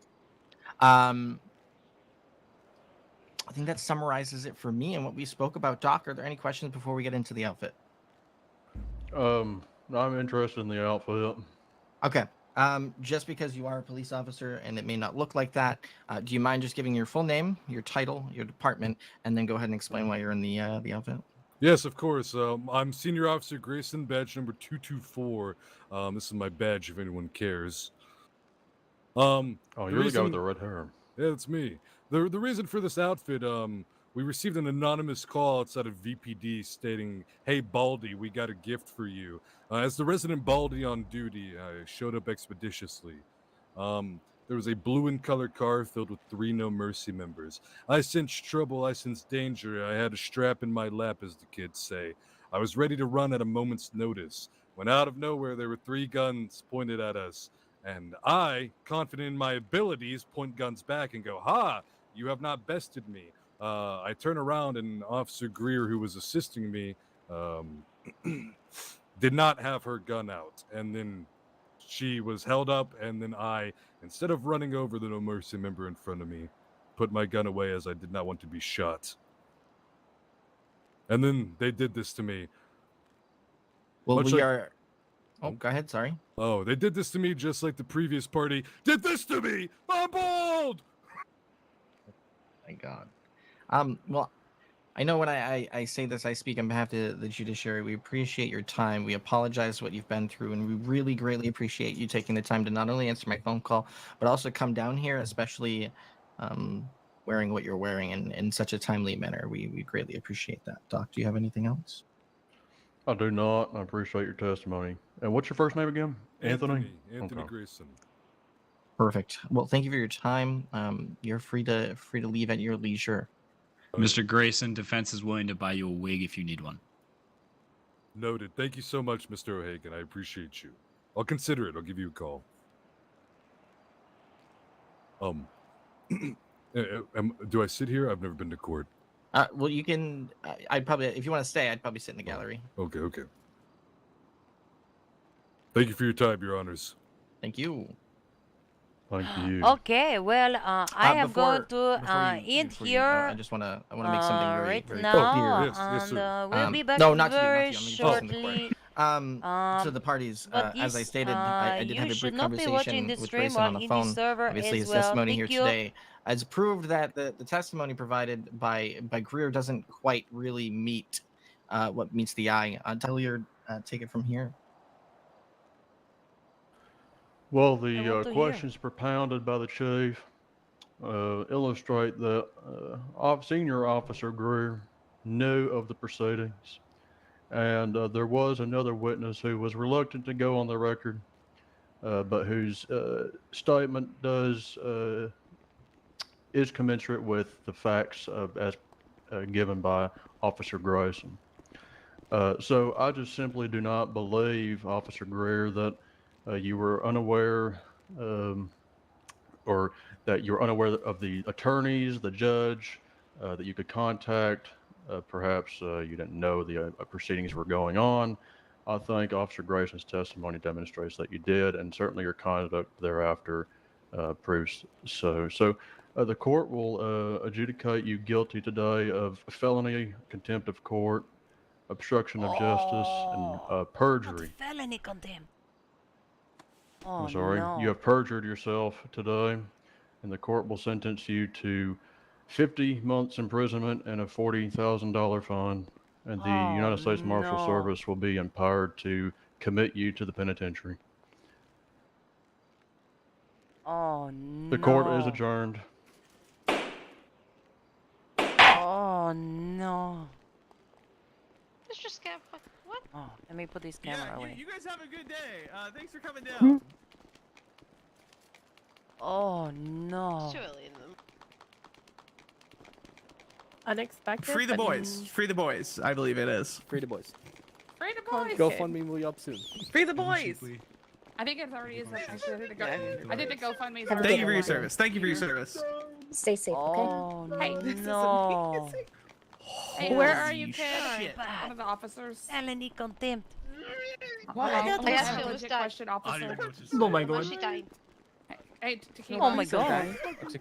I think that summarizes it for me and what we spoke about. Doc, are there any questions before we get into the outfit? I'm interested in the outfit. Okay. Just because you are a police officer and it may not look like that, do you mind just giving your full name, your title, your department, and then go ahead and explain why you're in the outfit? Yes, of course. I'm Senior Officer Grayson, badge number 224. This is my badge if anyone cares. Oh, you're the guy with the red hair. Yeah, that's me. The reason for this outfit, we received an anonymous call outside of VPD stating, "Hey, Baldy, we got a gift for you." As the resident Baldy on duty, I showed up expeditiously. There was a blue and colored car filled with 3 No Mercy members. I sensed trouble, I sensed danger. I had a strap in my lap, as the kids say. I was ready to run at a moment's notice, when out of nowhere there were 3 guns pointed at us. And I, confident in my abilities, point guns back and go, "Ha! You have not bested me." I turn around and Officer Greer, who was assisting me, did not have her gun out. And then she was held up, and then I, instead of running over the No Mercy member in front of me, put my gun away as I did not want to be shot. And then they did this to me. Well, Much we like- are... Oh, go ahead, sorry. Oh, they did this to me just like the previous party did this to me! I'm bald! Thank God. Well, I know when I say this, I speak on behalf of the judiciary. We appreciate your time. We apologize for what you've been through, and we really greatly appreciate you taking the time to not only answer my phone call, but also come down here, especially wearing what you're wearing in such a timely manner. We greatly appreciate that. Doc, do you have anything else? I do not. I appreciate your testimony. And what's your first name again? Anthony? Anthony Okay. Grayson. Perfect. Well, thank you for your time. You're free to leave at your leisure. Mr. Grayson, defense is willing to buy you a wig if you need one. Noted. Thank you so much, Mr. O'Hagan. I appreciate you. I'll consider it. I'll give you a call. Do I sit here? I've never been to court. Well, you can. I'd probably, if you want to stay, I'd probably sit in the gallery. Okay, okay. Thank you for your time, Your Honors. Thank you. Thank you. Okay, well, I am going to end here. I just want to make something very, right very now, clear. Yes, sir. we'll be back no, not very to you, not to you. shortly. To the parties, but as I yes, stated, I did have you a should brief not be watching conversation this with stream Grayson while on the in phone. the server Obviously, as his well. testimony Thank here you. today has proved that the testimony provided by Greer doesn't quite really meet what meets the eye. Tilliard, take it from here. Well, want the to hear. questions propounded by the chief illustrate that Senior Officer Greer knew of the proceedings, and there was another witness who was reluctant to go on the record, but whose statement is commensurate with the facts as given by Officer Grayson. So I just simply do not believe, Officer Greer, that you were unaware or that you're unaware of the attorneys, the judge, that you could contact. Perhaps you didn't know the proceedings were going on. I think Officer Grayson's testimony demonstrates that you did, and certainly your conduct thereafter proves so. So the court will adjudicate you guilty today of felony, contempt of court, obstruction of justice, and perjury. Felony contempt. Oh, I'm sorry. no. You have perjured yourself today, and the court will sentence you to 50 months imprisonment and a $40,000 fine. And the United States Marshal no. Service will be empowered to commit you to the penitentiary. Oh, no. The court is adjourned. Oh, no. Let's just get what? Oh, let me put this camera away. You guys have a good day. Thanks for coming down. Oh, no. It's too early in them. Unexpected. Free the but boys. Free the boys. I believe it is. Free the boys. Free the boys. GoFundMe will be up soon. Free the boys. I think it's already is. Actually, I think the GoFundMe is. Thank already you for your live. service. Thank you for your service. Stay safe, okay? Oh Hey, no. Hey, where are you, kid? Shit. One of the officers. Felony contempt. Hello. I I thought have she a was legit dying. question, officer. Oh my Well, god. she died. Hey, Tequila. Oh my god.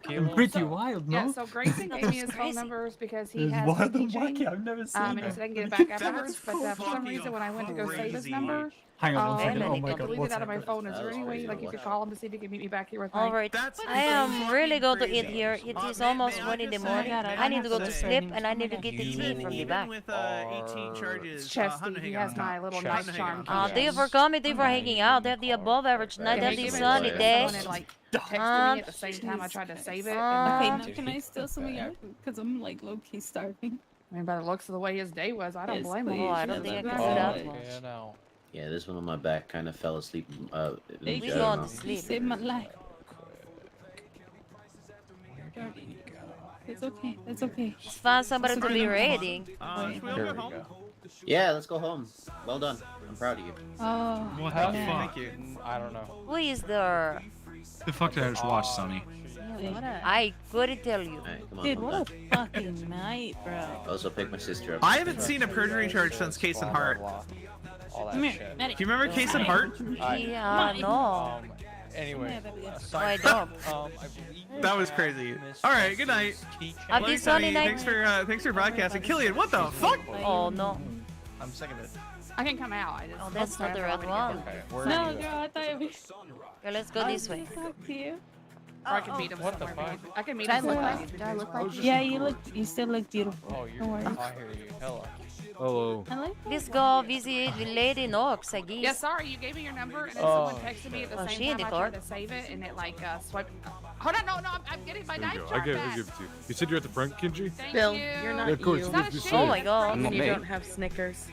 I'm pretty wild, no? Yeah, so Grayson gave me his phone crazy. numbers because he It's has wild TP and wacky. chain. I've never seen And he that. said I can get it back That's afterwards. But for some fucking reason, when I went to go save his crazy. number, Hang on one second. Felony Oh my it god, deleted what's out of my happening? phone. Is there any way like you could call him to see if he can meet me back here with my? All right. That's I am fucking really going to crazy. eat here. It is May- almost may I 1 in the just morning. say- may I need to go just to say- sleep and I need to get the tea from the Even back. with 18 charges, It's Chesty. He has my little night charm. Thank you for coming. Thank you for hanging out. They have the above average night. They have the sunny day. Someone had like texted me at the same time I tried to save it. Okay, And, now can I steal some of your food? Because I'm like low key starving. I mean, by the looks of the way his day was, I don't Yes, blame him. please. Oh, I don't think I can do Oh, that okay. much. Yeah, no. Yeah, this one on my back kind of fell asleep. Thank We you. going to You sleep. saved my life. It's okay. It's okay. Just find somebody to be raiding. Should we all go home? Yeah, let's go home. Well done. I'm proud of you. Oh, What the Hell fuck? yeah. Thank you. I don't know. Who is there? The fuck did I just watch, Sonny? I couldn't tell you. Alright, come on. dude, I'm what done. a fucking night, bro. I also picked my sister up. I haven't seen a perjury charge since Case and Hart. All that Come here, shit. Maddie. Do you remember Case and Hart? Yeah, no. Anyway, I aside don't. from, I believe That was crazy. All right, good night. Happy Blair sunny Tony, night. thanks for broadcasting. Killian, what the fuck? Oh no. I'm sick of it. I can come out. I just. Oh, that's not the right one. Okay, where No, are you? girl, I thought it was. Okay, let's go this way. Talk to you. Or I can meet him What the somewhere. fuck? I can meet Do I him look somewhere. like- Do I look like you? Yeah, you still look beautiful. Oh, Don't worry. I hear you. Hello. Hello. I like Let's go visit the Lady Knox, I guess. Yeah, sorry, you gave me your number, and then Oh, someone texted me at the Oh, she same in the time I car? tried to save it, and it like swiped. Hold on, no, I'm getting my There night you go. chart I'll back. give it to you. You said you're at the front, Kinji? Thank Bill, you. you're not Yeah, of course, you. you Not did a just shame, say Oh it. my god. I'm And you me. don't have Snickers.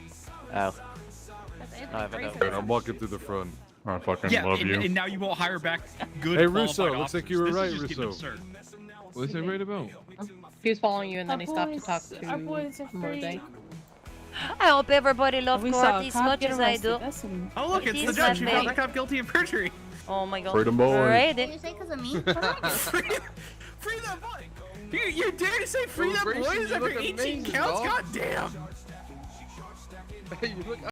Ow. That's I Anthony have Grayson. another. I'm walking through the front. I fucking Yeah, love and, you. and now you won't hire back good. Hey, qualified Russo, looks like officers. you were This is right, just getting Russo. absurd. What's that right about? He was following you and then Our he stopped to boys- talk to our boys are Morday. free. I hope everybody loves We saw Court a as cop much get as I arrested. do. That's some... Oh look, It it's the is judge my who found the favorite. cop guilty of perjury. Oh my god. Freedom boy. Raided. say because of me? Free that boy! You dare to say free that Grayson, boys you after look 18 amazing, counts? dog. God damn! Hey, you look